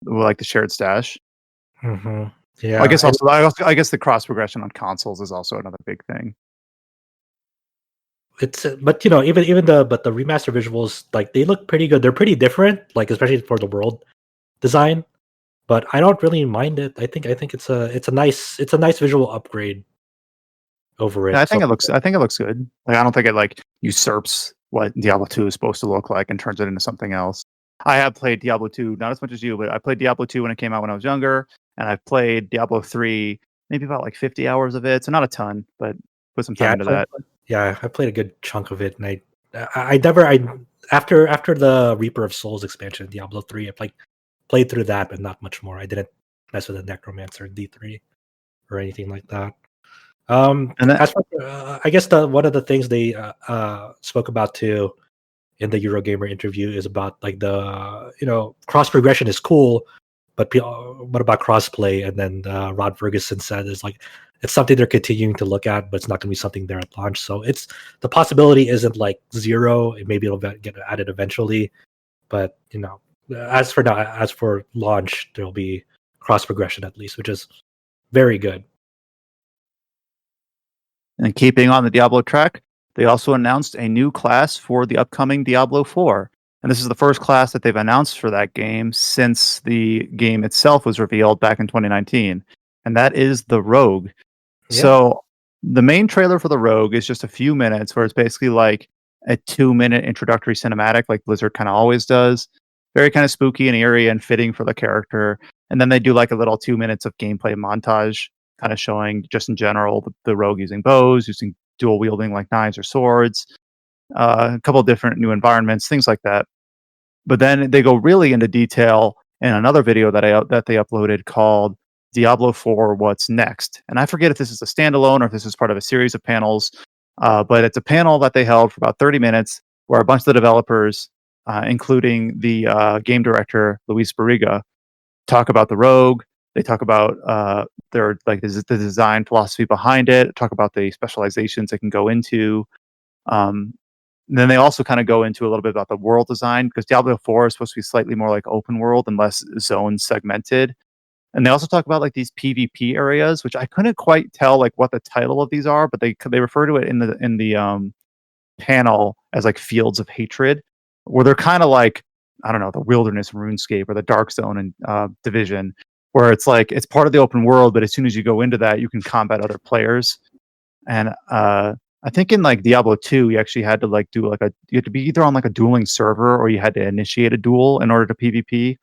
A: like the shared stash?
C: Mm-hmm. Yeah,
A: I guess I guess the cross progression on consoles is also another big thing.
C: it's but even the remaster visuals, like they look pretty good. They're pretty different, like especially for the world design. But I don't really mind it. I think it's a nice visual upgrade over
A: Yeah,
C: it. So
A: I think it looks good. Like I don't think it like usurps what Diablo 2 is supposed to look like and turns it into something else. I have played Diablo 2, not as much as you, but I played Diablo 2 when it came out when I was younger, and I've played Diablo 3, maybe about like 50 hours of it. So not a ton, but put some time into that.
C: I played a good chunk of it, and I never after the Reaper of Souls expansion, Diablo 3, I played through that, but not much more. I didn't mess with the Necromancer D3 or anything like that.
A: And then,
C: As for, I guess one of the things they spoke about too in the Eurogamer interview is about like the cross progression is cool, but what about crossplay? And then Rod Ferguson said is like it's something they're continuing to look at, but it's not going to be something there at launch. So it's the possibility isn't like zero. Maybe it'll get added eventually, but as for now, as for launch, there'll be cross progression at least, which is very good.
A: and keeping on the Diablo track, they also announced a new class for the upcoming Diablo 4. And this is the first class that they've announced for that game since the game itself was revealed back in 2019. And that is the Rogue.
C: Yeah.
A: So the main trailer for the Rogue is just a few minutes where it's basically like a 2-minute introductory cinematic like Blizzard kind of always does. Very kind of spooky and eerie and fitting for the character. And then they do like a little 2 minutes of gameplay montage, kind of showing just in general the Rogue using bows, using dual wielding like knives or swords, a couple of different new environments, things like that. But then they go really into detail in another video that they uploaded called Diablo 4 What's Next. And I forget if this is a standalone or if this is part of a series of panels, but it's a panel that they held for about 30 minutes where a bunch of the developers, including the game director, Luis Barriga, talk about the Rogue. They talk about their the design philosophy behind it, talk about the specializations they can go into. Then they also kind of go into a little bit about the world design because Diablo 4 is supposed to be slightly more like open world and less zone segmented. And they also talk about like these PvP areas, which I couldn't quite tell like what the title of these are, but they refer to it in the panel as like fields of hatred, where they're kind of like, I don't know, the wilderness RuneScape or the Dark Zone and Division, where it's like it's part of the open world, but as soon as you go into that, you can combat other players. And I think in like Diablo 2, you actually had to like do like you had to be either on like a dueling server or you had to initiate a duel in order to PvP.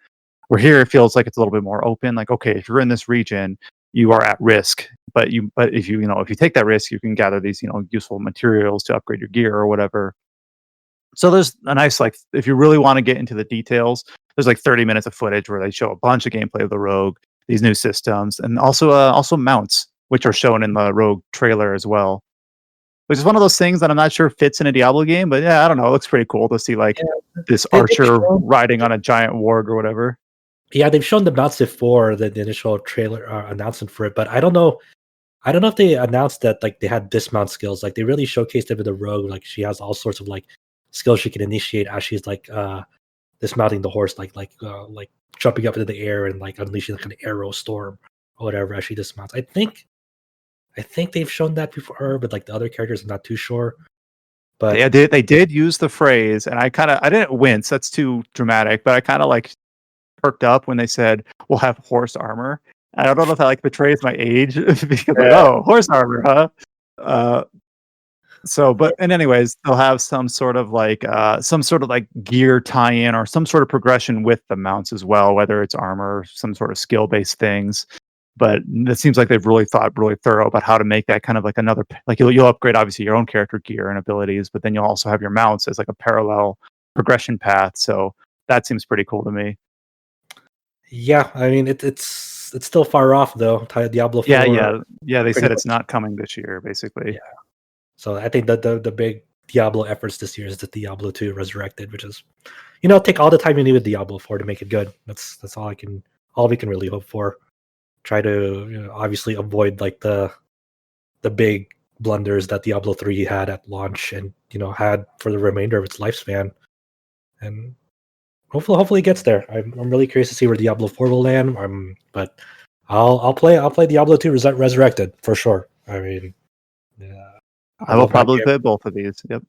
A: Where here it feels like it's a little bit more open. Like, okay, if you're in this region, you are at risk. But if you take that risk, you can gather these useful materials to upgrade your gear or whatever. So there's a nice like if you really want to get into the details, there's like 30 minutes of footage where they show a bunch of gameplay of the Rogue, these new systems, and also mounts, which are shown in the Rogue trailer as well. Which is one of those things that I'm not sure fits in a Diablo game, but yeah, I don't know. It looks pretty cool to see like this archer riding on a giant warg or whatever.
C: Yeah, they've shown the mounts before the initial trailer announcement for it, but I don't know if they announced that like they had dismount skills. Like they really showcased it with the Rogue. Like she has all sorts of like skills she can initiate as she's like dismounting the horse, like jumping up into the air and like unleashing like an arrow storm or whatever as she dismounts. I think I think they've shown that before, but like the other characters, I'm not too sure. But
A: yeah, they did use the phrase, and I didn't wince. That's too dramatic, but I kind of like perked up when they said we'll have horse armor. I don't know if that like betrays my age because like, oh, horse armor, huh? And anyways, they'll have some sort of like gear tie-in or some sort of progression with the mounts as well, whether it's armor, some sort of skill-based things. But it seems like they've really thought really thorough about how to make that kind of like another, like you'll upgrade obviously your own character gear and abilities, but then you'll also have your mounts as like a parallel progression path. So that seems pretty cool to me.
C: yeah, I mean it's still far off though. Diablo 4.
A: Yeah. They said it's
C: much.
A: not coming this year, basically.
C: Yeah. So I think that the big Diablo efforts this year is the Diablo 2 Resurrected, which is, take all the time you need with Diablo 4 to make it good. That's all we can really hope for. Try to obviously avoid like the big blunders that Diablo 3 had at launch and had for the remainder of its lifespan. And hopefully it gets there. I'm really curious to see where Diablo 4 will land. But I'll play Diablo 2 Resurrected for sure. I mean, yeah.
A: I will probably play both of these. Yep.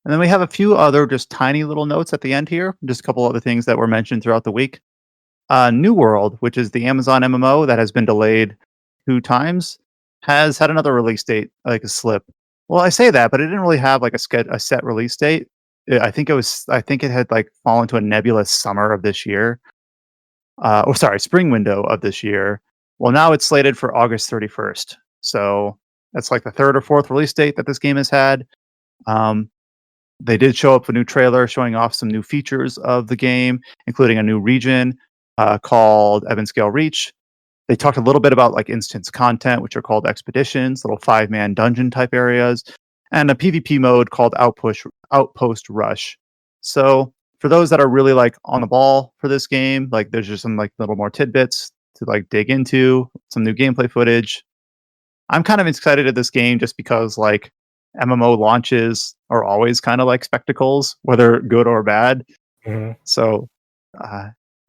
A: And then we have a few other just tiny little notes at the end here. Just a couple other things that were mentioned throughout the week. New World, which is the Amazon MMO that has been delayed 2 times, has had another release date, like a slip. Well, I say that, but it didn't really have like a set release date. I think it had like fallen to a nebulous summer of this year. Spring window of this year. Well, now it's slated for August 31st. So that's like the 3rd or 4th release date that this game has had. They did show up a new trailer showing off some new features of the game, including a new region called Evanscale Reach. They talked a little bit about like instance content, which are called expeditions, little 5-man dungeon type areas, and a PvP mode called Outpost Rush. So for those that are really like on the ball for this game, like there's just some like little more tidbits to like dig into, some new gameplay footage. I'm kind of excited at this game just because like MMO launches are always kind of like spectacles, whether good or bad.
C: Mm-hmm.
A: So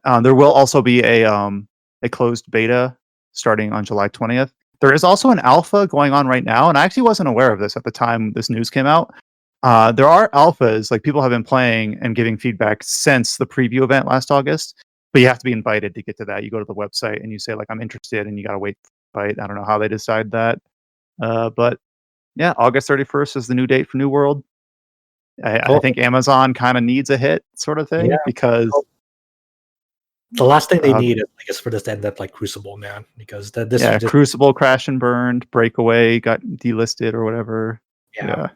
A: there will also be a closed beta starting on July 20th. There is also an alpha going on right now, and I actually wasn't aware of this at the time this news came out. There are alphas, like people have been playing and giving feedback since the preview event last August, but you have to be invited to get to that. You go to the website and you say like I'm interested, and you got to wait for it. I don't know how they decide that, but yeah, August 31st is the new date for New World. I think Amazon kind of needs a hit sort of thing because
C: the last thing they need is for this to end up like Crucible, man. Because
A: Crucible crashed and burned, Breakaway got delisted or whatever. Yeah.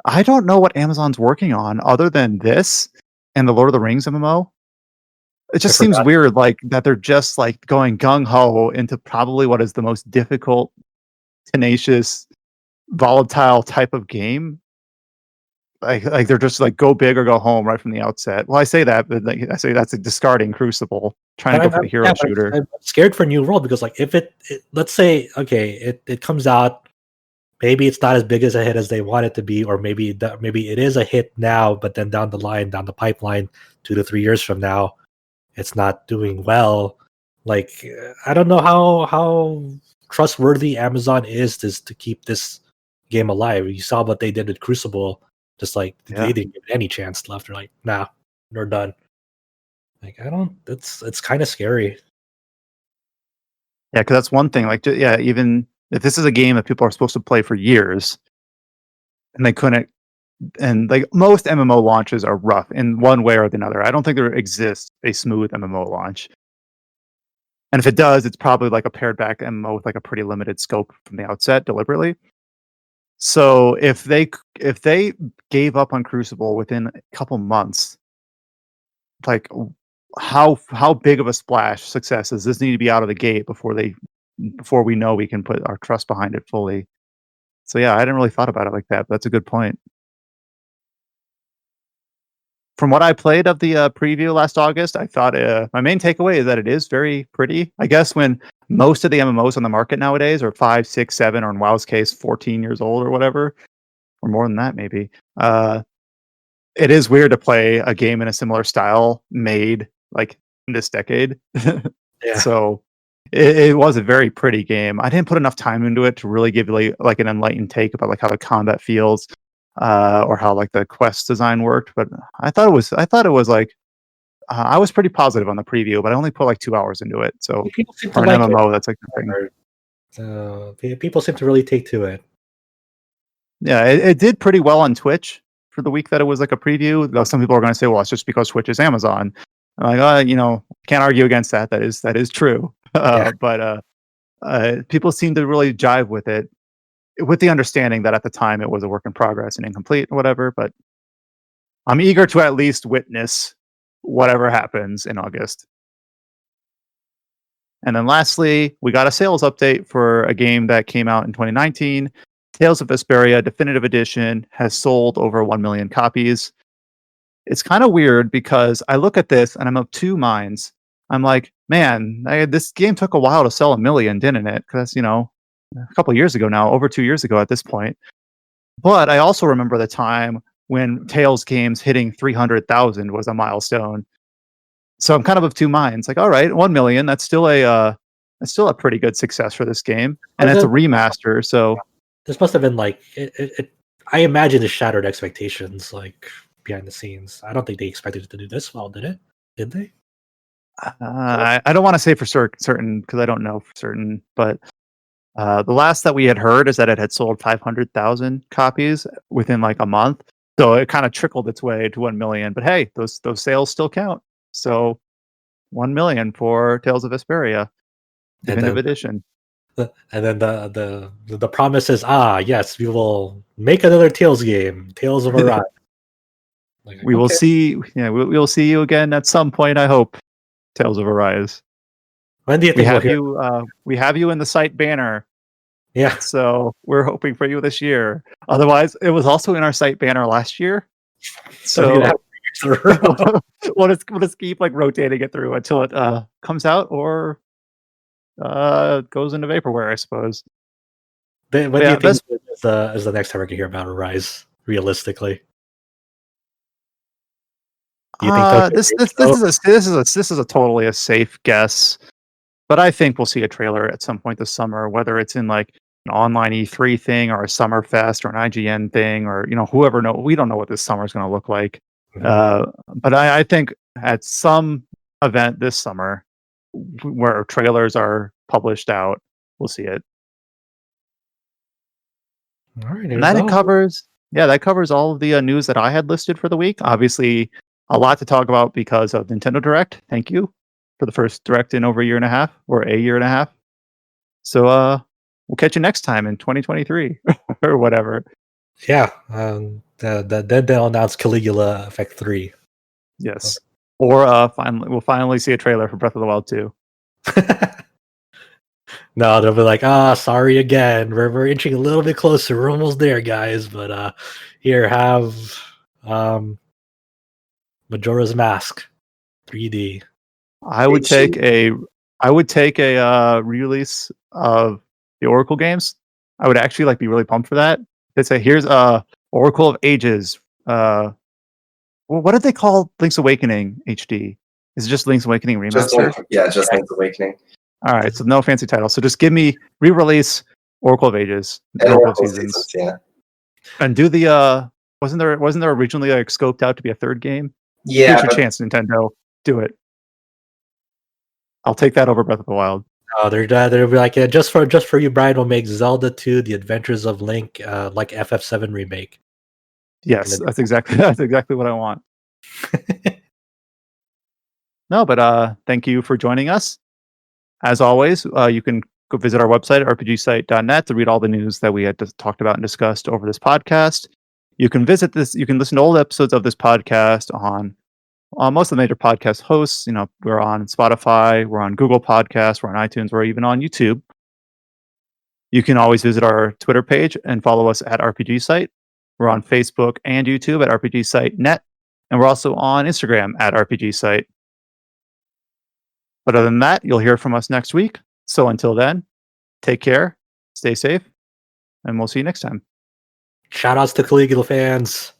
A: I don't know what Amazon's working on other than this and the Lord of the Rings MMO. It just seems weird, like that they're just like going gung ho into probably what is the most difficult, tenacious, volatile type of game. Like they're just like go big or go home right from the outset. Well, I say that, but like, I say that's a discarding Crucible, trying to go for the hero shooter.
C: I'm scared for New World because like if it let's say it comes out, maybe it's not as big as a hit as they want it to be, or maybe it is a hit now, but then down the pipeline, 2 to 3 years from now, it's not doing well. Like I don't know how trustworthy Amazon is to keep this game alive. You saw what they did with Crucible. Just like they didn't give it any chance left. They're like, nah, they're done. Like it's kind of scary.
A: Yeah, because that's one thing. Like, even if this is a game that people are supposed to play for years, and they couldn't, and like most MMO launches are rough in one way or another. I don't think there exists a smooth MMO launch. And if it does, it's probably like a pared back MMO with like a pretty limited scope from the outset, deliberately. So if they gave up on Crucible within a couple months, like how big of a splash success does this need to be out of the gate before we know we can put our trust behind it fully? So yeah, I hadn't really thought about it like that, but that's a good point. From what I played of the preview last August, I thought my main takeaway is that it is very pretty. I guess when most of the MMOs on the market nowadays are 5, 6, 7, or in WoW's case, 14 years old or whatever, or more than that maybe. It is weird to play a game in a similar style made like in this decade.
C: Yeah.
A: So it was a very pretty game. I didn't put enough time into it to really give you like an enlightened take about like how the combat feels, or how like the quest design worked. But I thought it was like I was pretty positive on the preview, but I only put like 2 hours into it. So
C: People seem to
A: for an
C: like
A: MMO, that's like the thing.
C: People seem to really take to it.
A: Yeah, it did pretty well on Twitch for the week that it was like a preview. Though some people are going to say, "Well, it's just because Twitch is Amazon." I'm like, can't argue against that. That is true.
C: Yeah.
A: But people seem to really jive with it, with the understanding that at the time it was a work in progress and incomplete, or whatever. But I'm eager to at least witness whatever happens in August. And then lastly, we got a sales update for a game that came out in 2019. Tales of Vesperia Definitive Edition has sold over 1 million copies. It's kind of weird because I look at this and I'm of two minds. I'm like, man, this game took a while to sell 1 million, didn't it? Because, a couple years ago now, over 2 years ago at this point. But I also remember the time when Tales games hitting 300,000 was a milestone. So I'm kind of two minds. Like, all right, 1 million, that's still a pretty good success for this game. And it's a remaster, so
C: this must have been like I imagine it shattered expectations like behind the scenes. I don't think they expected it to do this well, did it? Did they?
A: I don't want to say for certain because I don't know for certain, but the last that we had heard is that it had sold 500,000 copies within like a month. So it kind of trickled its way to 1 million. But hey, those sales still count. So 1 million for Tales of Vesperia Definitive Edition.
C: And then the promise is, yes, we will make another Tales game, Tales of Arise.
A: We will see. Yeah, we'll see you again at some point. I hope. Tales of Arise.
C: When do you think
A: we have you in the site banner?
C: Yeah.
A: So we're hoping for you this year. Otherwise, it was also in our site banner last year. So we'll just keep like rotating it through until it comes out or goes into vaporware, I suppose.
C: When do you think is the next time we're gonna hear about Arise? Realistically,
A: do you think this is a totally a safe guess, but I think we'll see a trailer at some point this summer, whether it's in like an online E3 thing or a Summerfest or an IGN thing or whoever knows. We don't know what this summer is going to look like, but I think at some event this summer where trailers are published out, we'll see it.
C: All right,
A: and that covers all of the news that I had listed for the week. Obviously, a lot to talk about because of Nintendo Direct. Thank you for the first Direct in over a year and a half. So we'll catch you next time in 2023 or whatever.
C: Yeah, then they'll announce Caligula Effect 3.
A: Yes. Or we'll finally see a trailer for Breath of the Wild 2.
C: No, they'll be like, sorry again. We're inching a little bit closer. We're almost there, guys. But here, have Majora's Mask 3D.
A: I would take a re-release of the Oracle games. I would actually be really pumped for that. They say here's Oracle of Ages. What did they call Link's Awakening HD? Is it just Link's Awakening Remaster?
B: Just Link's Awakening.
A: All right, so no fancy title. So just give me re-release Oracle of Ages,
B: and Oracle of Seasons, yeah.
A: And do the wasn't there originally scoped out to be a third game?
B: Yeah,
A: here's your chance, Nintendo. Do it. I'll take that over Breath of the Wild.
C: Oh, they'll be like, just for you, Brian. We'll make Zelda 2: The Adventures of Link, like FF7 remake.
A: Yes, that's exactly what I want. No, but thank you for joining us. As always, you can go visit our website at rpgsite.net to read all the news that we had talked about and discussed over this podcast. You can listen to old episodes of this podcast on most of the major podcast hosts. We're on Spotify, we're on Google Podcasts, we're on iTunes, we're even on YouTube. You can always visit our Twitter page and follow us at RPG Site. We're on Facebook and YouTube at RPG Site Net, and we're also on Instagram at RPG Site. But other than that, you'll hear from us next week. So until then, take care, stay safe, and we'll see you next time.
C: Shout outs to Caligula fans.